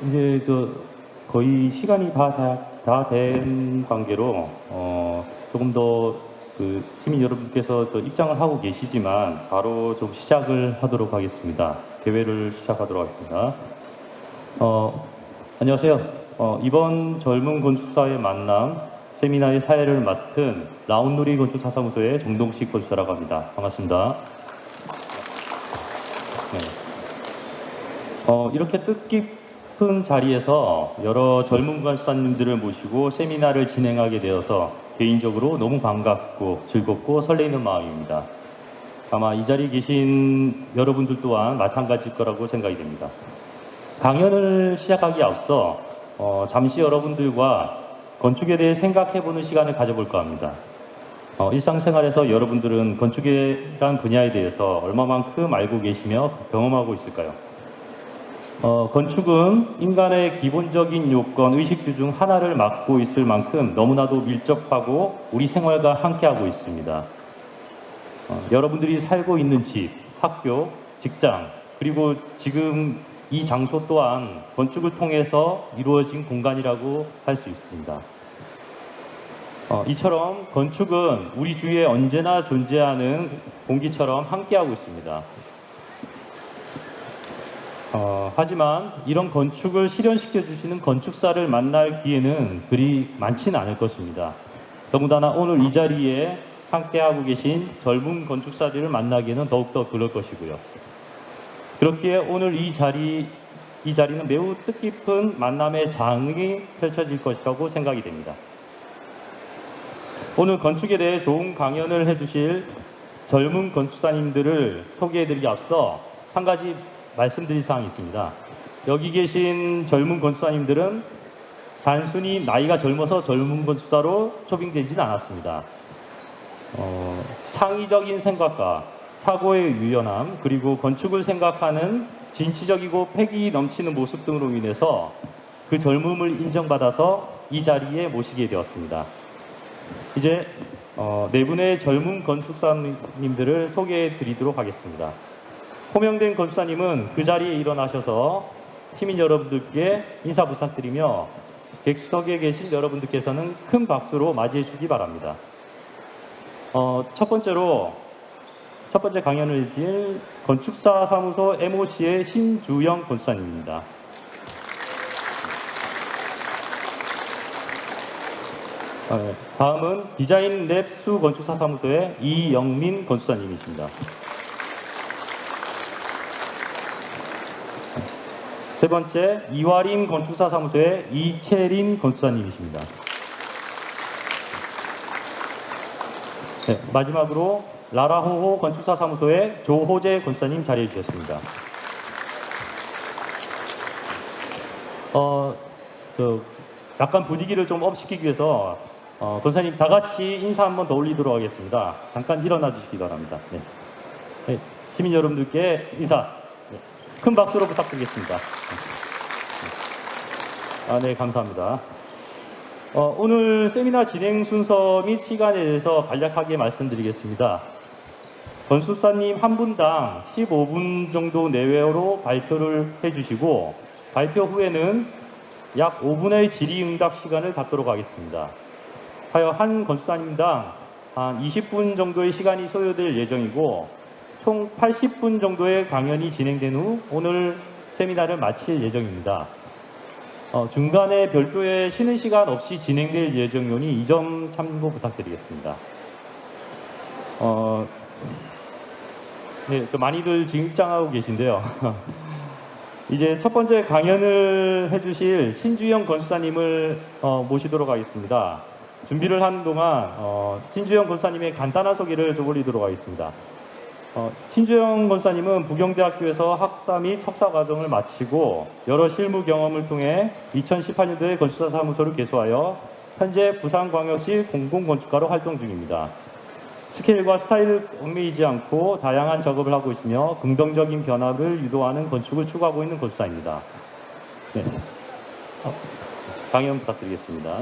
이제 거의 시간이 다 된 관계로 조금 더 시민 여러분께서 입장을 하고 계시지만 바로 좀 시작을 하도록 하겠습니다. 대회를 시작하도록 하겠습니다. 안녕하세요. 이번 젊은 건축사의 만남 세미나의 사회를 맡은 라운누리 건축사사무소의 정동식 건축사라고 합니다. 반갑습니다. 네. 이렇게 뜻깊은 자리에서 여러 젊은 건축사님들을 모시고 세미나를 진행하게 되어서 개인적으로 너무 반갑고 즐겁고 설레이는 마음입니다. 아마 이 자리에 계신 여러분들 또한 마찬가지일 거라고 생각이 됩니다. 강연을 시작하기에 앞서 잠시 여러분들과 건축에 대해 생각해보는 시간을 가져볼까 합니다. 일상생활에서 여러분들은 건축이란 분야에 대해서 얼마만큼 알고 계시며 경험하고 있을까요? 건축은 인간의 기본적인 요건, 의식주 중 하나를 맡고 있을 만큼 너무나도 밀접하고 우리 생활과 함께하고 있습니다. 여러분들이 살고 있는 집, 학교, 직장, 그리고 지금 이 장소 또한 건축을 통해서 이루어진 공간이라고 할 수 있습니다. 이처럼 건축은 우리 주위에 언제나 존재하는 공기처럼 함께하고 있습니다. 하지만 이런 건축을 실현시켜 주시는 건축사를 만날 기회는 그리 많지는 않을 것입니다. 더군다나 오늘 이 자리에 함께하고 계신 젊은 건축사들을 만나기에는 더욱더 그럴 것이고요. 그렇기에 오늘 이 자리는 매우 뜻깊은 만남의 장이 펼쳐질 것이라고 생각이 됩니다. 오늘 건축에 대해 좋은 강연을 해주실 젊은 건축사님들을 소개해드리기 앞서 한 가지 말씀드릴 사항이 있습니다. 여기 계신 젊은 건축사님들은 단순히 나이가 젊어서 젊은 건축사로 초빙되지는 않았습니다. 창의적인 생각과 사고의 유연함, 그리고 건축을 생각하는 진취적이고 패기 넘치는 모습 등으로 인해서 그 젊음을 인정받아서 이 자리에 모시게 되었습니다. 이제 네 분의 젊은 건축사님들을 소개해 드리도록 하겠습니다. 호명된 건축사님은 그 자리에 일어나셔서 시민 여러분들께 인사 부탁드리며 객석에 계신 여러분들께서는 큰 박수로 맞이해 주시기 바랍니다. 첫 번째 강연을 해주실 건축사 사무소 MOC의 신주영 건축사님입니다. 다음은 디자인 랩수 건축사 사무소의 이영민 건축사님이십니다. 세 번째, 이화림 건축사 사무소의 이채린 건축사님이십니다. 네, 마지막으로 라라호호 건축사 사무소의 조호재 건축사님 자리해 주셨습니다. 약간 분위기를 좀 업시키기 위해서 건축사님 다 같이 인사 한번 더 올리도록 하겠습니다. 잠깐 일어나 주시기 바랍니다. 네. 네, 시민 여러분들께 인사 큰 박수로 부탁드리겠습니다. 네, 감사합니다. 오늘 세미나 진행 순서 및 시간에 대해서 간략하게 말씀드리겠습니다. 건축사님 한 분당 15분 정도 내외로 발표를 해주시고 발표 후에는 약 5분의 질의응답 시간을 갖도록 하겠습니다. 하여 한 건축사님당 한 20분 정도의 시간이 소요될 예정이고 총 80분 정도의 강연이 진행된 후 오늘 세미나를 마칠 예정입니다. 중간에 별도의 쉬는 시간 없이 진행될 예정이오니 이 점 참고 부탁드리겠습니다. 네, 좀 많이들 지금 입장하고 계신데요. 이제 첫 번째 강연을 해주실 신주영 건축사님을 모시도록 하겠습니다. 준비를 하는 동안 신주영 건축사님의 간단한 소개를 좀 올리도록 하겠습니다. 신주영 건축사님은 부경대학교에서 학사 및 석사 과정을 마치고 여러 실무 경험을 통해 2018년도에 건축사 사무소를 개소하여 현재 부산광역시 공공건축가로 활동 중입니다. 스케일과 스타일을 얽매이지 않고 다양한 작업을 하고 있으며 긍정적인 변화를 유도하는 건축을 추구하고 있는 건축사입니다. 네. 강연 부탁드리겠습니다.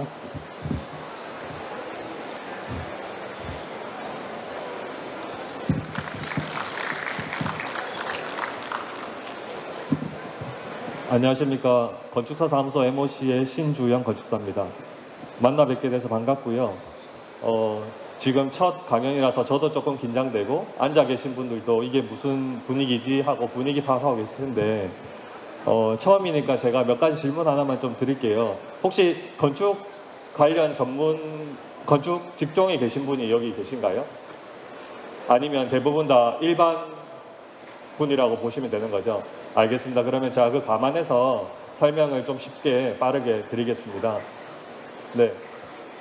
안녕하십니까. 건축사 사무소 MOC의 신주영 건축사입니다. 만나 뵙게 돼서 반갑고요. 지금 첫 강연이라서 저도 조금 긴장되고 앉아 계신 분들도 이게 무슨 분위기지 하고 분위기 파악하고 계실 텐데 처음이니까 제가 몇 가지 질문 하나만 좀 드릴게요. 혹시 건축 관련 전문 건축 직종에 계신 분이 여기 계신가요? 아니면 대부분 다 일반 분이라고 보시면 되는 거죠? 알겠습니다. 그러면 제가 그 감안해서 설명을 좀 쉽게 빠르게 드리겠습니다. 네.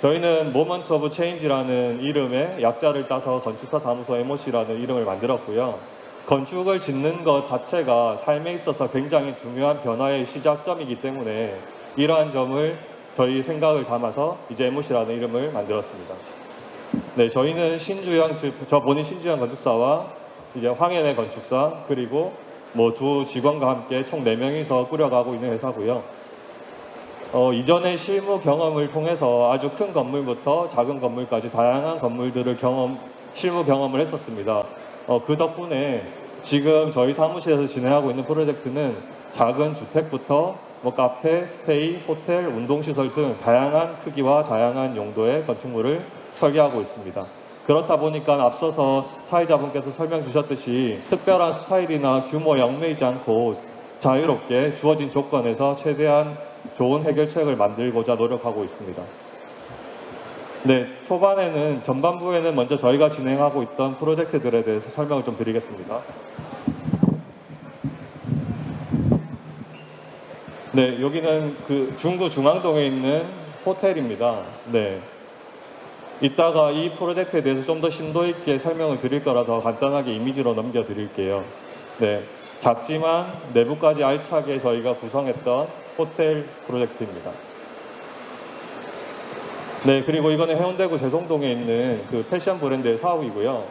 저희는 모먼트 오브 체인지라는 이름의 약자를 따서 건축사 사무소 MOC라는 이름을 만들었고요. 건축을 짓는 것 자체가 삶에 있어서 굉장히 중요한 변화의 시작점이기 때문에 이러한 점을 저희 생각을 담아서 이제 MOC라는 이름을 만들었습니다. 네, 저희는 저 본인 신주영 건축사와 이제 황현애 건축사 그리고 뭐 두 직원과 함께 총 4명이서 꾸려가고 있는 회사고요. 이전의 실무 경험을 통해서 아주 큰 건물부터 작은 건물까지 다양한 건물들을 실무 경험을 했었습니다. 그 덕분에 지금 저희 사무실에서 진행하고 있는 프로젝트는 작은 주택부터 뭐 카페, 스테이, 호텔, 운동시설 등 다양한 크기와 다양한 용도의 건축물을 설계하고 있습니다. 그렇다 보니까 앞서서 사회자분께서 설명 주셨듯이 특별한 스타일이나 규모에 얽매이지 않고 자유롭게 주어진 조건에서 최대한 좋은 해결책을 만들고자 노력하고 있습니다. 네, 초반에는 전반부에는 먼저 저희가 진행하고 있던 프로젝트들에 대해서 설명을 좀 드리겠습니다. 네, 여기는 그 중구 중앙동에 있는 호텔입니다. 네. 이따가 이 프로젝트에 대해서 좀 더 심도 있게 설명을 드릴 거라서 간단하게 이미지로 넘겨드릴게요. 네, 작지만 내부까지 알차게 저희가 구성했던 호텔 프로젝트입니다. 네, 그리고 이거는 해운대구 제송동에 있는 그 패션 브랜드의 사옥이고요.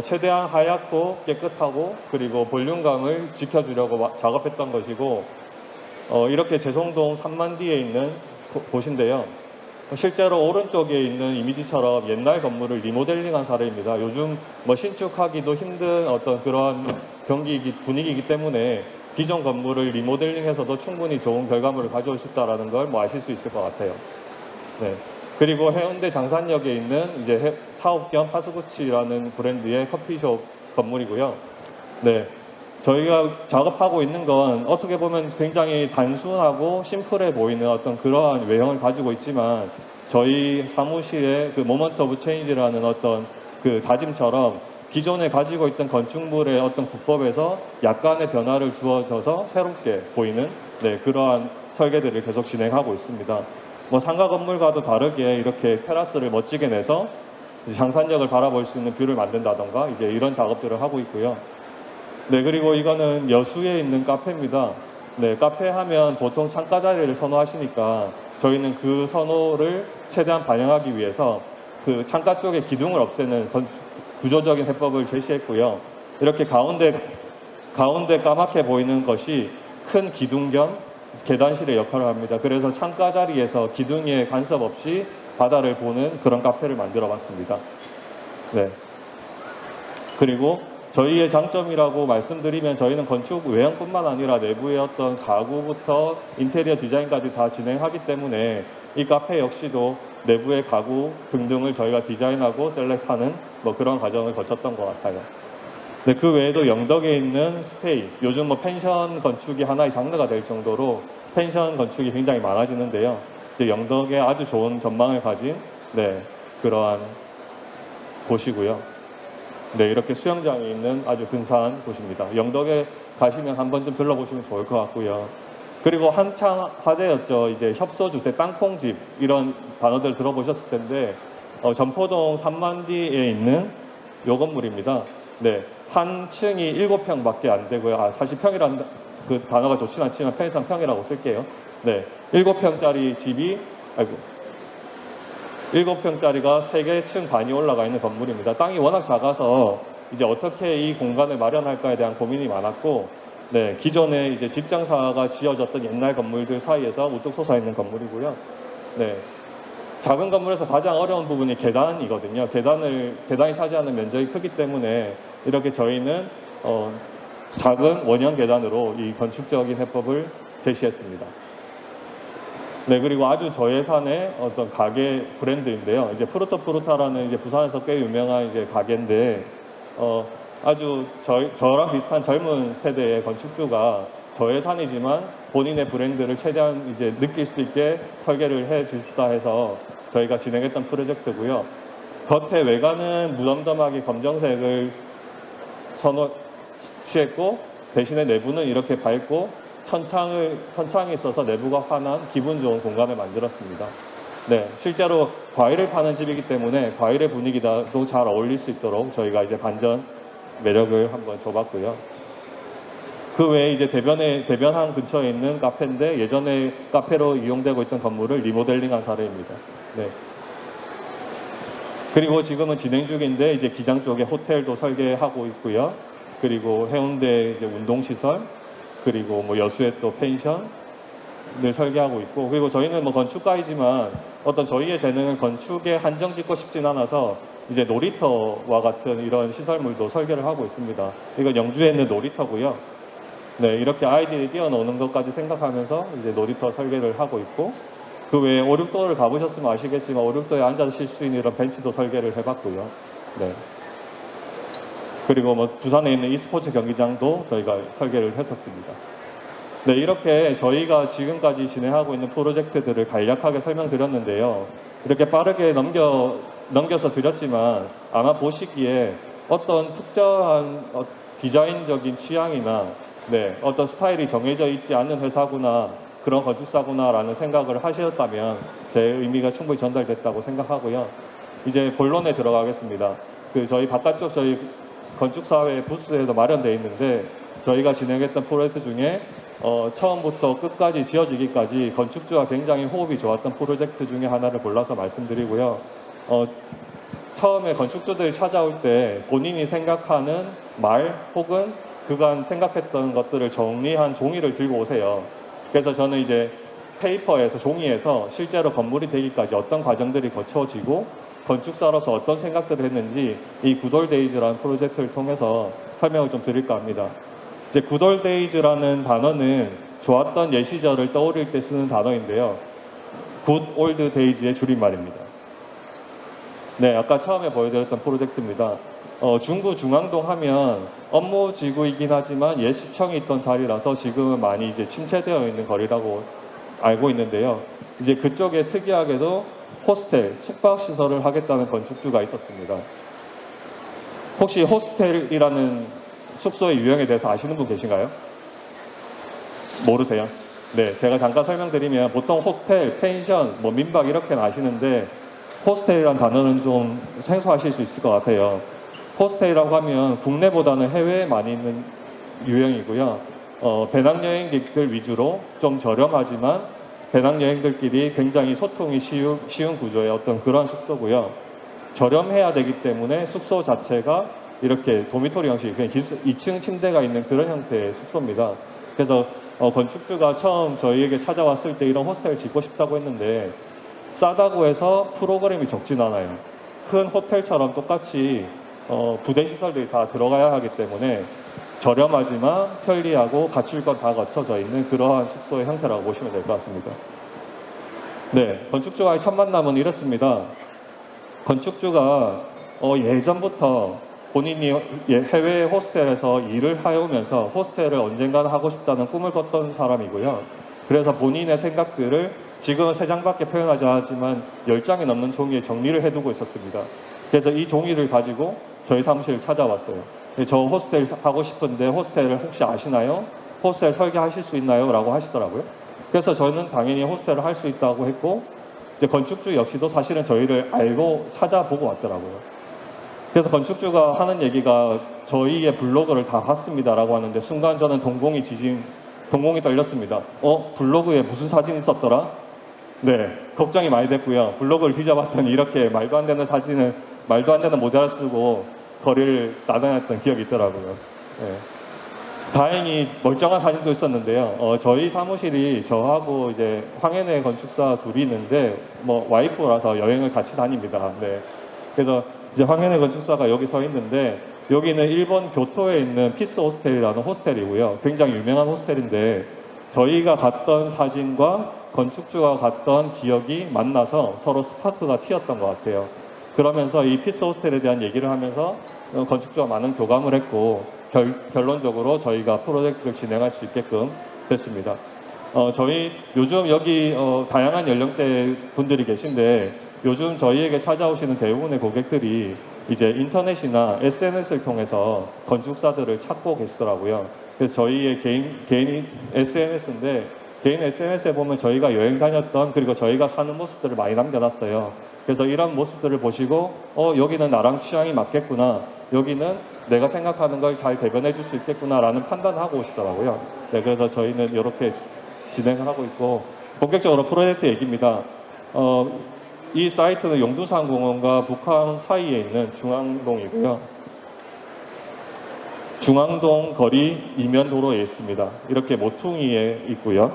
최대한 하얗고 깨끗하고 그리고 볼륨감을 지켜주려고 작업했던 것이고 이렇게 제송동 3만디에 있는 곳인데요. 실제로 오른쪽에 있는 이미지처럼 옛날 건물을 리모델링한 사례입니다. 요즘 뭐 신축하기도 힘든 어떤 그런 분위기이기 때문에 기존 건물을 리모델링해서도 충분히 좋은 결과물을 가져올 수 있다는 걸 뭐 아실 수 있을 것 같아요. 네. 그리고 해운대 장산역에 있는 이제 사옥 겸 파스쿠치라는 브랜드의 커피숍 건물이고요. 네. 저희가 작업하고 있는 건 어떻게 보면 굉장히 단순하고 심플해 보이는 어떤 그러한 외형을 가지고 있지만 저희 사무실의 그 모먼트 오브 체인지라는 어떤 그 다짐처럼 기존에 가지고 있던 건축물의 어떤 구법에서 약간의 변화를 주어져서 새롭게 보이는 그러한 설계들을 계속 진행하고 있습니다. 뭐 상가 건물과도 다르게 이렇게 테라스를 멋지게 내서 장산역을 바라볼 수 있는 뷰를 만든다던가 이제 이런 작업들을 하고 있고요. 네, 그리고 이거는 여수에 있는 카페입니다. 네, 카페 하면 보통 창가 자리를 선호하시니까 저희는 그 선호를 최대한 반영하기 위해서 그 창가 쪽에 기둥을 없애는 구조적인 해법을 제시했고요. 이렇게 가운데 까맣게 보이는 것이 큰 기둥 겸 계단실의 역할을 합니다. 그래서 창가 자리에서 기둥에 간섭 없이 바다를 보는 그런 카페를 만들어 봤습니다. 네. 그리고 저희의 장점이라고 말씀드리면 저희는 건축 외형뿐만 아니라 내부의 어떤 가구부터 인테리어 디자인까지 다 진행하기 때문에 이 카페 역시도 내부의 가구 등등을 저희가 디자인하고 셀렉하는 뭐 그런 과정을 거쳤던 것 같아요. 네, 그 외에도 영덕에 있는 스테이, 요즘 뭐 펜션 건축이 하나의 장르가 될 정도로 펜션 건축이 굉장히 많아지는데요. 이제 영덕에 아주 좋은 전망을 가진 그러한 곳이고요. 네, 이렇게 수영장이 있는 아주 근사한 곳입니다. 영덕에 가시면 한 번쯤 들러보시면 좋을 것 같고요. 그리고 한창 화제였죠. 이제 협소주택, 땅콩집 이런 단어들 들어보셨을 텐데 전포동 3만디에 있는 요 건물입니다. 네, 한 층이 7평밖에 안 되고요. 사실 평이라는 그 단어가 좋진 않지만 편의상 평이라고 쓸게요. 네, 7평짜리 집이 7평짜리가 3개 층 반이 올라가 있는 건물입니다. 땅이 워낙 작아서 이제 어떻게 이 공간을 마련할까에 대한 고민이 많았고, 네, 기존에 이제 직장사가 지어졌던 옛날 건물들 사이에서 우뚝 솟아 있는 건물이고요. 네, 작은 건물에서 가장 어려운 부분이 계단이거든요. 계단이 차지하는 면적이 크기 때문에 이렇게 저희는 작은 원형 계단으로 이 건축적인 해법을 제시했습니다. 네, 그리고 아주 저예산의 어떤 가게 브랜드인데요. 이제 프루토프루타라는 이제 부산에서 꽤 유명한 이제 가게인데, 아주 저랑 비슷한 젊은 세대의 건축주가 저예산이지만 본인의 브랜드를 최대한 이제 느낄 수 있게 설계를 해 주시다 해서 저희가 진행했던 프로젝트고요. 겉에 외관은 무덤덤하게 검정색을 취했고, 대신에 내부는 이렇게 밝고 천창이 있어서 내부가 환한 기분 좋은 공간을 만들었습니다. 네, 실제로 과일을 파는 집이기 때문에 과일의 분위기도 잘 어울릴 수 있도록 저희가 이제 반전 매력을 한번 줘봤고요. 그 외에 이제 대변항 근처에 있는 카페인데 예전에 카페로 이용되고 있던 건물을 리모델링한 사례입니다. 네. 그리고 지금은 진행 중인데 이제 기장 쪽에 호텔도 설계하고 있고요. 그리고 해운대 이제 운동시설, 그리고 뭐 여수에 또 펜션을 설계하고 있고, 그리고 저희는 뭐 건축가이지만 어떤 저희의 재능을 건축에 한정 짓고 싶진 않아서 이제 놀이터와 같은 이런 시설물도 설계를 하고 있습니다. 이건 영주에 있는 놀이터고요. 네, 이렇게 아이들이 뛰어노는 것까지 생각하면서 이제 놀이터 설계를 하고 있고, 그 외에 5, 6도를 가보셨으면 아시겠지만 5, 6도에 앉아서 쉴 수 있는 이런 벤치도 설계를 해봤고요. 네. 그리고 뭐 부산에 있는 e스포츠 경기장도 저희가 설계를 했었습니다. 네, 이렇게 저희가 지금까지 진행하고 있는 프로젝트들을 간략하게 설명드렸는데요. 이렇게 빠르게 넘겨서 드렸지만 아마 보시기에 어떤 특정한 디자인적인 취향이나 네, 어떤 스타일이 정해져 있지 않는 회사구나, 그런 건축사구나라는 생각을 하셨다면 제 의미가 충분히 전달됐다고 생각하고요. 이제 본론에 들어가겠습니다. 저희 바깥쪽 저희 건축사회 부스에도 마련되어 있는데 저희가 진행했던 프로젝트 중에 처음부터 끝까지 지어지기까지 건축주와 굉장히 호흡이 좋았던 프로젝트 중에 하나를 골라서 말씀드리고요. 처음에 건축주들이 찾아올 때 본인이 생각하는 말 혹은 그간 생각했던 것들을 정리한 종이를 들고 오세요. 그래서 저는 이제 페이퍼에서 종이에서 실제로 건물이 되기까지 어떤 과정들이 거쳐지고 건축사로서 어떤 생각들을 했는지 이 굿올데이즈라는 프로젝트를 통해서 설명을 좀 드릴까 합니다. 이제 굿올데이즈라는 단어는 좋았던 옛 시절을 떠올릴 때 쓰는 단어인데요. 굿 올드 데이즈의 줄임말입니다. 네, 아까 처음에 보여드렸던 프로젝트입니다. 중구 중앙동 하면 업무지구이긴 하지만 옛 시청이 있던 자리라서 지금은 많이 이제 침체되어 있는 거리라고 알고 있는데요. 이제 그쪽에 특이하게도 호스텔, 숙박시설을 하겠다는 건축주가 있었습니다. 혹시 호스텔이라는 숙소의 유형에 대해서 아시는 분 계신가요? 모르세요? 네, 제가 잠깐 설명드리면 보통 호텔, 펜션, 뭐 민박 이렇게는 아시는데 호스텔이라는 단어는 좀 생소하실 수 있을 것 같아요. 호스텔이라고 하면 국내보다는 해외에 많이 있는 유형이고요. 배낭여행객들 위주로 좀 저렴하지만 배낭여행들끼리 굉장히 소통이 쉬운 구조의 어떤 그런 숙소고요. 저렴해야 되기 때문에 숙소 자체가 이렇게 도미토리 형식, 그냥 2층 침대가 있는 그런 형태의 숙소입니다. 그래서 건축주가 처음 저희에게 찾아왔을 때 이런 호스텔을 짓고 싶다고 했는데 싸다고 해서 프로그램이 적진 않아요. 큰 호텔처럼 똑같이 부대 시설들이 다 들어가야 하기 때문에 저렴하지만 편리하고 갖출 건 다 갖춰져 있는 그러한 숙소의 형태라고 보시면 될 것 같습니다. 네, 건축주와의 첫 만남은 이렇습니다. 건축주가 예전부터 본인이 해외 호스텔에서 일을 해오면서 호스텔을 언젠가는 하고 싶다는 꿈을 꿨던 사람이고요. 그래서 본인의 생각들을 지금은 3장밖에 표현하지 않았지만 10장이 넘는 종이에 정리를 해두고 있었습니다. 그래서 이 종이를 가지고 저희 사무실을 찾아왔어요. 저 호스텔 하고 싶은데 호스텔을 혹시 아시나요? 호스텔 설계하실 수 있나요? 라고 하시더라고요. 그래서 저는 당연히 호스텔을 할 수 있다고 했고 이제 건축주 역시도 사실은 저희를 알고 찾아보고 왔더라고요. 그래서 건축주가 하는 얘기가 저희의 블로그를 다 봤습니다 라고 하는데 순간 저는 동공이 떨렸습니다. 블로그에 무슨 사진이 있었더라? 네, 걱정이 많이 됐고요. 블로그를 뒤져봤더니 이렇게 말도 안 되는 사진을 말도 안 되는 모자를 쓰고 거리를 나다녔던 기억이 있더라고요. 네. 다행히 멀쩡한 사진도 있었는데요. 저희 사무실이 저하고 이제 황해내 건축사 둘이 있는데 뭐 와이프라서 여행을 같이 다닙니다. 네. 그래서 이제 황해내 건축사가 여기 서 있는데 여기는 일본 교토에 있는 피스 호스텔이라는 호스텔이고요. 굉장히 유명한 호스텔인데 저희가 갔던 사진과 건축주가 갔던 기억이 만나서 서로 스파크가 튀었던 것 같아요. 그러면서 이 피스 호스텔에 대한 얘기를 하면서 건축주와 많은 교감을 했고 결론적으로 저희가 프로젝트를 진행할 수 있게끔 됐습니다. 저희 요즘 여기 다양한 연령대 분들이 계신데 요즘 저희에게 찾아오시는 대부분의 고객들이 이제 인터넷이나 SNS를 통해서 건축사들을 찾고 계시더라고요. 그래서 저희의 개인 SNS인데 개인 SNS에 보면 저희가 여행 다녔던 그리고 저희가 사는 모습들을 많이 남겨놨어요. 그래서 이런 모습들을 보시고 여기는 나랑 취향이 맞겠구나. 여기는 내가 생각하는 걸 잘 대변해 줄 수 있겠구나 라는 판단을 하고 오시더라고요. 네, 그래서 저희는 이렇게 진행을 하고 있고 본격적으로 프로젝트 얘기입니다. 이 사이트는 용두산공원과 북한 사이에 있는 중앙동이고요. 중앙동 거리 이면도로에 있습니다. 이렇게 모퉁이에 있고요.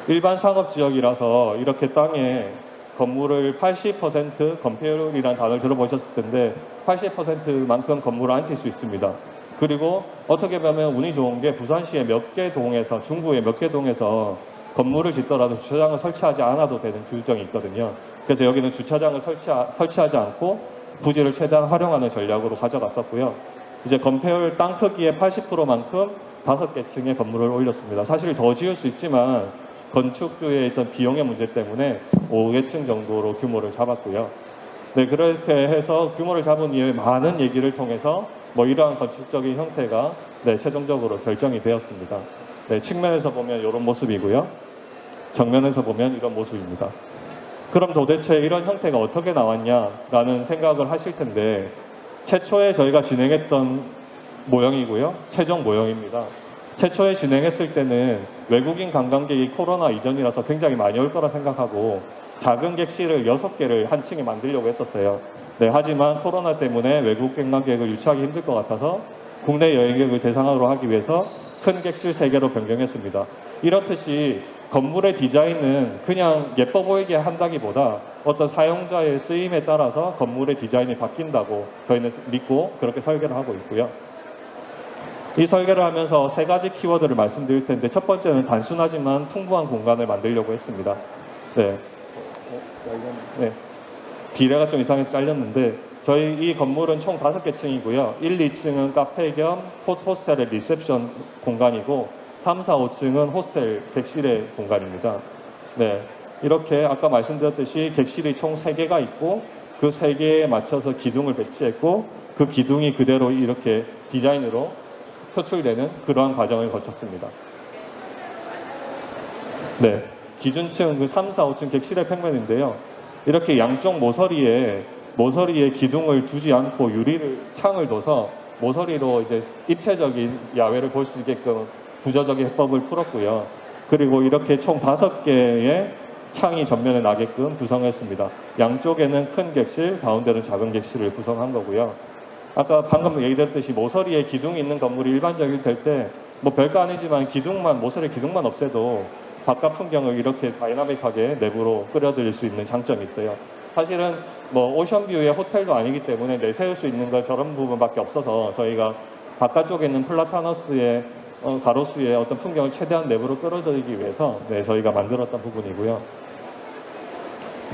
일반 상업지역이라서 이렇게 땅에 건물을 80% 건폐율이라는 단어를 들어보셨을 텐데 80%만큼 건물을 앉힐 수 있습니다. 그리고 어떻게 보면 운이 좋은 게 부산시의 몇 개 동에서 중구의 몇 개 동에서 건물을 짓더라도 주차장을 설치하지 않아도 되는 규정이 있거든요. 그래서 여기는 주차장을 설치하지 않고 부지를 최대한 활용하는 전략으로 가져갔었고요. 이제 건폐율 땅 크기의 80%만큼 5개 층의 건물을 올렸습니다. 사실 더 지을 수 있지만 건축주의 있던 비용의 문제 때문에 5개층 정도로 규모를 잡았고요. 네, 그렇게 해서 규모를 잡은 이후에 많은 얘기를 통해서 이러한 건축적인 형태가 최종적으로 결정이 되었습니다. 네, 측면에서 보면 이런 모습이고요. 정면에서 보면 이런 모습입니다. 그럼 도대체 이런 형태가 어떻게 나왔냐라는 생각을 하실 텐데 최초에 저희가 진행했던 모형이고요. 최종 모형입니다. 최초에 진행했을 때는 외국인 관광객이 코로나 이전이라서 굉장히 많이 올 거라 생각하고 작은 객실을 6개를 한 층에 만들려고 했었어요. 네, 하지만 코로나 때문에 외국 관광객을 유치하기 힘들 것 같아서 국내 여행객을 대상으로 하기 위해서 큰 객실 3개로 변경했습니다. 이렇듯이 건물의 디자인은 그냥 예뻐 보이게 한다기보다 어떤 사용자의 쓰임에 따라서 건물의 디자인이 바뀐다고 저희는 믿고 그렇게 설계를 하고 있고요. 이 설계를 하면서 3가지 키워드를 말씀드릴 텐데 첫 번째는 단순하지만 풍부한 공간을 만들려고 했습니다. 네. 네. 비례가 좀 이상해서 잘렸는데 저희 이 건물은 총 5개 층이고요. 1, 2층은 카페 겸 호스텔의 리셉션 공간이고 3, 4, 5층은 호스텔 객실의 공간입니다. 네. 이렇게 아까 말씀드렸듯이 객실이 총 3개가 있고 그 3개에 맞춰서 기둥을 배치했고 그 기둥이 그대로 이렇게 디자인으로 표출되는 그러한 과정을 거쳤습니다. 네. 기준층 그 3, 4, 5층 객실의 평면인데요. 이렇게 양쪽 모서리에 기둥을 두지 않고 창을 둬서 모서리로 이제 입체적인 야외를 볼 수 있게끔 구조적인 해법을 풀었고요. 그리고 이렇게 총 5개의 창이 전면에 나게끔 구성했습니다. 양쪽에는 큰 객실, 가운데는 작은 객실을 구성한 거고요. 아까 방금 얘기드렸듯이 모서리에 기둥이 있는 건물이 일반적일 때 별거 아니지만 모서리 기둥만 없애도 바깥 풍경을 이렇게 다이나믹하게 내부로 끌어들일 수 있는 장점이 있어요. 사실은 오션뷰의 호텔도 아니기 때문에 내세울 수 있는 건 저런 부분밖에 없어서 저희가 바깥쪽에 있는 플라타너스의 가로수의 어떤 풍경을 최대한 내부로 끌어들이기 위해서 저희가 만들었던 부분이고요.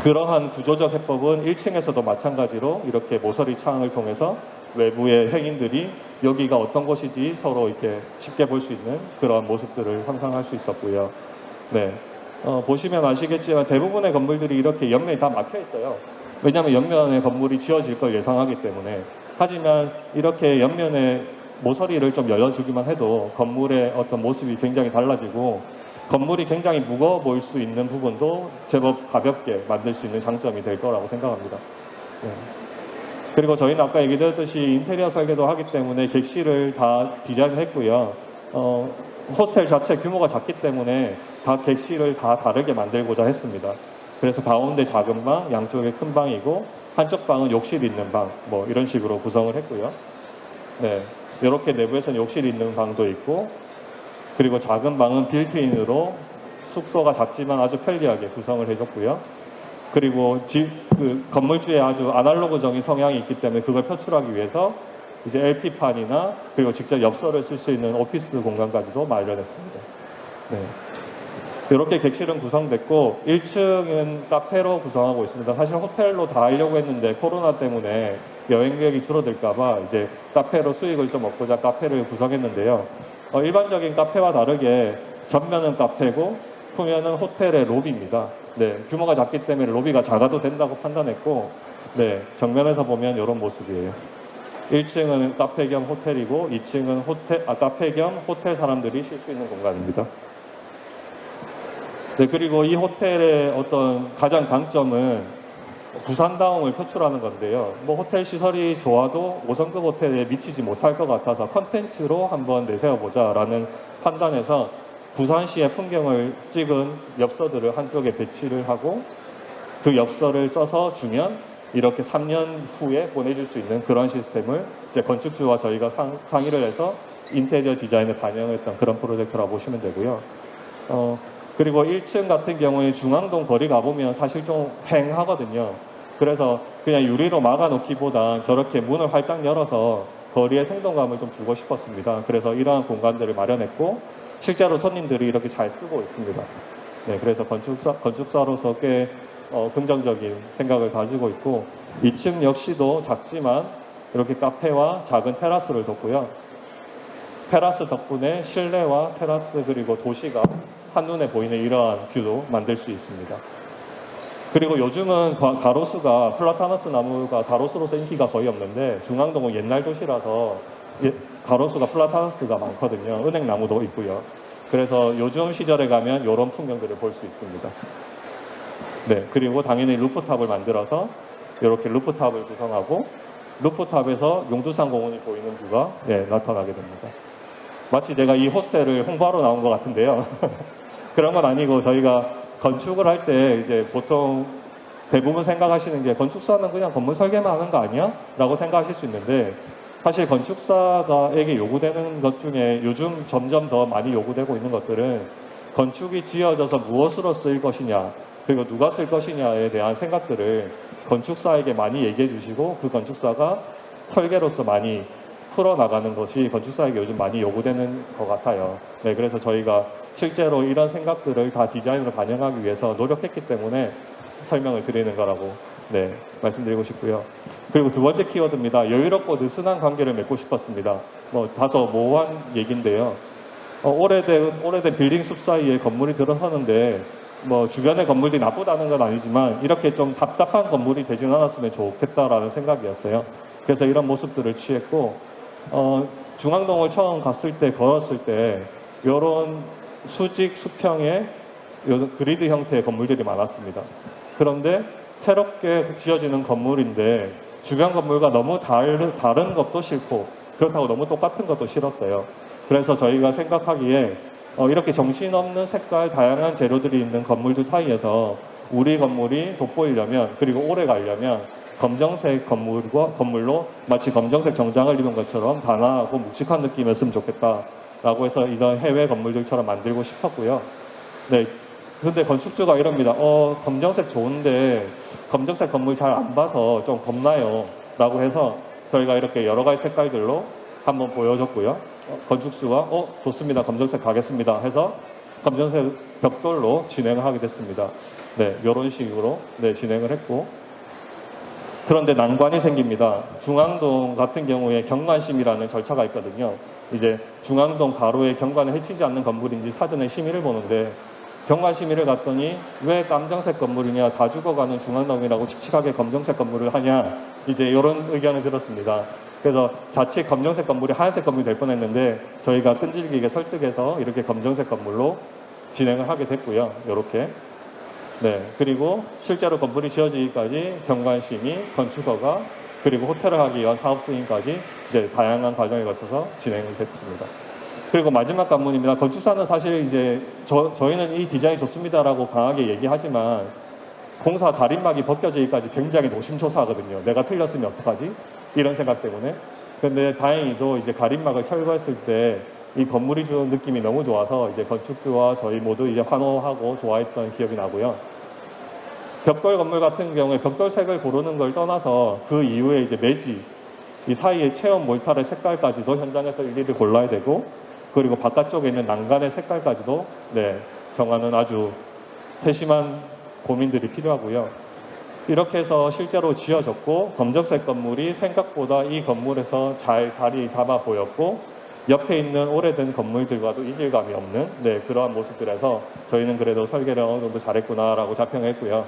그러한 구조적 해법은 1층에서도 마찬가지로 이렇게 모서리 창을 통해서 외부의 행인들이 여기가 어떤 곳이지 서로 이렇게 쉽게 볼 수 있는 그런 모습들을 형성할 수 있었고요. 네. 보시면 아시겠지만 대부분의 건물들이 이렇게 옆면이 다 막혀 있어요. 왜냐하면 옆면에 건물이 지어질 걸 예상하기 때문에. 하지만 이렇게 옆면에 모서리를 좀 열어주기만 해도 건물의 어떤 모습이 굉장히 달라지고 건물이 굉장히 무거워 보일 수 있는 부분도 제법 가볍게 만들 수 있는 장점이 될 거라고 생각합니다. 네. 그리고 저희는 아까 얘기드렸듯이 인테리어 설계도 하기 때문에 객실을 다 디자인을 했고요. 호스텔 자체 규모가 작기 때문에 각 객실을 다 다르게 만들고자 했습니다. 그래서 가운데 작은 방, 양쪽에 큰 방이고 한쪽 방은 욕실이 있는 방, 이런 식으로 구성을 했고요. 네, 이렇게 내부에서는 욕실이 있는 방도 있고 그리고 작은 방은 빌트인으로 숙소가 작지만 아주 편리하게 구성을 해줬고요. 그리고 건물주의 아주 아날로그적인 성향이 있기 때문에 그걸 표출하기 위해서 이제 LP판이나 그리고 직접 엽서를 쓸 수 있는 오피스 공간까지도 마련했습니다. 네. 이렇게 객실은 구성됐고 1층은 카페로 구성하고 있습니다. 사실 호텔로 다 하려고 했는데 코로나 때문에 여행객이 줄어들까봐 이제 카페로 수익을 좀 얻고자 카페를 구성했는데요. 일반적인 카페와 다르게 전면은 카페고 후면은 호텔의 로비입니다. 네, 규모가 작기 때문에 로비가 작아도 된다고 판단했고, 네, 정면에서 보면 이런 모습이에요. 1층은 카페 겸 호텔이고 2층은 카페 겸 호텔 사람들이 쉴 수 있는 공간입니다. 네, 그리고 이 호텔의 어떤 가장 강점은 부산다움을 표출하는 건데요. 뭐 호텔 시설이 좋아도 5성급 호텔에 미치지 못할 것 같아서 컨텐츠로 한번 내세워보자라는 판단에서 부산시의 풍경을 찍은 엽서들을 한쪽에 배치를 하고 그 엽서를 써서 주면 이렇게 3년 후에 보내줄 수 있는 그런 시스템을 이제 건축주와 저희가 상의를 해서 인테리어 디자인을 반영했던 그런 프로젝트라고 보시면 되고요. 그리고 1층 같은 경우에 중앙동 거리 가보면 사실 좀 휑하거든요. 그래서 그냥 유리로 막아놓기보다 저렇게 문을 활짝 열어서 거리에 생동감을 좀 주고 싶었습니다. 그래서 이러한 공간들을 마련했고 실제로 손님들이 이렇게 잘 쓰고 있습니다. 네, 그래서 건축사로서 꽤 긍정적인 생각을 가지고 있고 2층 역시도 작지만 이렇게 카페와 작은 테라스를 뒀고요. 테라스 덕분에 실내와 테라스 그리고 도시가 한눈에 보이는 이러한 뷰도 만들 수 있습니다. 그리고 요즘은 가로수가 플라타너스 나무가 가로수로서 인기가 거의 없는데 중앙동은 옛날 도시라서 가로수가 플라타너스가 많거든요. 은행나무도 있고요. 그래서 요즘 시절에 가면 이런 풍경들을 볼 수 있습니다. 네, 그리고 당연히 루프탑을 만들어서 이렇게 루프탑을 구성하고 루프탑에서 용두산 공원이 보이는 뷰가 나타나게 됩니다. 마치 제가 이 호스텔을 홍보하러 나온 것 같은데요. 그런 건 아니고 저희가 건축을 할 때 이제 보통 대부분 생각하시는 게 건축사는 그냥 건물 설계만 하는 거 아니야? 라고 생각하실 수 있는데 사실 건축사에게 요구되는 것 중에 요즘 점점 더 많이 요구되고 있는 것들은 건축이 지어져서 무엇으로 쓰일 것이냐 그리고 누가 쓸 것이냐에 대한 생각들을 건축사에게 많이 얘기해 주시고 그 건축사가 설계로서 많이 풀어나가는 것이 건축사에게 요즘 많이 요구되는 것 같아요. 네, 그래서 저희가 실제로 이런 생각들을 다 디자인으로 반영하기 위해서 노력했기 때문에 설명을 드리는 거라고 말씀드리고 싶고요. 그리고 두 번째 키워드입니다. 여유롭고 느슨한 관계를 맺고 싶었습니다. 뭐 다소 모호한 얘기인데요. 오래된 빌딩 숲 사이에 건물이 들어서는데 뭐 주변의 건물들이 나쁘다는 건 아니지만 이렇게 좀 답답한 건물이 되진 않았으면 좋겠다라는 생각이었어요. 그래서 이런 모습들을 취했고 중앙동을 처음 갔을 때 걸었을 때 이런 수직 수평의 그리드 형태의 건물들이 많았습니다. 그런데 새롭게 지어지는 건물인데 주변 건물과 너무 다른 것도 싫고 그렇다고 너무 똑같은 것도 싫었어요. 그래서 저희가 생각하기에 이렇게 정신없는 색깔 다양한 재료들이 있는 건물들 사이에서 우리 건물이 돋보이려면 그리고 오래 가려면 검정색 건물로 마치 검정색 정장을 입은 것처럼 단아하고 묵직한 느낌이었으면 좋겠다라고 해서 이런 해외 건물들처럼 만들고 싶었고요. 네, 근데 건축주가 이럽니다. 검정색 좋은데 검정색 건물 잘 안 봐서 좀 겁나요 라고 해서 저희가 이렇게 여러 가지 색깔들로 한번 보여줬고요. 건축주가 좋습니다. 검정색 가겠습니다 해서 검정색 벽돌로 진행을 하게 됐습니다. 네, 이런 식으로 진행을 했고 그런데 난관이 생깁니다. 중앙동 같은 경우에 경관심의라는 절차가 있거든요. 이제 중앙동 가로의 경관을 해치지 않는 건물인지 사전에 심의를 보는데 경관심의를 갔더니 왜 깜정색 건물이냐 다 죽어가는 중앙동이라고 칙칙하게 검정색 건물을 하냐 이제 이런 의견을 들었습니다. 그래서 자칫 검정색 건물이 하얀색 건물이 될 뻔했는데 저희가 끈질기게 설득해서 이렇게 검정색 건물로 진행을 하게 됐고요. 이렇게 그리고 실제로 건물이 지어지기까지 경관심의, 건축허가 그리고 호텔을 하기 위한 사업 승인까지 이제 다양한 과정을 거쳐서 진행이 됐습니다. 그리고 마지막 관문입니다. 건축사는 사실 이제 저희는 이 디자인이 좋습니다라고 강하게 얘기하지만 공사 가림막이 벗겨지기까지 굉장히 노심초사하거든요. 내가 틀렸으면 어떡하지? 이런 생각 때문에. 근데 다행히도 이제 가림막을 철거했을 때 이 건물이 주는 느낌이 너무 좋아서 이제 건축주와 저희 모두 이제 환호하고 좋아했던 기억이 나고요. 벽돌 건물 같은 경우에 벽돌색을 고르는 걸 떠나서 그 이후에 이제 매지 이 사이에 체험 몰탈의 색깔까지도 현장에서 일일이 골라야 되고, 그리고 바깥쪽에 있는 난간의 색깔까지도 정하는 아주 세심한 고민들이 필요하고요. 이렇게 해서 실제로 지어졌고, 검정색 건물이 생각보다 이 건물에서 잘 자리 잡아 보였고, 옆에 있는 오래된 건물들과도 이질감이 없는 그러한 모습들에서 저희는 그래도 설계를 어느 정도 잘했구나라고 자평을 했고요.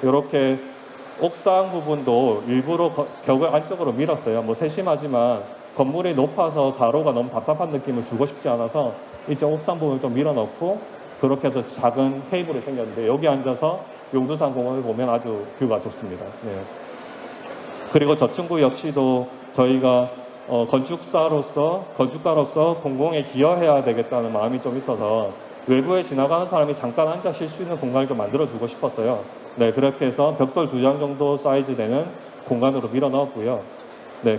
이렇게 옥상 부분도 일부러 벽을 안쪽으로 밀었어요. 뭐 세심하지만 건물이 높아서 가로가 너무 답답한 느낌을 주고 싶지 않아서 이쪽 옥상 부분을 좀 밀어넣고, 그렇게 해서 작은 테이블이 생겼는데 여기 앉아서 용두산 공원을 보면 아주 뷰가 좋습니다. 그리고 저층부 역시도 저희가 건축가로서 공공에 기여해야 되겠다는 마음이 좀 있어서 외부에 지나가는 사람이 잠깐 앉아 쉴 수 있는 공간을 좀 만들어주고 싶었어요. 그렇게 해서 벽돌 2장 정도 사이즈 되는 공간으로 밀어 넣었고요.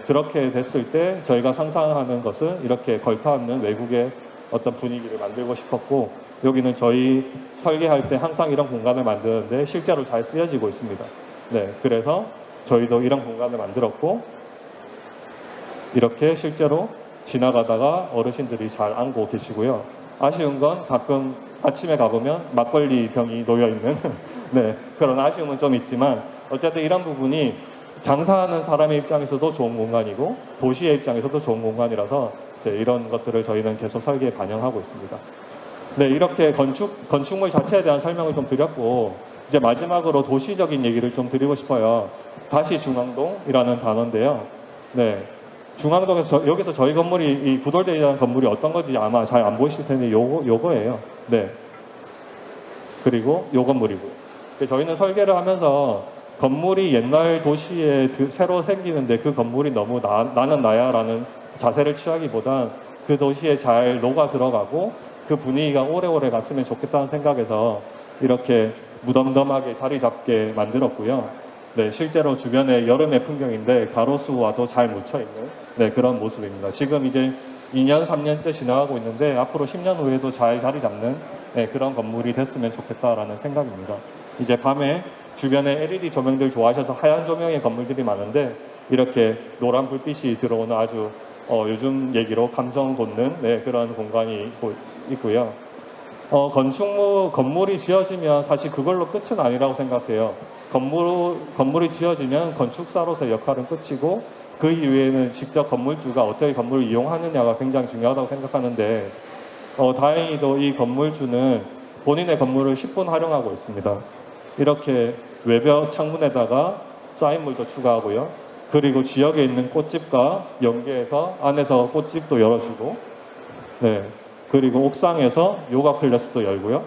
그렇게 됐을 때 저희가 상상하는 것은 이렇게 걸터앉는 외국의 어떤 분위기를 만들고 싶었고, 여기는 저희 설계할 때 항상 이런 공간을 만드는데 실제로 잘 쓰여지고 있습니다. 그래서 저희도 이런 공간을 만들었고, 이렇게 실제로 지나가다가 어르신들이 잘 앉고 계시고요. 아쉬운 건 가끔 아침에 가보면 막걸리 병이 놓여있는 그런 아쉬움은 좀 있지만, 어쨌든 이런 부분이 장사하는 사람의 입장에서도 좋은 공간이고 도시의 입장에서도 좋은 공간이라서 이런 것들을 저희는 계속 설계에 반영하고 있습니다. 이렇게 건축물 자체에 대한 설명을 좀 드렸고, 이제 마지막으로 도시적인 얘기를 좀 드리고 싶어요. 다시 중앙동이라는 단어인데요. 중앙동에서 여기서 저희 건물이 이 구돌되어 있는 건물이 어떤 건지 아마 잘 안 보이실 텐데 요거예요. 그리고 요 건물이고요. 저희는 설계를 하면서 건물이 옛날 도시에 새로 생기는데 그 건물이 너무 나는 나야라는 자세를 취하기보단 그 도시에 잘 녹아 들어가고 그 분위기가 오래오래 갔으면 좋겠다는 생각에서 이렇게 무덤덤하게 자리 잡게 만들었고요. 실제로 주변에 여름의 풍경인데 가로수와도 잘 묻혀있는 그런 모습입니다. 지금 이제 2년, 3년째 지나가고 있는데 앞으로 10년 후에도 잘 자리 잡는 그런 건물이 됐으면 좋겠다라는 생각입니다. 이제 밤에 주변에 LED 조명들 좋아하셔서 하얀 조명의 건물들이 많은데 이렇게 노란 불빛이 들어오는 아주 요즘 얘기로 감성 돋는 그런 공간이 있고요. 건물이 지어지면 사실 그걸로 끝은 아니라고 생각해요. 건물이 지어지면 건축사로서의 역할은 끝이고 그 이후에는 직접 건물주가 어떻게 건물을 이용하느냐가 굉장히 중요하다고 생각하는데 다행히도 이 건물주는 본인의 건물을 10분 활용하고 있습니다. 이렇게 외벽 창문에다가 사인물도 추가하고요. 그리고 지역에 있는 꽃집과 연계해서 안에서 꽃집도 열어주고, 그리고 옥상에서 요가 클래스도 열고요.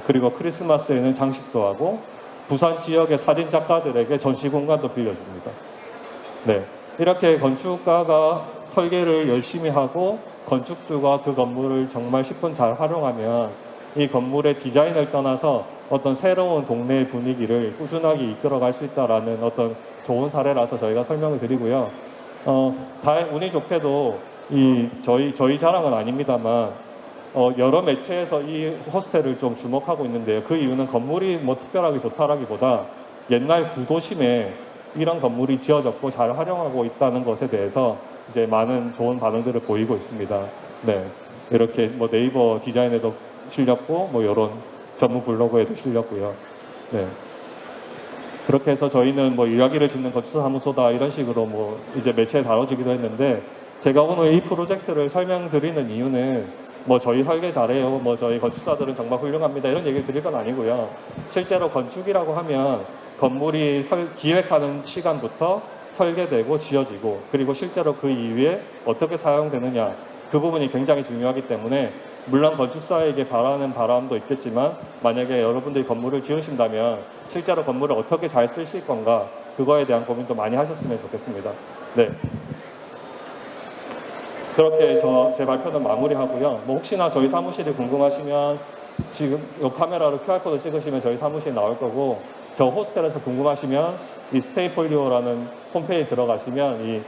그리고 크리스마스에는 장식도 하고 부산 지역의 사진 작가들에게 전시 공간도 빌려줍니다. 이렇게 건축가가 설계를 열심히 하고 건축주가 그 건물을 정말 10분 잘 활용하면 이 건물의 디자인을 떠나서 어떤 새로운 동네의 분위기를 꾸준하게 이끌어갈 수 있다라는 어떤 좋은 사례라서 저희가 설명을 드리고요. 운이 좋게도 저희 자랑은 아닙니다만 여러 매체에서 이 호스텔을 좀 주목하고 있는데요. 그 이유는 건물이 뭐 특별하게 좋다라기보다 옛날 구도심에 이런 건물이 지어졌고 잘 활용하고 있다는 것에 대해서 이제 많은 좋은 반응들을 보이고 있습니다. 이렇게 뭐 네이버 디자인에도 실렸고 뭐 이런 전문 블로그에도 실렸고요. 그렇게 해서 저희는 뭐 이야기를 짓는 건축사무소다 이런 식으로 뭐 이제 매체에 다뤄지기도 했는데, 제가 오늘 이 프로젝트를 설명드리는 이유는 뭐 저희 설계 잘해요, 뭐 저희 건축사들은 정말 훌륭합니다 이런 얘기를 드릴 건 아니고요. 실제로 건축이라고 하면 건물이 기획하는 시간부터 설계되고 지어지고 그리고 실제로 그 이후에 어떻게 사용되느냐 그 부분이 굉장히 중요하기 때문에, 물론 건축사에게 바라는 바람도 있겠지만 만약에 여러분들이 건물을 지으신다면 실제로 건물을 어떻게 잘 쓰실 건가 그거에 대한 고민도 많이 하셨으면 좋겠습니다. 그렇게 제 발표는 마무리하고요. 뭐 혹시나 저희 사무실이 궁금하시면 지금 이 카메라로 QR코드 찍으시면 저희 사무실 나올 거고, 저 호스텔에서 궁금하시면 이 스테이폴리오라는 홈페이지 들어가시면 이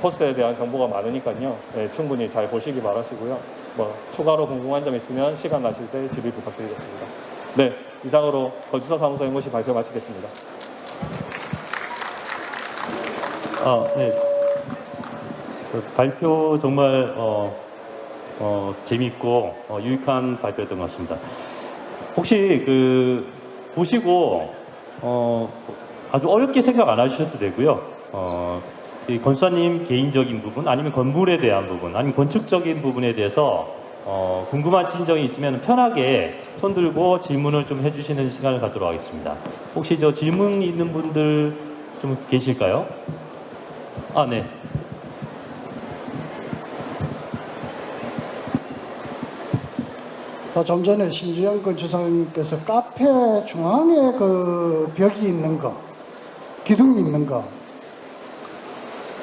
호스텔에 대한 정보가 많으니까요. 충분히 잘 보시기 바라시고요. 뭐 추가로 궁금한 점 있으면 시간 나실 때 질의 부탁드리겠습니다. 이상으로 건축사 사무소 MOC 발표 마치겠습니다. 네. 그 발표 정말 재밌고 유익한 발표였던 것 같습니다. 혹시 그 보시고 아주 어렵게 생각 안 하셔도 되고요. 이 건수사님 개인적인 부분, 아니면 건물에 대한 부분, 아니면 건축적인 부분에 대해서 궁금하신 점이 있으면 편하게 손 들고 질문을 좀 해주시는 시간을 갖도록 하겠습니다. 혹시 저 질문 있는 분들 좀 계실까요? 네. 좀 전에 신주영 건축사님께서 카페 중앙에 그 벽이 있는 거, 기둥이 있는 거,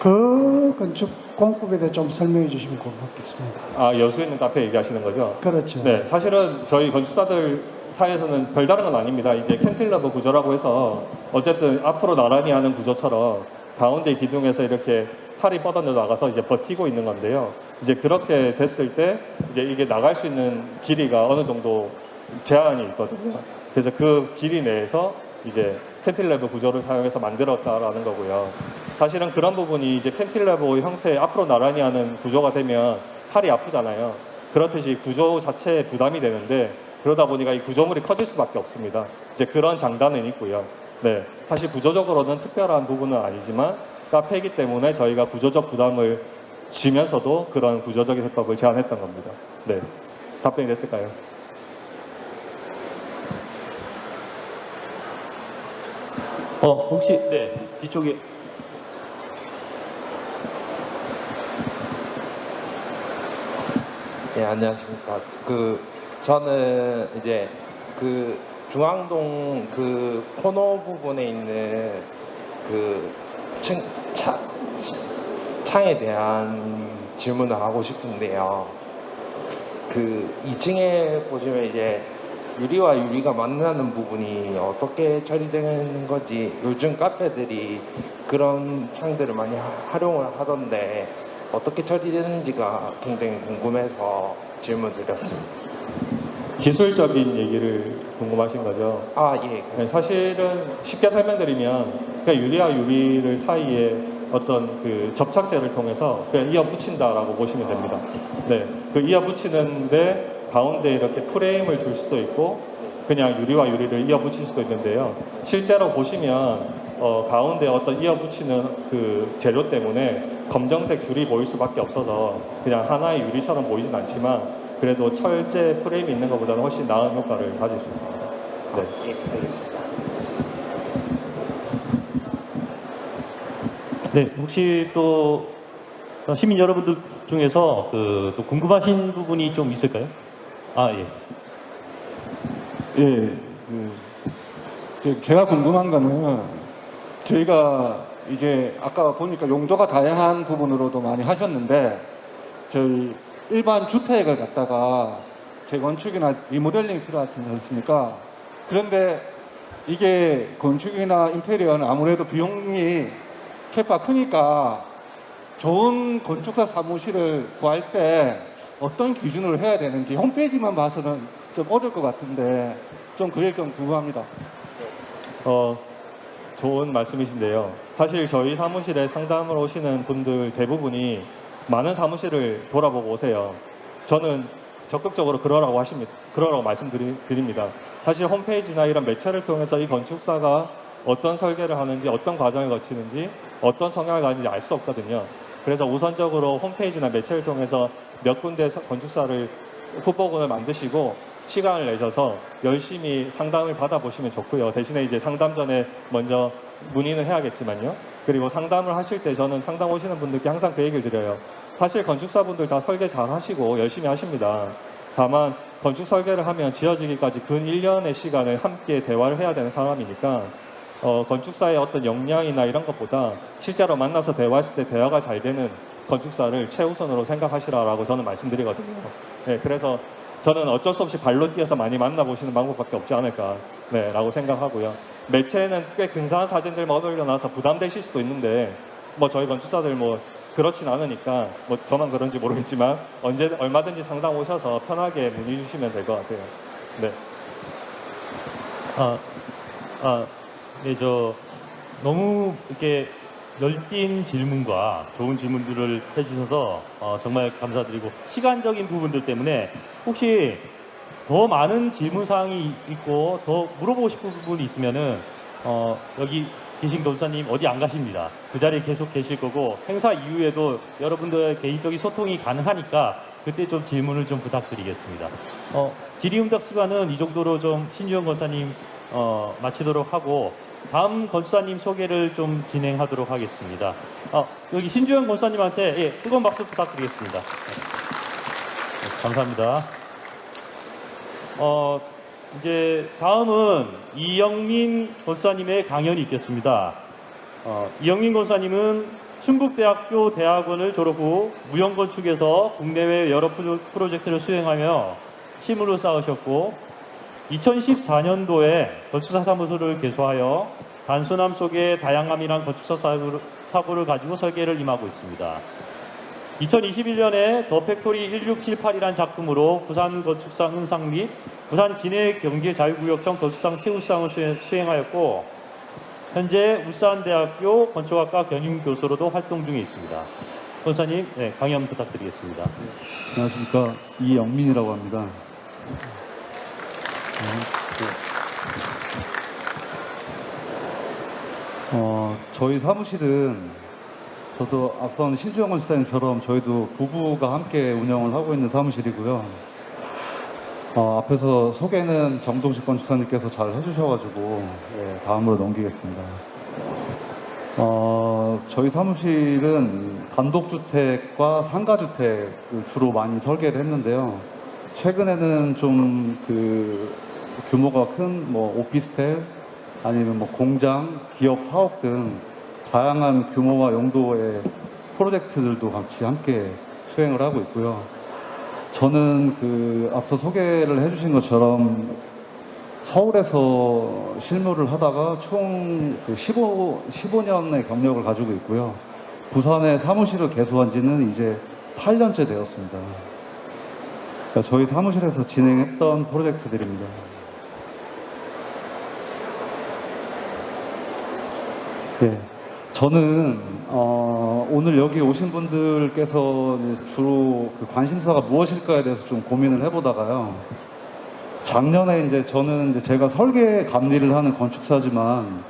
그 건축 공법에 대해 좀 설명해 주시면 고맙겠습니다. 여수 있는 카페 얘기하시는 거죠? 그렇죠. 네, 사실은 저희 건축사들 사이에서는 별다른 건 아닙니다. 이제 캔틸러버 구조라고 해서 어쨌든 앞으로 나란히 하는 구조처럼 가운데 기둥에서 이렇게 팔이 뻗어져 나가서 이제 버티고 있는 건데요. 이제 그렇게 됐을 때 이제 이게 나갈 수 있는 길이가 어느 정도 제한이 있거든요. 그래서 그 길이 내에서 이제 캔틸러버 구조를 사용해서 만들었다라는 거고요. 사실은 그런 부분이 이제 캔틸러버 형태의 앞으로 나란히 하는 구조가 되면 팔이 아프잖아요. 그렇듯이 구조 자체에 부담이 되는데 그러다 보니까 이 구조물이 커질 수밖에 없습니다. 이제 그런 장단은 있고요. 네, 사실 구조적으로는 특별한 부분은 아니지만 카페이기 때문에 저희가 구조적 부담을 지면서도 그런 구조적인 해법을 제안했던 겁니다. 네, 답변이 됐을까요? 혹시 네 뒤쪽에 네, 안녕하십니까. 저는 이제 그 중앙동 그 코너 부분에 있는 그 창에 대한 질문을 하고 싶은데요. 그 2층에 보시면 이제 유리와 유리가 만나는 부분이 어떻게 처리되는 건지, 요즘 카페들이 그런 창들을 많이 활용을 하던데 어떻게 처리되는지가 굉장히 궁금해서 질문 드렸습니다. 기술적인 얘기를 궁금하신 거죠? 예. 네, 사실은 쉽게 설명드리면 그냥 유리와 유리를 사이에 어떤 그 접착제를 통해서 그냥 이어 붙인다라고 보시면 됩니다. 네, 그 이어 붙이는데 가운데 이렇게 프레임을 둘 수도 있고 그냥 유리와 유리를 이어 붙일 수도 있는데요. 실제로 보시면 가운데 어떤 이어 붙이는 그 재료 때문에 검정색 줄이 보일 수밖에 없어서 그냥 하나의 유리처럼 보이진 않지만 그래도 철제 프레임이 있는 것보다는 훨씬 나은 효과를 가질 수 있습니다. 네. 예, 알겠습니다. 네, 혹시 또 시민 여러분들 중에서 또 궁금하신 부분이 좀 있을까요? 예. 예, 제가 궁금한 거는 저희가 이제 아까 보니까 용도가 다양한 부분으로도 많이 하셨는데 저희 일반 주택을 갖다가 재건축이나 리모델링이 필요하지 않습니까? 그런데 이게 건축이나 인테리어는 아무래도 비용이 캡가 크니까 좋은 건축사 사무실을 구할 때 어떤 기준으로 해야 되는지 홈페이지만 봐서는 좀 어려울 것 같은데 좀 그게 좀 궁금합니다. 좋은 말씀이신데요. 사실 저희 사무실에 상담을 오시는 분들 대부분이 많은 사무실을 돌아보고 오세요. 저는 적극적으로 그러라고 말씀드립니다. 사실 홈페이지나 이런 매체를 통해서 이 건축사가 어떤 설계를 하는지, 어떤 과정을 거치는지, 어떤 성향을 가지는지 알 수 없거든요. 그래서 우선적으로 홈페이지나 매체를 통해서 몇 군데 건축사를 후보군을 만드시고 시간을 내셔서 열심히 상담을 받아보시면 좋고요. 대신에 이제 상담 전에 먼저 문의는 해야겠지만요. 그리고 상담을 하실 때 저는 상담 오시는 분들께 항상 그 얘기를 드려요. 사실 건축사분들 다 설계 잘 하시고 열심히 하십니다. 다만 건축 설계를 하면 지어지기까지 근 1년의 시간을 함께 대화를 해야 되는 사람이니까 건축사의 어떤 역량이나 이런 것보다 실제로 만나서 대화했을 때 대화가 잘 되는 건축사를 최우선으로 생각하시라고 저는 말씀드리거든요. 네, 그래서 저는 어쩔 수 없이 발로 뛰어서 많이 만나보시는 방법밖에 없지 않을까 라고 생각하고요. 매체에는 꽤 근사한 사진들만 올려놔서 부담되실 수도 있는데 저희 건축사들 그렇진 않으니까 저만 그런지 모르겠지만 얼마든지 상담 오셔서 편하게 문의 주시면 될 것 같아요. 네. 네, 너무 이렇게 열띤 질문과 좋은 질문들을 해주셔서 정말 감사드리고 시간적인 부분들 때문에 혹시 더 많은 질문 사항이 있고 더 물어보고 싶은 부분이 있으면은 여기 계신 검사님 어디 안 가십니다. 그 자리에 계속 계실 거고 행사 이후에도 여러분들의 개인적인 소통이 가능하니까 그때 좀 질문을 좀 부탁드리겠습니다. 질의응답 시간은 이 정도로 좀 신주영 검사님 마치도록 하고 다음 검사님 소개를 좀 진행하도록 하겠습니다. 여기 신주영 검사님한테 예, 뜨거운 박수 부탁드리겠습니다. 네, 감사합니다. 이제 다음은 이영민 권사님의 강연이 있겠습니다. 이영민 권사님은 충북대학교 대학원을 졸업 후 무형건축에서 국내외 여러 프로젝트를 수행하며 실무를 쌓으셨고 2014년도에 건축사 사무소를 개소하여 단순함 속에 다양함이란 건축사 사고를 가지고 설계를 임하고 있습니다. 2021년에 더 팩토리 1678이라는 작품으로 부산 건축상 은상 및 부산 진해경제자유구역청 건축상 최우수상을 수행하였고 현재 울산대학교 건축학과 겸임교수로도 활동 중에 있습니다. 권사님, 네, 강연 부탁드리겠습니다. 안녕하십니까. 이영민이라고 합니다. 저희 사무실은 저도 앞선 신주영 원장님처럼 저희도 부부가 함께 운영을 하고 있는 사무실이고요. 앞에서 소개는 정동식 건축사님께서 잘 해주셔가지고 다음으로 넘기겠습니다. 저희 사무실은 단독주택과 상가주택을 주로 많이 설계를 했는데요. 최근에는 좀 규모가 큰 오피스텔 아니면 공장, 기업 사업 등 다양한 규모와 용도의 프로젝트들도 같이 함께 수행을 하고 있고요. 저는 앞서 소개를 해주신 것처럼 서울에서 실무를 하다가 총 15년의 경력을 가지고 있고요. 부산에 사무실을 개소한 지는 이제 8년째 되었습니다. 그러니까 저희 사무실에서 진행했던 프로젝트들입니다. 네, 저는 오늘 여기 오신 분들께서 주로 관심사가 무엇일까에 대해서 좀 고민을 해보다가요. 작년에 저는 제가 설계 감리를 하는 건축사지만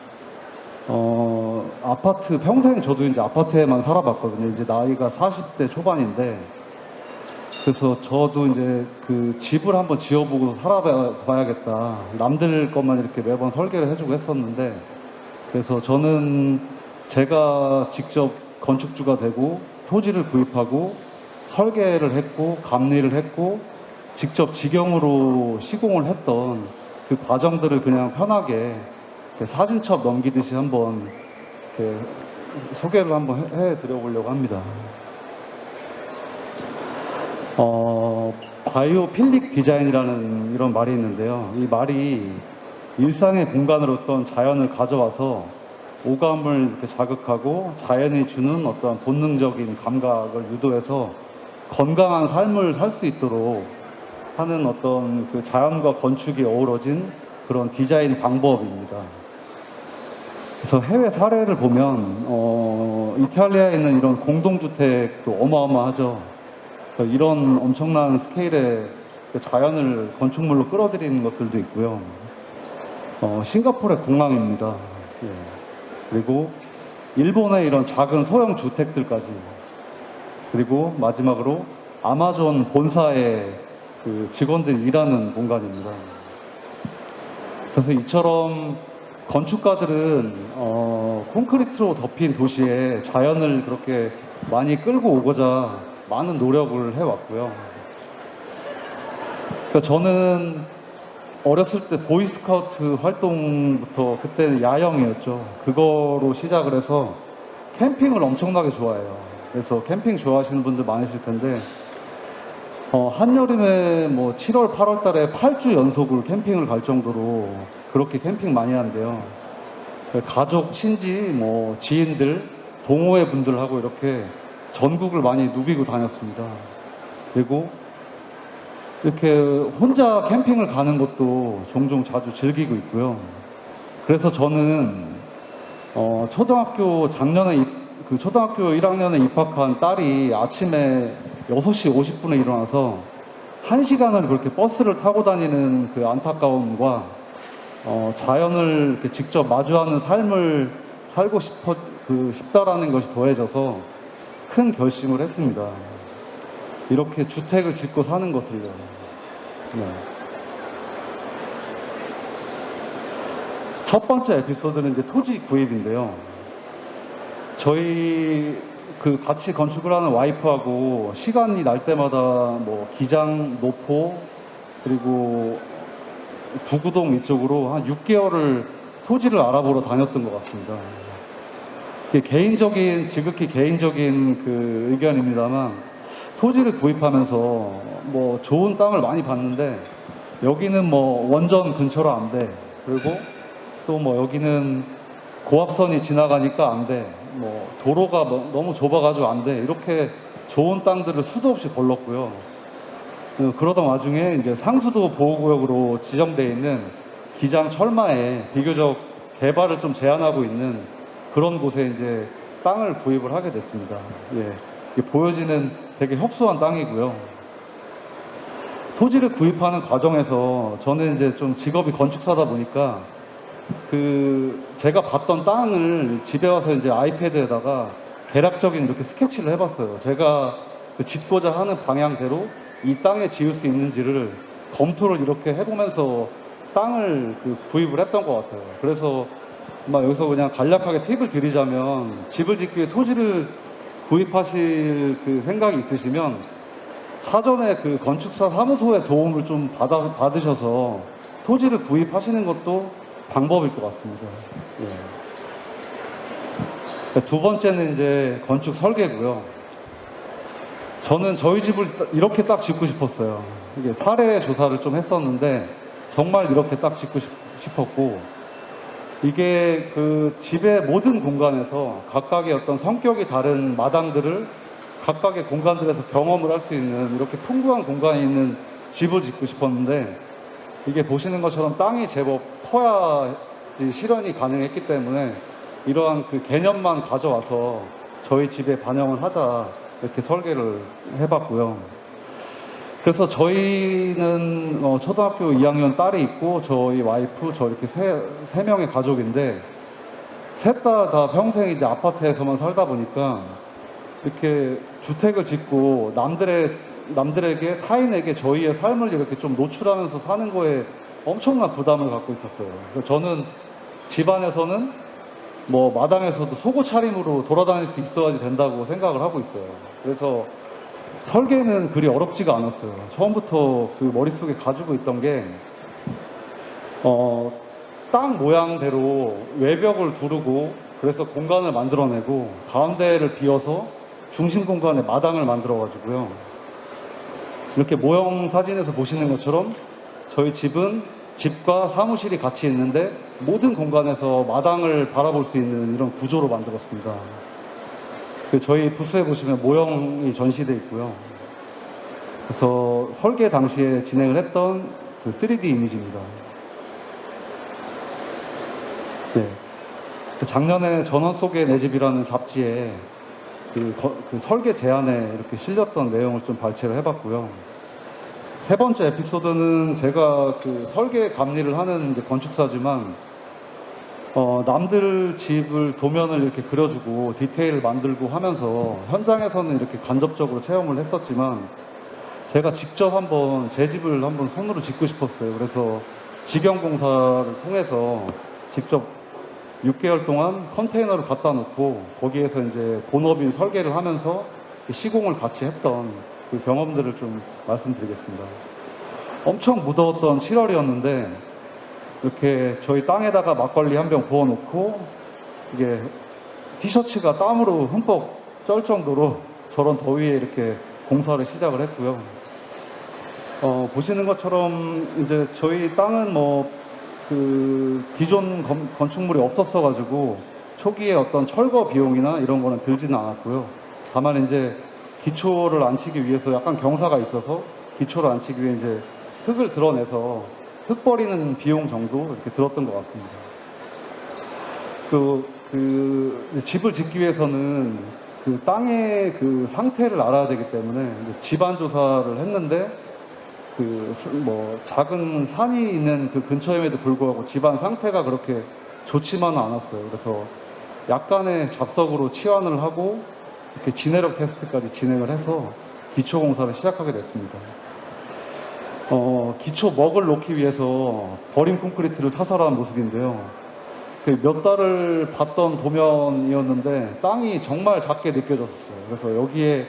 아파트 평생 저도 아파트에만 살아봤거든요. 이제 나이가 40대 초반인데 그래서 저도 집을 한번 지어보고 살아봐야겠다. 남들 것만 이렇게 매번 설계를 해주고 했었는데 그래서 저는 제가 직접 건축주가 되고 토지를 구입하고 설계를 했고 감리를 했고 직접 직영으로 시공을 했던 그 과정들을 그냥 편하게 사진첩 넘기듯이 한번 소개를 한번 해드려보려고 합니다. 바이오 필릭 디자인이라는 이런 말이 있는데요. 이 말이 일상의 공간으로 어떤 자연을 가져와서 오감을 이렇게 자극하고 자연이 주는 어떤 본능적인 감각을 유도해서 건강한 삶을 살 수 있도록 하는 어떤 자연과 건축이 어우러진 그런 디자인 방법입니다. 그래서 해외 사례를 보면 이탈리아에 있는 이런 공동주택도 어마어마하죠. 이런 엄청난 스케일의 자연을 건축물로 끌어들이는 것들도 있고요. 싱가포르의 공항입니다. 예. 그리고 일본의 이런 작은 소형 주택들까지. 그리고 마지막으로 아마존 본사의 직원들이 일하는 공간입니다. 그래서 이처럼 건축가들은 콘크리트로 덮인 도시에 자연을 그렇게 많이 끌고 오고자 많은 노력을 해왔고요. 그러니까 저는 어렸을 때 보이스카우트 활동부터 그때는 야영이었죠. 그거로 시작을 해서 캠핑을 엄청나게 좋아해요. 그래서 캠핑 좋아하시는 분들 많으실 텐데 한여름에 7월, 8월 달에 8주 연속을 캠핑을 갈 정도로 그렇게 캠핑 많이 한대요. 가족, 친지, 지인들, 동호회 분들하고 이렇게 전국을 많이 누비고 다녔습니다. 그리고 이렇게 혼자 캠핑을 가는 것도 종종 자주 즐기고 있고요. 그래서 저는 초등학교 작년에 그 초등학교 1학년에 입학한 딸이 아침에 6시 50분에 일어나서 1시간을 그렇게 버스를 타고 다니는 그 안타까움과 자연을 이렇게 직접 마주하는 삶을 살고 싶다라는 것이 더해져서 큰 결심을 했습니다. 이렇게 주택을 짓고 사는 것을요. 네. 첫 번째 에피소드는 이제 토지 구입인데요. 저희 그 같이 건축을 하는 와이프하고 시간이 날 때마다 뭐 기장, 노포, 그리고 부구동 이쪽으로 한 6개월을 토지를 알아보러 다녔던 것 같습니다. 이게 지극히 개인적인 그 의견입니다만, 토지를 구입하면서 뭐 좋은 땅을 많이 봤는데, 여기는 뭐 원전 근처로 안 돼. 그리고 또 뭐 여기는 고압선이 지나가니까 안 돼. 뭐 도로가 너무 좁아가지고 안 돼. 이렇게 좋은 땅들을 수도 없이 걸렀고요. 그러던 와중에 이제 상수도 보호구역으로 지정되어 있는 기장 철마에 비교적 개발을 좀 제한하고 있는 그런 곳에 이제 땅을 구입을 하게 됐습니다. 예. 이게 보여지는 되게 협소한 땅이고요. 토지를 구입하는 과정에서 저는 이제 좀 직업이 건축사다 보니까 제가 봤던 땅을 집에 와서 이제 아이패드에다가 대략적인 이렇게 스케치를 해봤어요. 제가 짓고자 하는 방향대로 이 땅에 지을 수 있는지를 검토를 이렇게 해보면서 땅을 구입을 했던 것 같아요. 그래서 여기서 그냥 간략하게 팁을 드리자면, 집을 짓기 위해 토지를 구입하실 생각이 있으시면 사전에 건축사 사무소의 도움을 좀 받으셔서 토지를 구입하시는 것도 방법일 것 같습니다. 예. 두 번째는 이제 건축 설계고요. 저는 저희 집을 이렇게 딱 짓고 싶었어요. 이게 사례 조사를 좀 했었는데 정말 이렇게 딱 짓고 싶었고, 이게 집의 모든 공간에서 각각의 어떤 성격이 다른 마당들을 각각의 공간들에서 경험을 할 수 있는 이렇게 풍부한 공간이 있는 집을 짓고 싶었는데, 이게 보시는 것처럼 땅이 제법 커야지 실현이 가능했기 때문에 이러한 개념만 가져와서 저희 집에 반영을 하자, 이렇게 설계를 해봤고요. 그래서 저희는 초등학교 2학년 딸이 있고 저희 와이프, 저 이렇게 세 명의 가족인데, 셋 다 평생 이제 아파트에서만 살다 보니까 이렇게 주택을 짓고 남들에게, 타인에게 저희의 삶을 이렇게 좀 노출하면서 사는 거에 엄청난 부담을 갖고 있었어요. 그래서 저는 집안에서는 뭐 마당에서도 속옷 차림으로 돌아다닐 수 있어야지 된다고 생각을 하고 있어요. 그래서 설계는 그리 어렵지가 않았어요. 처음부터 머릿속에 가지고 있던 게, 땅 모양대로 외벽을 두르고, 그래서 공간을 만들어내고, 가운데를 비워서 중심 공간에 마당을 만들어가지고요. 이렇게 모형 사진에서 보시는 것처럼 저희 집은 집과 사무실이 같이 있는데 모든 공간에서 마당을 바라볼 수 있는 이런 구조로 만들었습니다. 저희 부스에 보시면 모형이 전시되어 있고요. 그래서 설계 당시에 진행을 했던 3D 이미지입니다. 네. 작년에 전원 속의 내 집이라는 잡지에 설계 제안에 이렇게 실렸던 내용을 좀 발췌를 해봤고요. 세 번째 에피소드는 제가 설계 감리를 하는 이제 건축사지만, 남들 집을 도면을 이렇게 그려주고 디테일을 만들고 하면서 현장에서는 이렇게 간접적으로 체험을 했었지만, 제가 직접 제 집을 한번 손으로 짓고 싶었어요. 그래서 직영공사를 통해서 직접 6개월 동안 컨테이너를 갖다 놓고 거기에서 이제 본업인 설계를 하면서 시공을 같이 했던 그 경험들을 좀 말씀드리겠습니다. 엄청 무더웠던 7월이었는데 이렇게 저희 땅에다가 막걸리 한 병 부어놓고 이게 티셔츠가 땀으로 흠뻑 쩔 정도로 저런 더위에 이렇게 공사를 시작을 했고요. 보시는 것처럼 이제 저희 땅은 기존 건축물이 없었어가지고 초기에 어떤 철거 비용이나 이런 거는 들지는 않았고요. 다만 이제 기초를 안 치기 위해서 약간 경사가 있어서 기초를 안 치기 위해 이제 흙을 드러내서 흙 버리는 비용 정도 이렇게 들었던 것 같습니다. 그 집을 짓기 위해서는 그 땅의 그 상태를 알아야 되기 때문에 이제 집안 조사를 했는데 그 뭐 작은 산이 있는 그 근처임에도 불구하고 집안 상태가 그렇게 좋지만은 않았어요. 그래서 약간의 잡석으로 치환을 하고 이렇게 진해력 테스트까지 진행을 해서 기초 공사를 시작하게 됐습니다. 기초 먹을 놓기 위해서 버림 콘크리트를 사살한 모습인데요. 몇 달을 봤던 도면이었는데 땅이 정말 작게 느껴졌어요. 그래서 여기에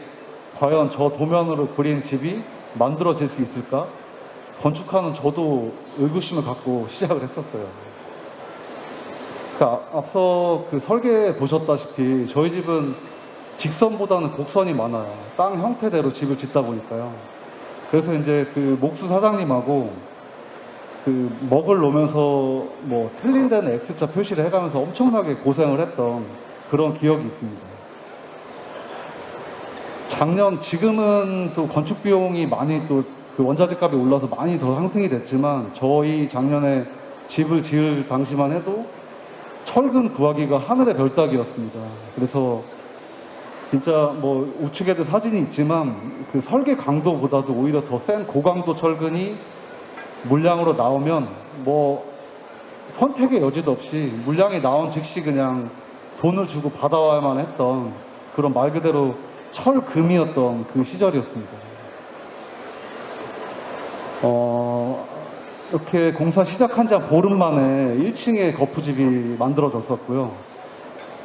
과연 저 도면으로 그린 집이 만들어질 수 있을까? 건축하는 저도 의구심을 갖고 시작을 했었어요. 그러니까 앞서 그 설계 보셨다시피 저희 집은 직선보다는 곡선이 많아요. 땅 형태대로 집을 짓다 보니까요. 그래서 이제 그 목수 사장님하고 그 먹을 놓으면서 뭐 틀린 데는 X자 표시를 해가면서 엄청나게 고생을 했던 그런 기억이 있습니다. 지금은 또 건축 비용이 많이 또 그 원자재 값이 올라서 많이 더 상승이 됐지만 저희 작년에 집을 지을 당시만 해도 철근 구하기가 하늘의 별 따기였습니다. 그래서 진짜 뭐 우측에도 사진이 있지만 그 설계 강도보다도 오히려 더 센 고강도 철근이 물량으로 나오면 뭐 선택의 여지도 없이 물량이 나온 즉시 그냥 돈을 주고 받아와야만 했던 그런 말 그대로 철금이었던 그 시절이었습니다. 이렇게 공사 시작한 지 한 보름 만에 1층에 거푸집이 만들어졌었고요.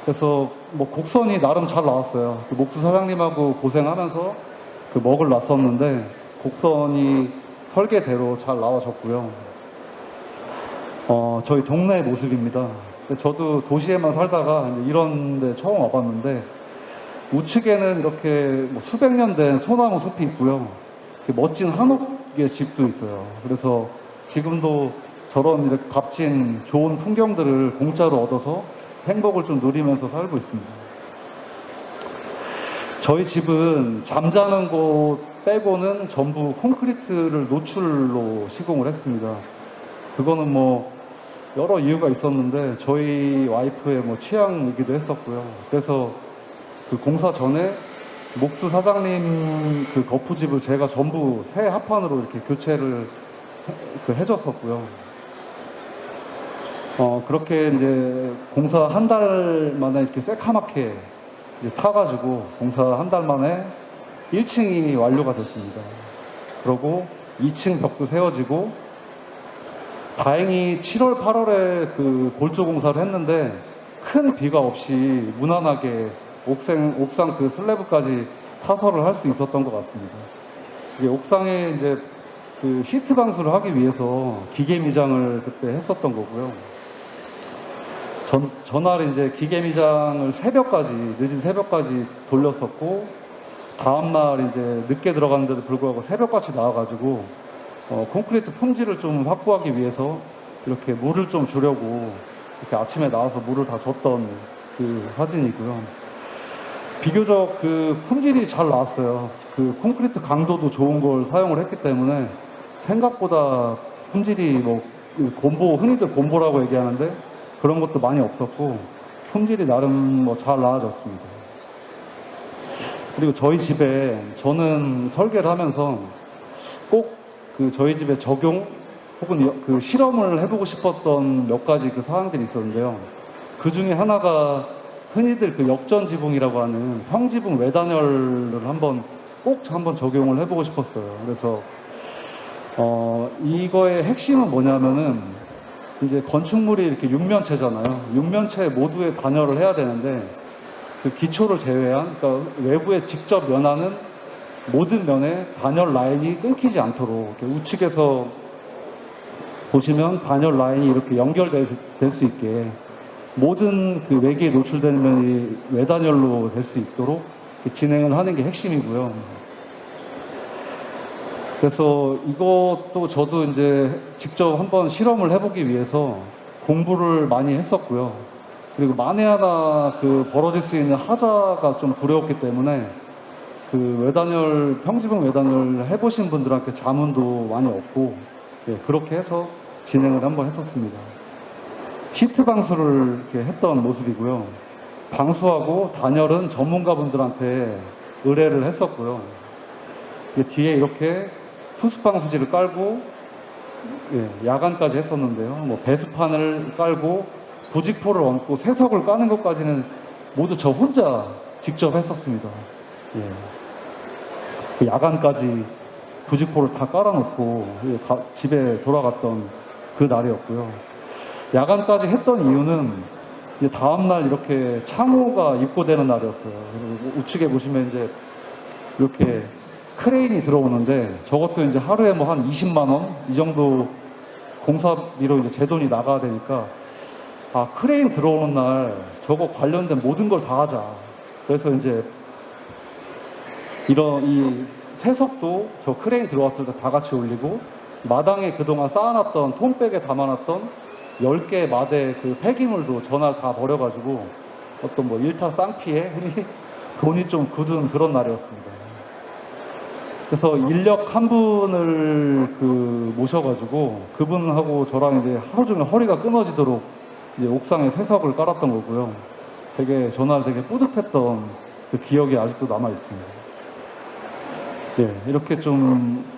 그래서 뭐 곡선이 나름 잘 나왔어요. 그 목수 사장님하고 고생하면서 그 먹을 놨었는데 곡선이 설계대로 잘 나와졌고요. 저희 동네 모습입니다. 저도 도시에만 살다가 이런 데 처음 와봤는데 우측에는 이렇게 뭐 수백 년 된 소나무 숲이 있고요. 멋진 한옥의 집도 있어요. 그래서 지금도 저런 이렇게 값진 좋은 풍경들을 공짜로 얻어서 행복을 좀 누리면서 살고 있습니다. 저희 집은 잠자는 곳 빼고는 전부 콘크리트를 노출로 시공을 했습니다. 그거는 뭐 여러 이유가 있었는데 저희 와이프의 뭐 취향이기도 했었고요. 그래서 그 공사 전에 목수 사장님 그 거푸집을 제가 전부 새 합판으로 이렇게 교체를 해줬었고요. 그렇게 이제 공사 한 달 만에 이렇게 새카맣게 이제 타가지고 공사 한 달 만에 1층이 완료가 됐습니다. 그리고 2층 벽도 세워지고 다행히 7월, 8월에 그 골조 공사를 했는데 큰 비가 없이 무난하게 옥상 그 슬래브까지 타설을 할 수 있었던 것 같습니다. 이게 옥상에 이제 그 히트 방수를 하기 위해서 기계 미장을 그때 했었던 거고요. 전날 이제 기계 미장을 늦은 새벽까지 돌렸었고, 다음날 이제 늦게 들어갔는데도 불구하고 새벽같이 나와가지고, 콘크리트 품질을 좀 확보하기 위해서 이렇게 물을 좀 주려고 이렇게 아침에 나와서 물을 다 줬던 그 사진이고요. 비교적 그 품질이 잘 나왔어요. 그 콘크리트 강도도 좋은 걸 사용을 했기 때문에 생각보다 품질이 뭐 흔히들 곰보라고 얘기하는데 그런 것도 많이 없었고 품질이 나름 뭐 잘 나아졌습니다. 그리고 저희 집에 저는 설계를 하면서 꼭 그 저희 집에 적용 혹은 그 실험을 해보고 싶었던 몇 가지 그 사항들이 있었는데요. 그 중에 하나가 흔히들 그 역전 지붕이라고 하는 평지붕 외단열을 꼭 한번 적용을 해보고 싶었어요. 그래서 이거의 핵심은 뭐냐면은 이제 건축물이 이렇게 육면체잖아요. 육면체 모두에 단열을 해야 되는데 그 기초를 제외한, 그러니까 외부에 직접 면하는 모든 면에 단열 라인이 끊기지 않도록 이렇게 우측에서 보시면 단열 라인이 이렇게 연결될 수 있게 모든 그 외기에 노출되는 면이 외단열로 될 수 있도록 진행을 하는 게 핵심이고요. 그래서 이것도 저도 이제 직접 한번 실험을 해보기 위해서 공부를 많이 했었고요. 그리고 만에 하나 그 벌어질 수 있는 하자가 좀 두려웠기 때문에 그 외단열, 평지붕 외단열 해보신 분들한테 자문도 많이 얻고, 예, 그렇게 해서 진행을 한번 했었습니다. 시트 방수를 이렇게 했던 모습이고요. 방수하고 단열은 전문가분들한테 의뢰를 했었고요. 뒤에 이렇게 투스 방수지를 깔고 야간까지 했었는데요. 뭐 배수판을 깔고 부직포를 얹고 세석을 까는 것까지는 모두 저 혼자 직접 했었습니다. 그 야간까지 부직포를 다 깔아놓고 집에 돌아갔던 그 날이었고요. 야간까지 했던 이유는 이제 다음날 이렇게 창호가 입고되는 날이었어요. 그리고 우측에 보시면 이제 이렇게 크레인이 들어오는데 저것도 이제 하루에 뭐 한 20만 원 이 정도 공사비로 이제 제 돈이 나가야 되니까 아, 크레인 들어오는 날 저거 관련된 모든 걸 다 하자. 그래서 이제 이 세석도 저 크레인 들어왔을 때 다 같이 올리고 마당에 그동안 쌓아놨던 톰백에 담아놨던 10개 마대 그 폐기물도 전날 다 버려가지고 어떤 뭐 일타 쌍피에 돈이 좀 굳은 그런 날이었습니다. 그래서 인력 한 분을 모셔가지고 그분하고 저랑 이제 하루 종일 허리가 끊어지도록 이제 옥상에 세석을 깔았던 거고요. 되게 전날 되게 뿌듯했던 그 기억이 아직도 남아 있습니다. 이렇게 좀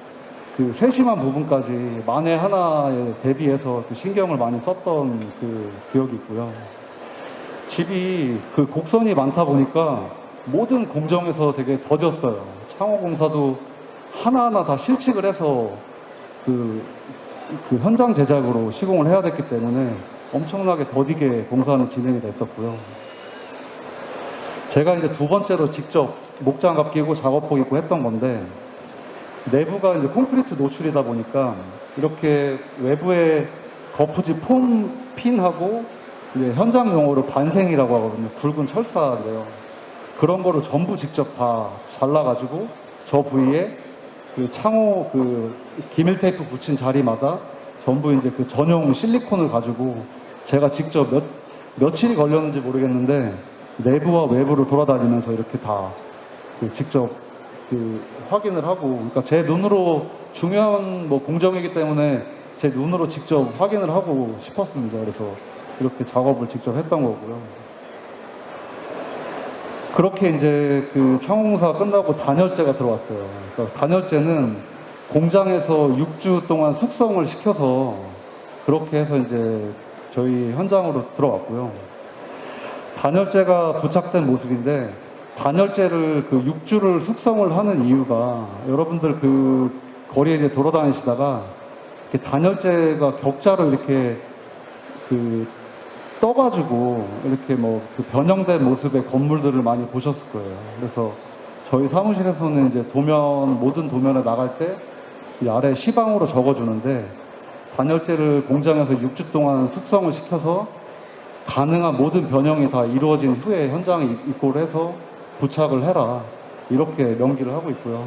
그 세심한 부분까지 만에 하나에 대비해서 그 신경을 많이 썼던 그 기억이 있고요. 집이 그 곡선이 많다 보니까 모든 공정에서 되게 더뎠어요. 창호공사도 하나하나 다 실측을 해서 그 현장 제작으로 시공을 해야 됐기 때문에 엄청나게 더디게 공사는 진행이 됐었고요. 제가 이제 두 번째로 직접 목장갑 끼고 작업복 입고 했던 건데 내부가 이제 콘크리트 노출이다 보니까 이렇게 외부에 거푸지 폼 핀하고 이제 현장 용어로 반생이라고 하거든요. 굵은 철사인데요. 그런 거를 전부 직접 다 잘라가지고 저 부위에 그 창호 그 기밀 테이프 붙인 자리마다 전부 이제 그 전용 실리콘을 가지고 제가 직접 며칠이 걸렸는지 모르겠는데 내부와 외부를 돌아다니면서 이렇게 다 직접 확인을 하고, 그러니까 제 눈으로 중요한 뭐 공정이기 때문에 제 눈으로 직접 확인을 하고 싶었습니다. 그래서 이렇게 작업을 직접 했던 거고요. 그렇게 이제 그 창호공사가 끝나고 단열재가 들어왔어요. 그러니까 단열재는 공장에서 6주 동안 숙성을 시켜서 그렇게 해서 이제 저희 현장으로 들어왔고요. 단열재가 부착된 모습인데 단열재를 그 6주를 숙성을 하는 이유가 여러분들 그 거리에 이제 돌아다니시다가 이렇게 단열재가 격자로 이렇게 떠가지고 이렇게 뭐 그 변형된 모습의 건물들을 많이 보셨을 거예요. 그래서 저희 사무실에서는 이제 모든 도면에 나갈 때 이 아래 시방으로 적어주는데 단열재를 공장에서 6주 동안 숙성을 시켜서 가능한 모든 변형이 다 이루어진 후에 현장에 입고를 해서 부착을 해라. 이렇게 명기를 하고 있고요.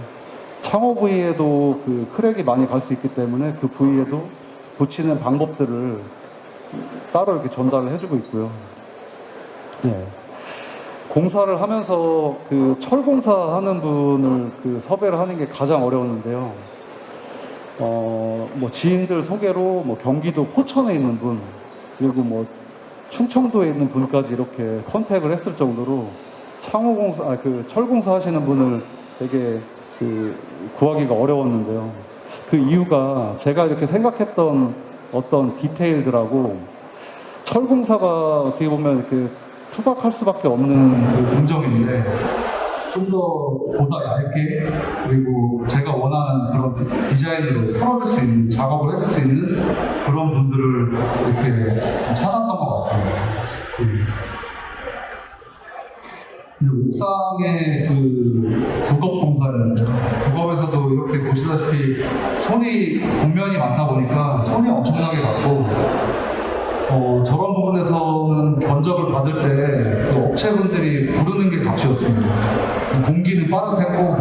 창호 부위에도 그 크랙이 많이 갈 수 있기 때문에 그 부위에도 붙이는 방법들을 따로 이렇게 전달을 해주고 있고요. 공사를 하면서 그 철공사 하는 분을 섭외를 하는 게 가장 어려웠는데요. 뭐 지인들 소개로 뭐 경기도 포천에 있는 분, 그리고 뭐 충청도에 있는 분까지 이렇게 컨택을 했을 정도로 철공사 하시는 분을 되게 구하기가 어려웠는데요. 그 이유가 제가 이렇게 생각했던 어떤 디테일들하고 철공사가 어떻게 보면 이렇게 투박할 수밖에 없는 그 공정인데 좀 더 보다 얇게 그리고 제가 원하는 그런 디자인으로 풀어줄 수 있는 작업을 해줄 수 있는 그런 분들을 이렇게 찾았던 것 같습니다. 옥상의 두겁 공사였는데 두겁에서도 이렇게 보시다시피 손이 공면이 많다 보니까 손이 엄청나게 갔고 저런 부분에서는 견적을 받을 때 업체분들이 부르는 게 값이었습니다. 공기는 빠듯했고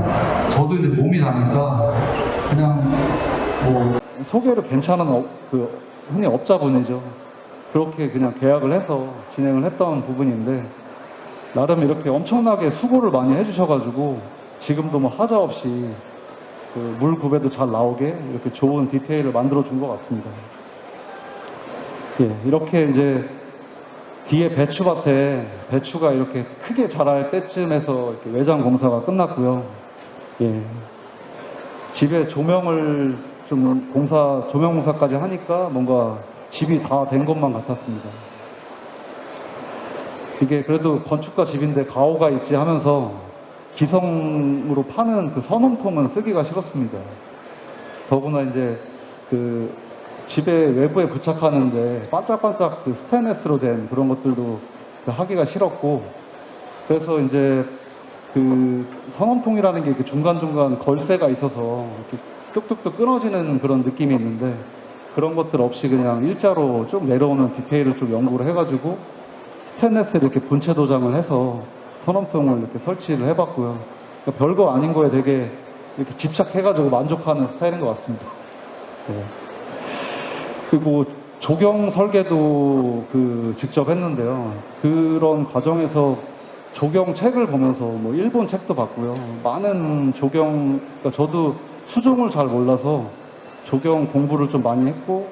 저도 이제 몸이 나니까 그냥 뭐 소개로 괜찮은 흔히 업자분이죠. 그렇게 그냥 계약을 해서 진행을 했던 부분인데 나름 이렇게 엄청나게 수고를 많이 해주셔가지고 지금도 뭐 하자 없이 물 구배도 잘 나오게 이렇게 좋은 디테일을 만들어 준 것 같습니다. 이렇게 이제 뒤에 배추밭에 배추가 이렇게 크게 자랄 때쯤에서 이렇게 외장 공사가 끝났고요. 예. 집에 조명을 좀 조명 공사까지 하니까 뭔가 집이 다 된 것만 같았습니다. 이게 그래도 건축가 집인데 가오가 있지 하면서 기성으로 파는 그 선홈통은 쓰기가 싫었습니다. 더구나 이제 그 집에 외부에 부착하는데 반짝반짝 그 스테인레스로 된 그런 것들도 하기가 싫었고, 그래서 이제 그 선원통이라는 게 이렇게 중간중간 걸쇠가 있어서 이렇게 뚝뚝뚝 끊어지는 그런 느낌이 있는데, 그런 것들 없이 그냥 일자로 쭉 내려오는 디테일을 좀 연구를 해가지고 스테인레스를 이렇게 분체 도장을 해서 선원통을 이렇게 설치를 해봤고요. 그러니까 별거 아닌 거에 되게 이렇게 집착해가지고 만족하는 스타일인 것 같습니다. 네. 그리고 조경 설계도 직접 했는데요. 그런 과정에서 조경 책을 보면서 뭐 일본 책도 봤고요. 많은 그러니까 저도 수종을 잘 몰라서 조경 공부를 좀 많이 했고,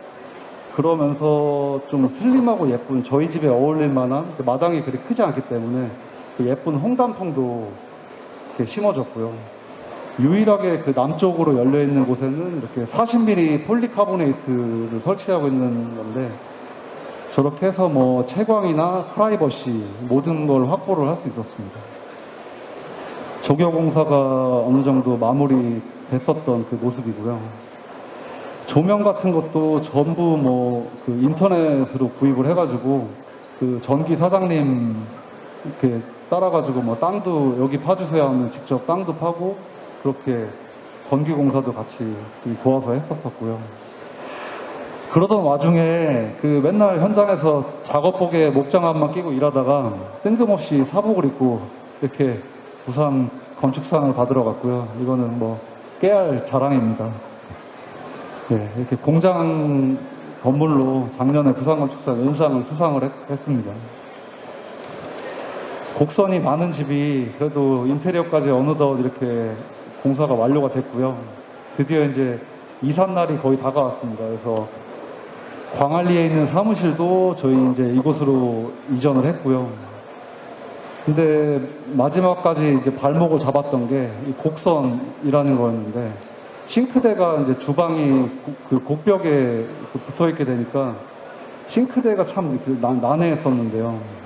그러면서 좀 슬림하고 예쁜 저희 집에 어울릴 만한 마당이 그리 크지 않기 때문에 그 예쁜 홍단통도 이렇게 심어졌고요. 유일하게 그 남쪽으로 열려 있는 곳에는 이렇게 40mm 폴리카보네이트를 설치하고 있는 건데, 저렇게 해서 뭐 채광이나 프라이버시 모든 걸 확보를 할 수 있었습니다. 조경 공사가 어느 정도 마무리 됐었던 그 모습이고요. 조명 같은 것도 전부 뭐 그 인터넷으로 구입을 해가지고 그 전기 사장님 이렇게 따라가지고 뭐 땅도 여기 파주세요 하면 직접 땅도 파고, 그렇게 전기 공사도 같이 도와서 했었었고요. 그러던 와중에 그 맨날 현장에서 작업복에 목장갑만 끼고 일하다가 뜬금없이 사복을 입고 이렇게 부산 건축상을 받으러 갔고요. 이거는 뭐 깨알 자랑입니다. 네, 이렇게 공장 건물로 작년에 부산건축상 연상을 수상을 했습니다. 곡선이 많은 집이 그래도 인테리어까지 어느덧 이렇게 공사가 완료가 됐고요. 드디어 이제 이삿날이 거의 다가왔습니다. 그래서 광안리에 있는 사무실도 저희 이제 이곳으로 이전을 했고요. 근데 마지막까지 이제 발목을 잡았던 게 이 곡선이라는 거였는데, 싱크대가 이제 주방이 그 곡벽에 붙어 있게 되니까 싱크대가 참 난해했었는데요.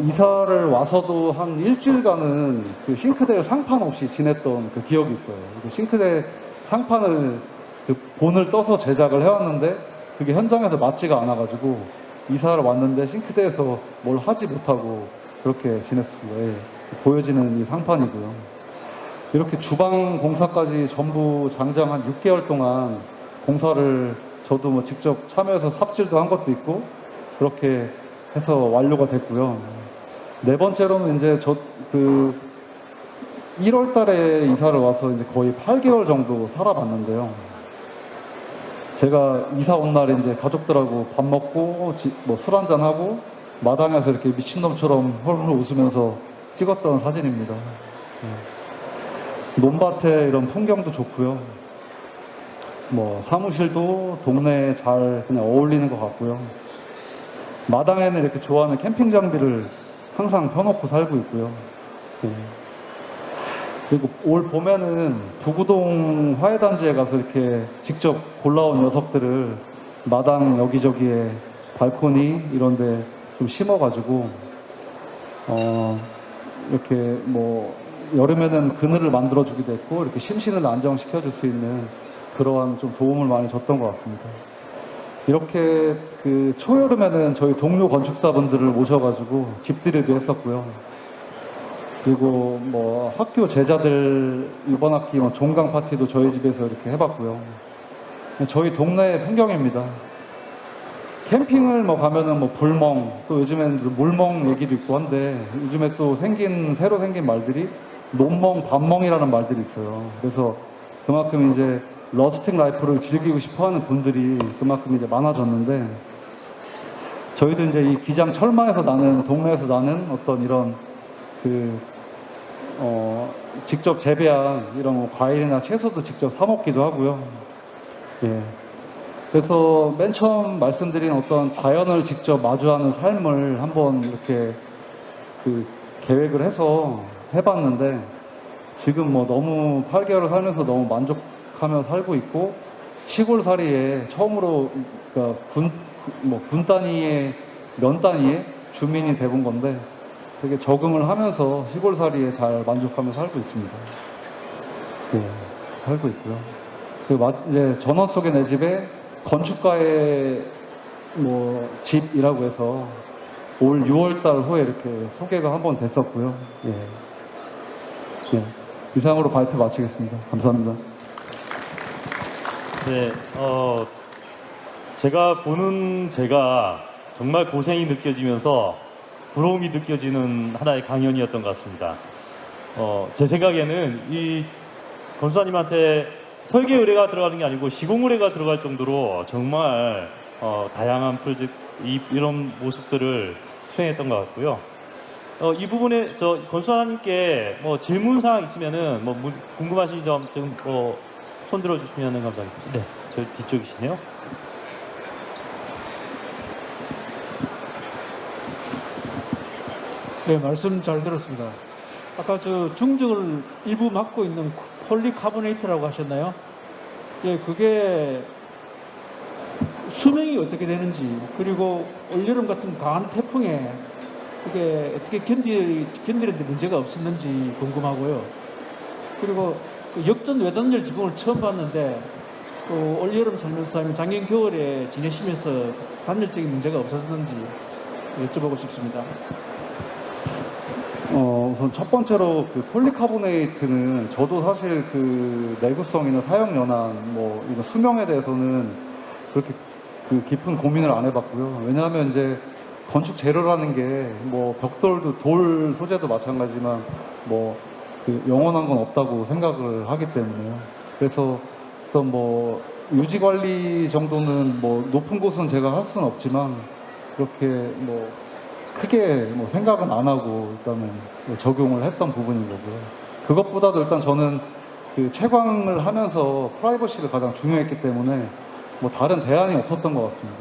이사를 와서도 한 일주일간은 그 싱크대를 상판 없이 지냈던 그 기억이 있어요. 그 싱크대 상판을 그 본을 떠서 제작을 해왔는데 그게 현장에서 맞지가 않아가지고 이사를 왔는데 싱크대에서 뭘 하지 못하고 그렇게 지냈습니다. 예. 보여지는 이 상판이고요. 이렇게 주방 공사까지 전부 장장 한 6개월 동안 공사를 저도 뭐 직접 참여해서 삽질도 한 것도 있고 그렇게 해서 완료가 됐고요. 네 번째로는 이제 1월 달에 이사를 와서 이제 거의 8개월 정도 살아봤는데요. 제가 이사 온 날에 이제 가족들하고 밥 먹고 뭐 술 한잔 하고 마당에서 이렇게 미친놈처럼 헐헐 웃으면서 찍었던 사진입니다. 논밭에 이런 풍경도 좋고요. 뭐 사무실도 동네에 잘 그냥 어울리는 것 같고요. 마당에는 이렇게 좋아하는 캠핑 장비를 항상 펴놓고 살고 있고요. 그리고 올 봄에는 두구동 화훼단지에 가서 이렇게 직접 골라온 녀석들을 마당 여기저기에 발코니 이런데 좀 심어가지고 이렇게 뭐 여름에는 그늘을 만들어주기도 했고 이렇게 심신을 안정시켜줄 수 있는 그러한 좀 도움을 많이 줬던 것 같습니다. 이렇게 그 초여름에는 저희 동료 건축사분들을 모셔가지고 집들이도 했었고요. 그리고 뭐 학교 제자들 이번 학기 뭐 종강 파티도 저희 집에서 이렇게 해봤고요. 저희 동네의 풍경입니다. 캠핑을 뭐 가면은 뭐 불멍, 또 요즘에는 물멍 얘기도 있고 한데 요즘에 또 새로 생긴 말들이 논멍, 밤멍이라는 말들이 있어요. 그래서 그만큼 이제 러스팅 라이프를 즐기고 싶어 하는 분들이 그만큼 이제 많아졌는데, 저희도 이제 이 기장 철마에서 나는, 동네에서 나는 어떤 이런 직접 재배한 이런 과일이나 채소도 직접 사 먹기도 하고요. 예. 그래서 맨 처음 말씀드린 어떤 자연을 직접 마주하는 삶을 한번 이렇게 그 계획을 해서 해봤는데 지금 뭐 너무 8개월을 살면서 너무 만족하며 살고 있고 시골살이에 처음으로 그러니까 군 단위의 면 단위의 주민이 돼본 건데 되게 적응을 하면서 시골살이에 잘 만족하며 살고 있습니다. 네, 살고 있고요. 이제 전원 속의 내 집에 건축가의 뭐 집이라고 해서 올 6월달 후에 이렇게 소개가 한번 됐었고요. 예. 예. 이상으로 발표 마치겠습니다. 감사합니다. 네, 제가 보는 제가 정말 고생이 느껴지면서 부러움이 느껴지는 하나의 강연이었던 것 같습니다. 제 생각에는 이 권수사님한테 설계 의뢰가 들어가는 게 아니고 시공 의뢰가 들어갈 정도로 정말 다양한 프로젝트 이런 모습들을 수행했던 것 같고요. 이 부분에 저 권수사님께 뭐 질문 사항 있으면은 뭐 궁금하신 점 좀 손 들어주시면 감사하겠습니다. 네, 저 뒤쪽이시네요. 네, 말씀 잘 들었습니다. 아까 저 중적을 일부 막고 있는 폴리카보네이트라고 하셨나요? 예, 그게 수명이 어떻게 되는지, 그리고 올여름 같은 강한 태풍에 그게 어떻게 견디는데 문제가 없었는지 궁금하고요. 그리고 그 역전 외단열 지붕을 처음 봤는데 또 올여름 살면서 아니면 작년 겨울에 지내시면서 단열적인 문제가 없었는지 여쭤보고 싶습니다. 우선 첫 번째로 그 폴리카보네이트는 저도 사실 그 내구성이나 사용 연한 뭐 이런 수명에 대해서는 그렇게 그 깊은 고민을 안 해봤고요. 왜냐하면 이제 건축 재료라는 게 뭐 벽돌도 돌 소재도 마찬가지지만 뭐 그 영원한 건 없다고 생각을 하기 때문에요. 그래서 어떤 뭐 유지 관리 정도는 뭐 높은 곳은 제가 할 수는 없지만 그렇게 뭐 크게 뭐 생각은 안 하고 일단은 적용을 했던 부분인 거고요. 그것보다도 일단 저는 그 채광을 하면서 프라이버시가 가장 중요했기 때문에 뭐 다른 대안이 없었던 것 같습니다.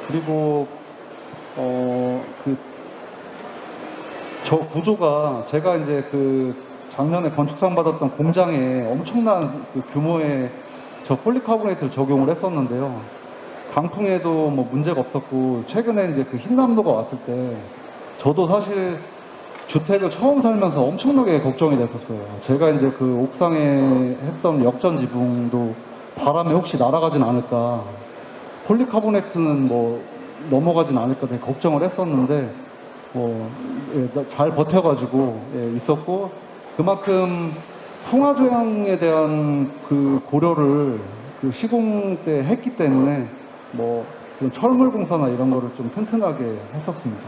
그리고 저 구조가 제가 이제 그 작년에 건축상 받았던 공장에 엄청난 그 규모의 저 폴리카보네이트를 적용을 했었는데요. 강풍에도 뭐 문제가 없었고 최근에 이제 그 흰남노가 왔을 때 저도 사실 주택을 처음 살면서 엄청나게 걱정이 됐었어요. 제가 이제 그 옥상에 했던 역전 지붕도 바람에 혹시 날아가진 않을까, 폴리카보네트는 뭐 넘어가진 않을까 되게 걱정을 했었는데 잘 버텨가지고 있었고, 그만큼 풍화조향에 대한 그 고려를 그 시공 때 했기 때문에 뭐 철물 공사나 이런 거를 좀 튼튼하게 했었습니다.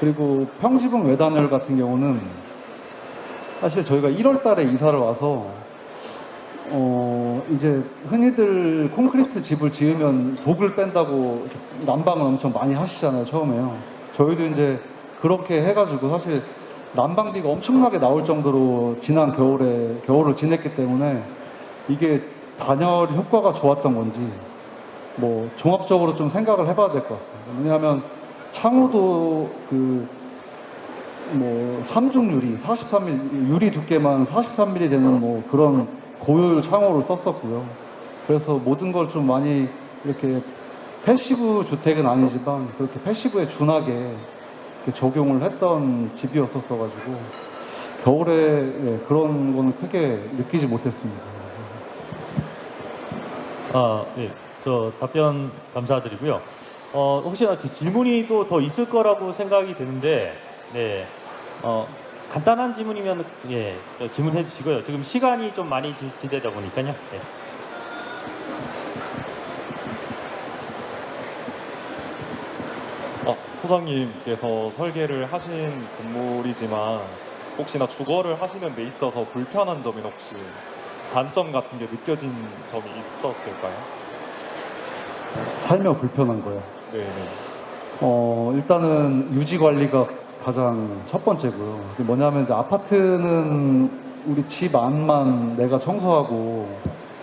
그리고 평지붕 외단열 같은 경우는 사실 저희가 1월 달에 이사를 와서 이제 흔히들 콘크리트 집을 지으면 독을 뺀다고 난방을 엄청 많이 하시잖아요, 처음에요. 저희도 이제 그렇게 해가지고 사실 난방비가 엄청나게 나올 정도로 지난 겨울을 지냈기 때문에 이게 단열 효과가 좋았던 건지 뭐 종합적으로 좀 생각을 해봐야 될 것 같습니다. 왜냐하면 창호도 그 뭐 3중 유리, 43mm 유리 두께만 43mm 되는 뭐 그런 고효율 창호를 썼었고요. 그래서 모든 걸 좀 많이 이렇게 패시브 주택은 아니지만 그렇게 패시브에 준하게 적용을 했던 집이었었어가지고 겨울에 그런 거는 크게 느끼지 못했습니다. 네, 저 답변 감사드리고요. 혹시나 질문이 또 더 있을 거라고 생각이 되는데, 네, 간단한 질문이면 질문해 주시고요. 지금 시간이 좀 많이 지되다 보니까요. 네. 소장님께서 설계를 하신 건물이지만 혹시나 주거를 하시는 데 있어서 불편한 점이나 혹시 단점 같은 게 느껴진 점이 있었을까요? 살며 불편한 거요. 네네. 일단은 유지 관리가 가장 첫 번째고요. 뭐냐면 이제 아파트는 우리 집 안만 내가 청소하고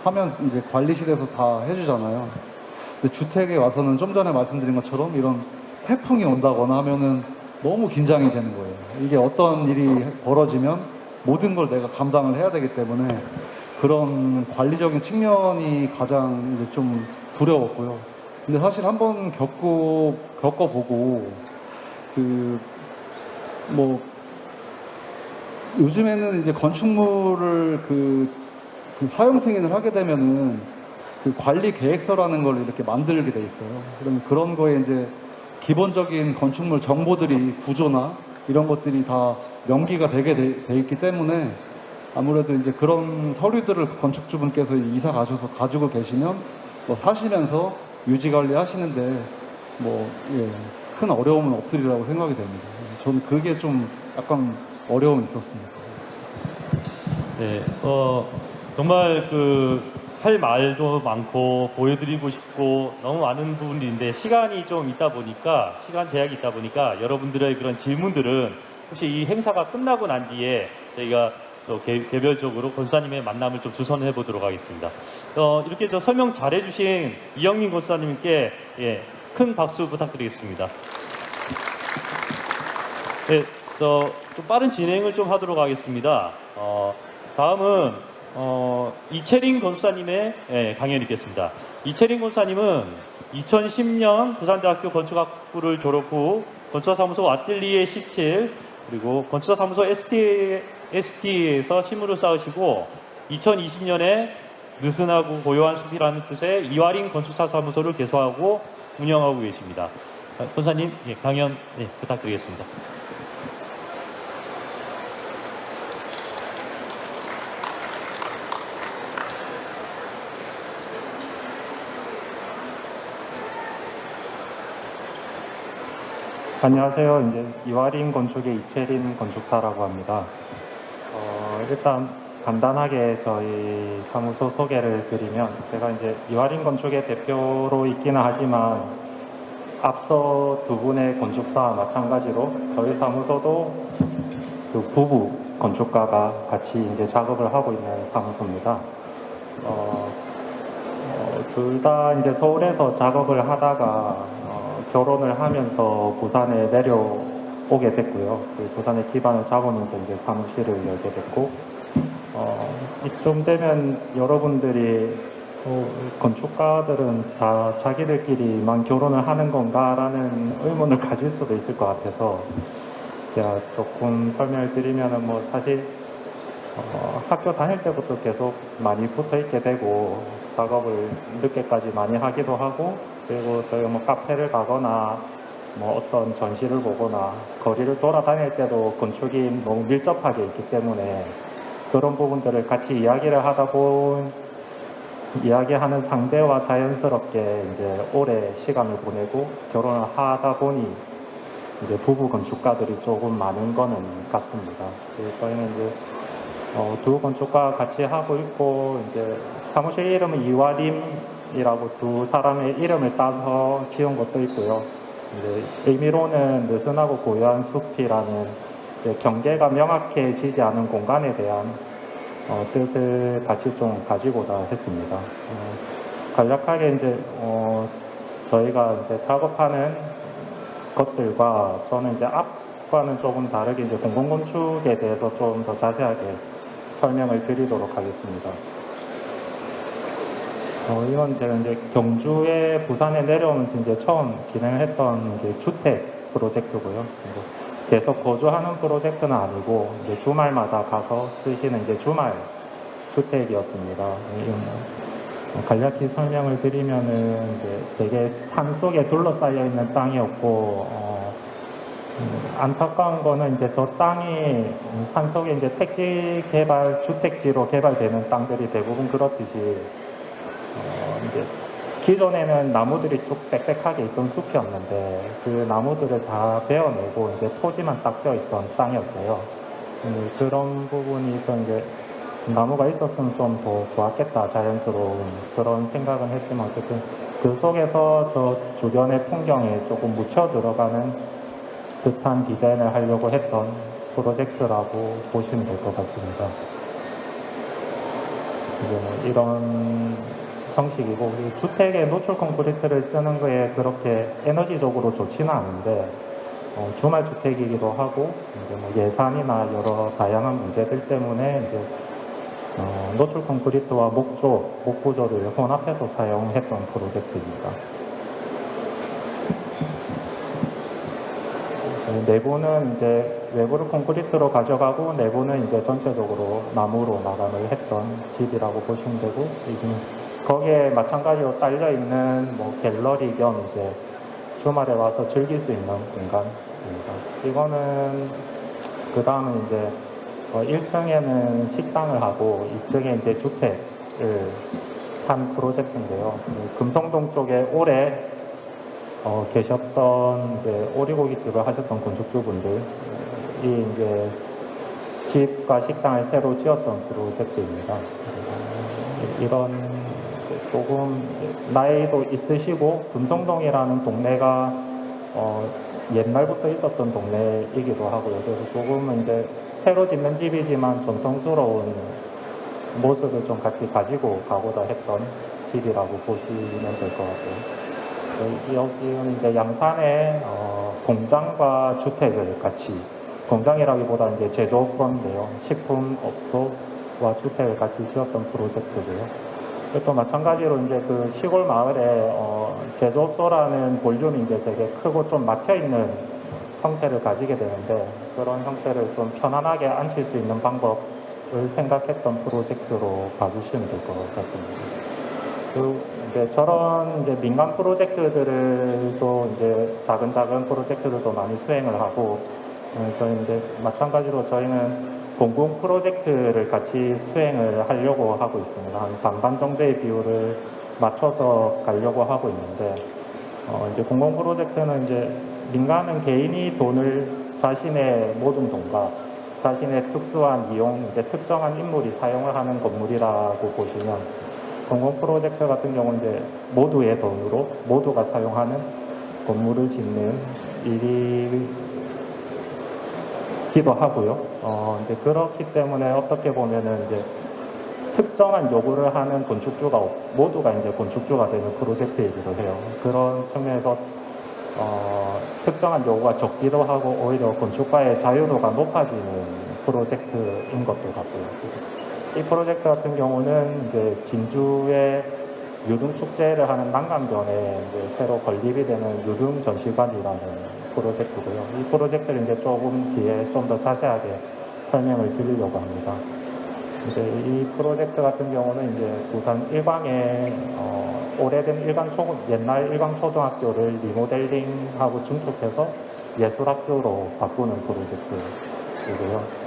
하면 이제 관리실에서 다 해주잖아요. 근데 주택에 와서는 좀 전에 말씀드린 것처럼 이런 태풍이 온다거나 하면은 너무 긴장이 되는 거예요. 이게 어떤 일이 벌어지면 모든 걸 내가 감당을 해야 되기 때문에 그런 관리적인 측면이 가장 이제 좀 두려웠고요. 근데 사실 한번 겪어보고 뭐 요즘에는 이제 건축물을 그 사용 승인을 하게 되면은 그 관리 계획서라는 걸 이렇게 만들게 돼 있어요. 그러면 그런 거에 이제 기본적인 건축물 정보들이 구조나 이런 것들이 다 명기가 되게 돼 있기 때문에 아무래도 이제 그런 서류들을 건축주분께서 이사 가셔서 가지고 계시면 뭐 사시면서 유지 관리 하시는데 뭐 큰 어려움은 없으리라고 생각이 됩니다. 저는 그게 좀 약간 어려움이 있었습니다. 네, 정말 할 말도 많고 보여드리고 싶고 너무 많은 부분인데 시간이 좀 있다 보니까 시간 제약이 있다 보니까 여러분들의 그런 질문들은 혹시 이 행사가 끝나고 난 뒤에 저희가 또 개별적으로 권사님의 만남을 좀 주선해 보도록 하겠습니다. 이렇게 설명 잘해주신 이영민 권사님께 큰 박수 부탁드리겠습니다. 네, 좀 빠른 진행을 좀 하도록 하겠습니다. 다음은 이채린 권사님의 강연이 있겠습니다. 이채린 권사님은 2010년 부산대학교 건축학부를 졸업 후 건축사무소 아틀리에 17 그리고 건축사무소 ST에서 실무를 쌓으시고 2020년에 느슨하고 고요한 숲이라는 뜻의 이화린 건축사무소를 개소하고 운영하고 계십니다. 권사님 강연 부탁드리겠습니다. 안녕하세요. 이제 이화린 건축의 이채린 건축사라고 합니다. 일단 간단하게 저희 사무소 소개를 드리면 제가 이제 이화린 건축의 대표로 있기는 하지만 앞서 두 분의 건축사와 마찬가지로 저희 사무소도 그 부부 건축가가 같이 이제 작업을 하고 있는 사무소입니다. 둘 다 이제 서울에서 작업을 하다가 결혼을 하면서 부산에 내려오게 됐고요. 부산에 기반을 잡으면서 이제 사무실을 열게 됐고, 이쯤 되면 여러분들이 건축가들은 다 자기들끼리만 결혼을 하는 건가라는 의문을 가질 수도 있을 것 같아서 제가 조금 설명을 드리면은 뭐 사실 학교 다닐 때부터 계속 많이 붙어 있게 되고 작업을 늦게까지 많이 하기도 하고 그리고 저희가 뭐 카페를 가거나 뭐 어떤 전시를 보거나 거리를 돌아다닐 때도 건축이 너무 밀접하게 있기 때문에 그런 부분들을 같이 이야기하는 상대와 자연스럽게 이제 오래 시간을 보내고 결혼을 하다 보니 이제 부부 건축가들이 조금 많은 거는 같습니다. 그래서 저희는 이제 두 건축가 같이 하고 있고 이제 사무실 이름은 이화림이라고 두 사람의 이름을 따서 지은 것도 있고요. 이제 의미로는 느슨하고 고요한 숲이라는 경계가 명확해지지 않은 공간에 대한 뜻을 같이 좀 가지고자 했습니다. 간략하게 이제 저희가 이제 작업하는 것들과 저는 이제 앞과는 조금 다르게 이제 공공건축에 대해서 좀 더 자세하게 설명을 드리도록 하겠습니다. 이건 제가 이제 경주에 부산에 내려오면서 이제 처음 진행했던 이제 주택 프로젝트고요. 계속 거주하는 프로젝트는 아니고 이제 주말마다 가서 쓰시는 이제 주말 주택이었습니다. 간략히 설명을 드리면은 이제 되게 산 속에 둘러싸여 있는 땅이었고 안타까운 거는 이제 저 땅이 산 속에 이제 택지 개발 주택지로 개발되는 땅들이 대부분 그렇듯이 이제 기존에는 나무들이 쭉 빽빽하게 있던 숲이었는데 그 나무들을 다 베어내고 이제 토지만 딱 펴 있던 땅이었어요. 그런 부분이 이제 나무가 있었으면 좀 더 좋았겠다, 자연스러운 그런 생각은 했지만 어쨌든 그 속에서 저 주변의 풍경에 조금 묻혀 들어가는 듯한 디자인을 하려고 했던 프로젝트라고 보시면 될 것 같습니다. 이제 뭐 이런 형식이고, 이 주택에 노출 콘크리트를 쓰는 거에 그렇게 에너지적으로 좋지는 않은데, 주말 주택이기도 하고, 이제 뭐 예산이나 여러 다양한 문제들 때문에 이제 노출 콘크리트와 목 구조를 혼합해서 사용했던 프로젝트입니다. 내부는 이제 외부를 콘크리트로 가져가고 내부는 이제 전체적으로 나무로 마감을 했던 집이라고 보시면 되고, 이제 거기에 마찬가지로 딸려 있는 뭐 갤러리 겸 이제 주말에 와서 즐길 수 있는 공간입니다. 이거는 그 다음은 이제 1층에는 식당을 하고 2층에 이제 주택을 한 프로젝트인데요. 금성동 쪽에 오래 계셨던 이제 오리고기집을 하셨던 건축주분들이 이제 집과 식당을 새로 지었던 프로젝트입니다. 이런 조금 나이도 있으시고 금성동이라는 동네가 옛날부터 있었던 동네이기도 하고요. 그래서 조금은 이제 새로 짓는 집이지만 전통스러운 모습을 좀 같이 가지고 가고자 했던 집이라고 보시면 될 것 같아요. 여기는 이제 양산에 공장과 주택을 같이, 공장이라기보다 이제 제조업소인데요. 식품업소와 주택을 같이 지었던 프로젝트고요. 또 마찬가지로 이제 그 시골 마을에 제조업소라는 볼륨이 이제 되게 크고 좀 막혀있는 형태를 가지게 되는데, 그런 형태를 좀 편안하게 앉힐 수 있는 방법을 생각했던 프로젝트로 봐주시면 될 것 같습니다. 이제 저런 이제 민간 프로젝트들도 이제 작은 프로젝트들도 많이 수행을 하고, 저희 이제 마찬가지로 저희는 공공 프로젝트를 같이 수행을 하려고 하고 있습니다. 한 반반 정도의 비율을 맞춰서 가려고 하고 있는데, 이제 공공 프로젝트는 이제 민간은 개인이 돈을 자신의 모든 돈과 자신의 특수한 이용, 이제 특정한 인물이 사용을 하는 건물이라고 보시면, 공공 프로젝트 같은 경우는 이제 모두의 돈으로 모두가 사용하는 건물을 짓는 일이기도 하고요. 이제 그렇기 때문에 어떻게 보면은 이제 특정한 요구를 하는 건축주가 모두가 이제 건축주가 되는 프로젝트이기도 해요. 그런 측면에서 특정한 요구가 적기도 하고 오히려 건축가의 자유도가 높아지는 프로젝트인 것도 같고요. 이 프로젝트 같은 경우는 이제 진주에 유등축제를 하는 난강변에 이제 새로 건립이 되는 유등전시관이라는 프로젝트고요. 이 프로젝트를 이제 조금 뒤에 좀 더 자세하게 설명을 드리려고 합니다. 이제 이 프로젝트 같은 경우는 이제 부산 일광에 오래된 옛날 일광초등학교를 리모델링하고 증축해서 예술학교로 바꾸는 프로젝트이고요.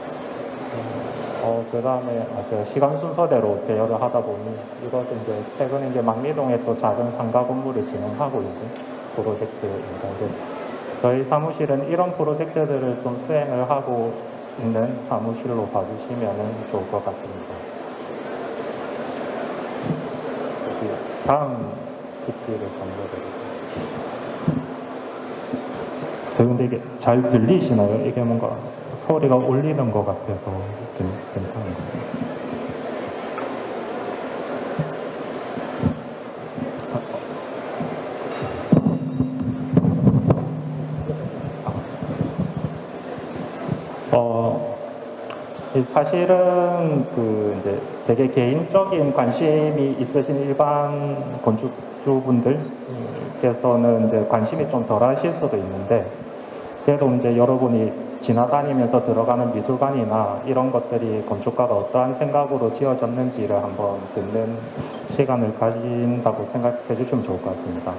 그 다음에 제가 시간 순서대로 대여를 하다 보니 이것은 이제 최근에 이제 망리동에 또 작은 상가 건물을 진행하고 있는 프로젝트입니다. 저희 사무실은 이런 프로젝트들을 좀 수행을 하고 있는 사무실로 봐주시면 좋을 것 같습니다. 다음 PPT를 넘겨드리겠습니다. 근데 이게 잘 들리시나요? 이게 뭔가 소리가 울리는 것 같아서 괜찮아요. 사실은 이제 되게 개인적인 관심이 있으신 일반 건축주분들께서는 이제 관심이 좀 덜하실 수도 있는데, 그래도 이제 여러분이 지나다니면서 들어가는 미술관이나 이런 것들이 건축가가 어떠한 생각으로 지어졌는지를 한번 듣는 시간을 가진다고 생각해 주시면 좋을 것 같습니다.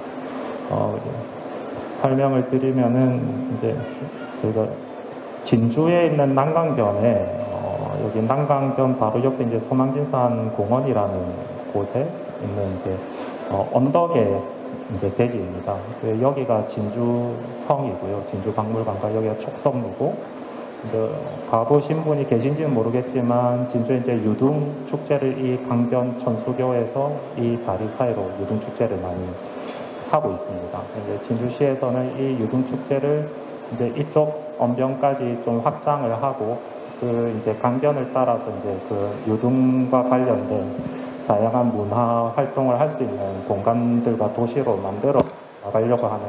설명을 드리면은 이제 저희가 진주에 있는 난강변에 여기 난강변 바로 옆에 이제 소망진산 공원이라는 곳에 있는 이제 언덕의 이제 대지입니다. 여기가 진주성이고요. 진주박물관과 여기가 촉성루고, 가보신 분이 계신지는 모르겠지만 진주에 이제 유등 축제를 이 강변 천수교에서 이 다리 사이로 유등 축제를 많이 하고 있습니다. 이제 진주시에서는 이 유등 축제를 이제 이쪽 언변까지 좀 확장을 하고, 이제 강변을 따라서 이제 그 유등과 관련된 다양한 문화 활동을 할 수 있는 공간들과 도시로 만들어 나가려고 하는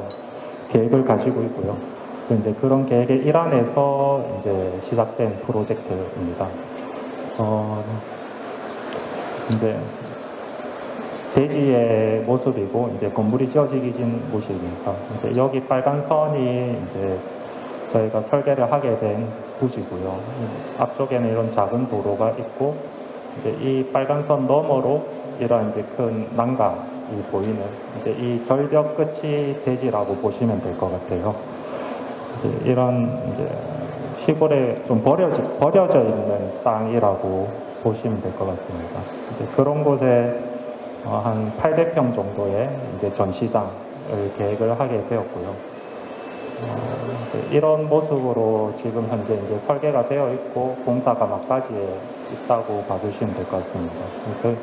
계획을 가지고 있고요. 이제 그런 계획의 일환에서 이제 시작된 프로젝트입니다. 이제 대지의 모습이고 이제 건물이 지어지기 전 모습입니다. 이제 여기 빨간 선이 이제 저희가 설계를 하게 된 부지고요. 앞쪽에는 이런 작은 도로가 있고 이제 이 빨간 선 너머로 이런 이제 큰 난강이 보이는 이제 이 절벽 끝이 대지라고 보시면 될 것 같아요. 이제 이런 이제 시골에 좀 버려져 있는 땅이라고 보시면 될 것 같습니다. 이제 그런 곳에 한 800평 정도의 이제 전시장을 계획을 하게 되었고요. 이런 모습으로 지금 현재 이제 설계가 되어 있고 공사가 막바지에 있다고 봐주시면 될 것 같습니다. 그래서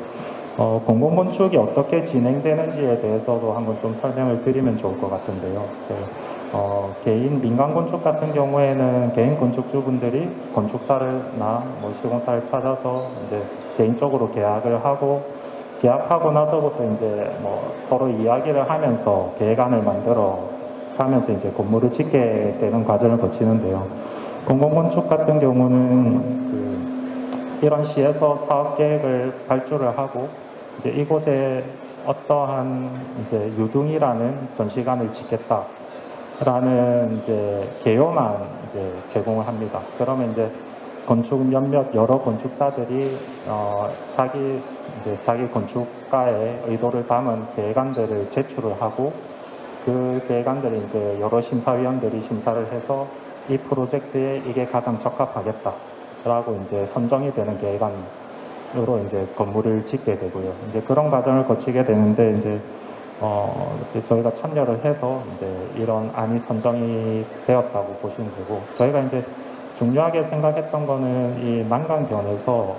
공공건축이 어떻게 진행되는지에 대해서도 한번 좀 설명을 드리면 좋을 것 같은데요. 개인 민간 건축 같은 경우에는 개인 건축주분들이 건축사를나 뭐 시공사를 찾아서 이제 개인적으로 계약하고 나서부터 이제 뭐 서로 이야기를 하면서 계획안을 만들어 가면서 이제 건물을 짓게 되는 과정을 거치는데요. 공공건축 같은 경우는 이런 시에서 사업 계획을 발주를 하고 이제 이곳에 어떠한 이제 유등이라는 전시관을 짓겠다라는 이제 개요만 이제 제공을 합니다. 그러면 이제 여러 건축사들이 자기 건축가의 의도를 담은 계획안들을 제출을 하고 그 계획안들이 이제 여러 심사위원들이 심사를 해서 이 프로젝트에 이게 가장 적합하겠다라고 이제 선정이 되는 계획안으로 이제 건물을 짓게 되고요. 이제 그런 과정을 거치게 되는데 이제 저희가 참여를 해서 이제 이런 안이 선정이 되었다고 보시면 되고 저희가 이제 중요하게 생각했던 거는 이 난강변에서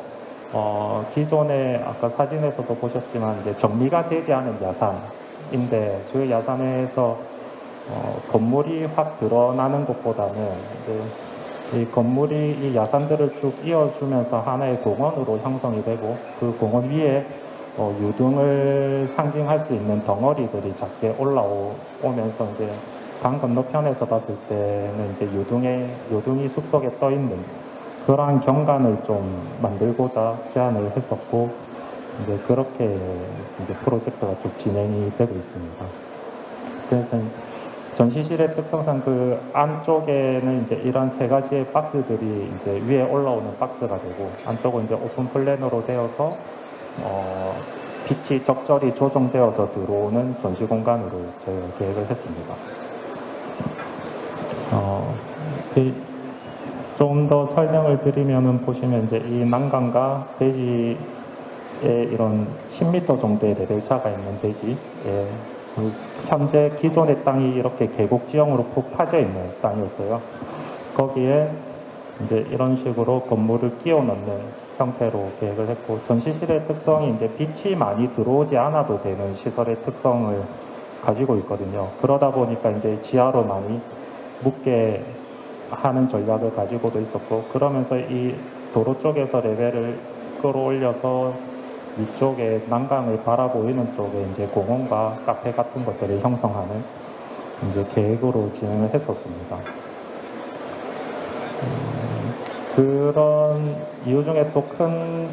기존에 아까 사진에서도 보셨지만 이제 정리가 되지 않은 야산인데 그 야산에서 건물이 확 드러나는 것보다는 이제 이 건물이 이 야산들을 쭉 이어주면서 하나의 공원으로 형성이 되고 그 공원 위에 유등을 상징할 수 있는 덩어리들이 작게 올라오면서 이제 강 건너편에서 봤을 때는 이제 유등이 숲속에 떠 있는 그러한 경관을 좀 만들고자 제안을 했었고 이제 그렇게 이제 프로젝트가 쭉 진행이 되고 있습니다. 그래서 전시실의 특성상 그 안쪽에는 이제 이런 세 가지의 박스들이 이제 위에 올라오는 박스가 되고 안쪽은 이제 오픈 플랜으로 되어서 빛이 적절히 조정되어서 들어오는 전시 공간으로 저희가 계획을 했습니다. 좀 더 설명을 드리면은 보시면 이제 이 난강과 대지에 이런 10m 정도의 레벨차가 있는 대지에 현재 기존의 땅이 이렇게 계곡지형으로 푹 파져 있는 땅이었어요. 거기에 이제 이런 식으로 건물을 끼워 넣는 형태로 계획을 했고 전시실의 특성이 이제 빛이 많이 들어오지 않아도 되는 시설의 특성을 가지고 있거든요. 그러다 보니까 이제 지하로 많이 묻게 하는 전략을 가지고도 있었고 그러면서 이 도로 쪽에서 레벨을 끌어올려서 위쪽에 난강을 바라보이는 쪽에 이제 공원과 카페 같은 것들을 형성하는 이제 계획으로 진행을 했었습니다. 그런 이유 중에 또 큰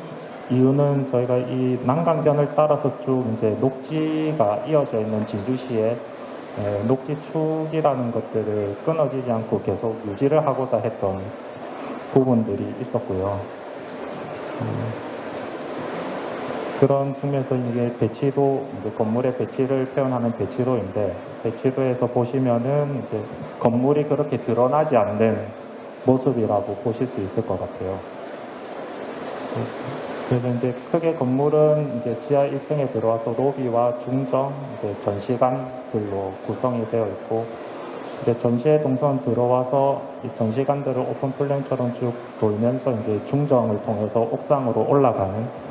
이유는 저희가 이 난강변을 따라서 쭉 이제 녹지가 이어져 있는 진주시에 녹지축이라는 것들을 끊어지지 않고 계속 유지를 하고자 했던 부분들이 있었고요. 그런 측면에서 이게 배치도, 이제 건물의 배치를 표현하는 배치도인데, 배치도에서 보시면은 이제 건물이 그렇게 드러나지 않는 모습이라고 보실 수 있을 것 같아요. 그래서 이제 크게 건물은 이제 지하 1층에 들어와서 로비와 중정, 이제 전시관들로 구성이 되어 있고, 이제 전시회 동선 들어와서 이 전시관들을 오픈 플랜처럼 쭉 돌면서 이제 중정을 통해서 옥상으로 올라가는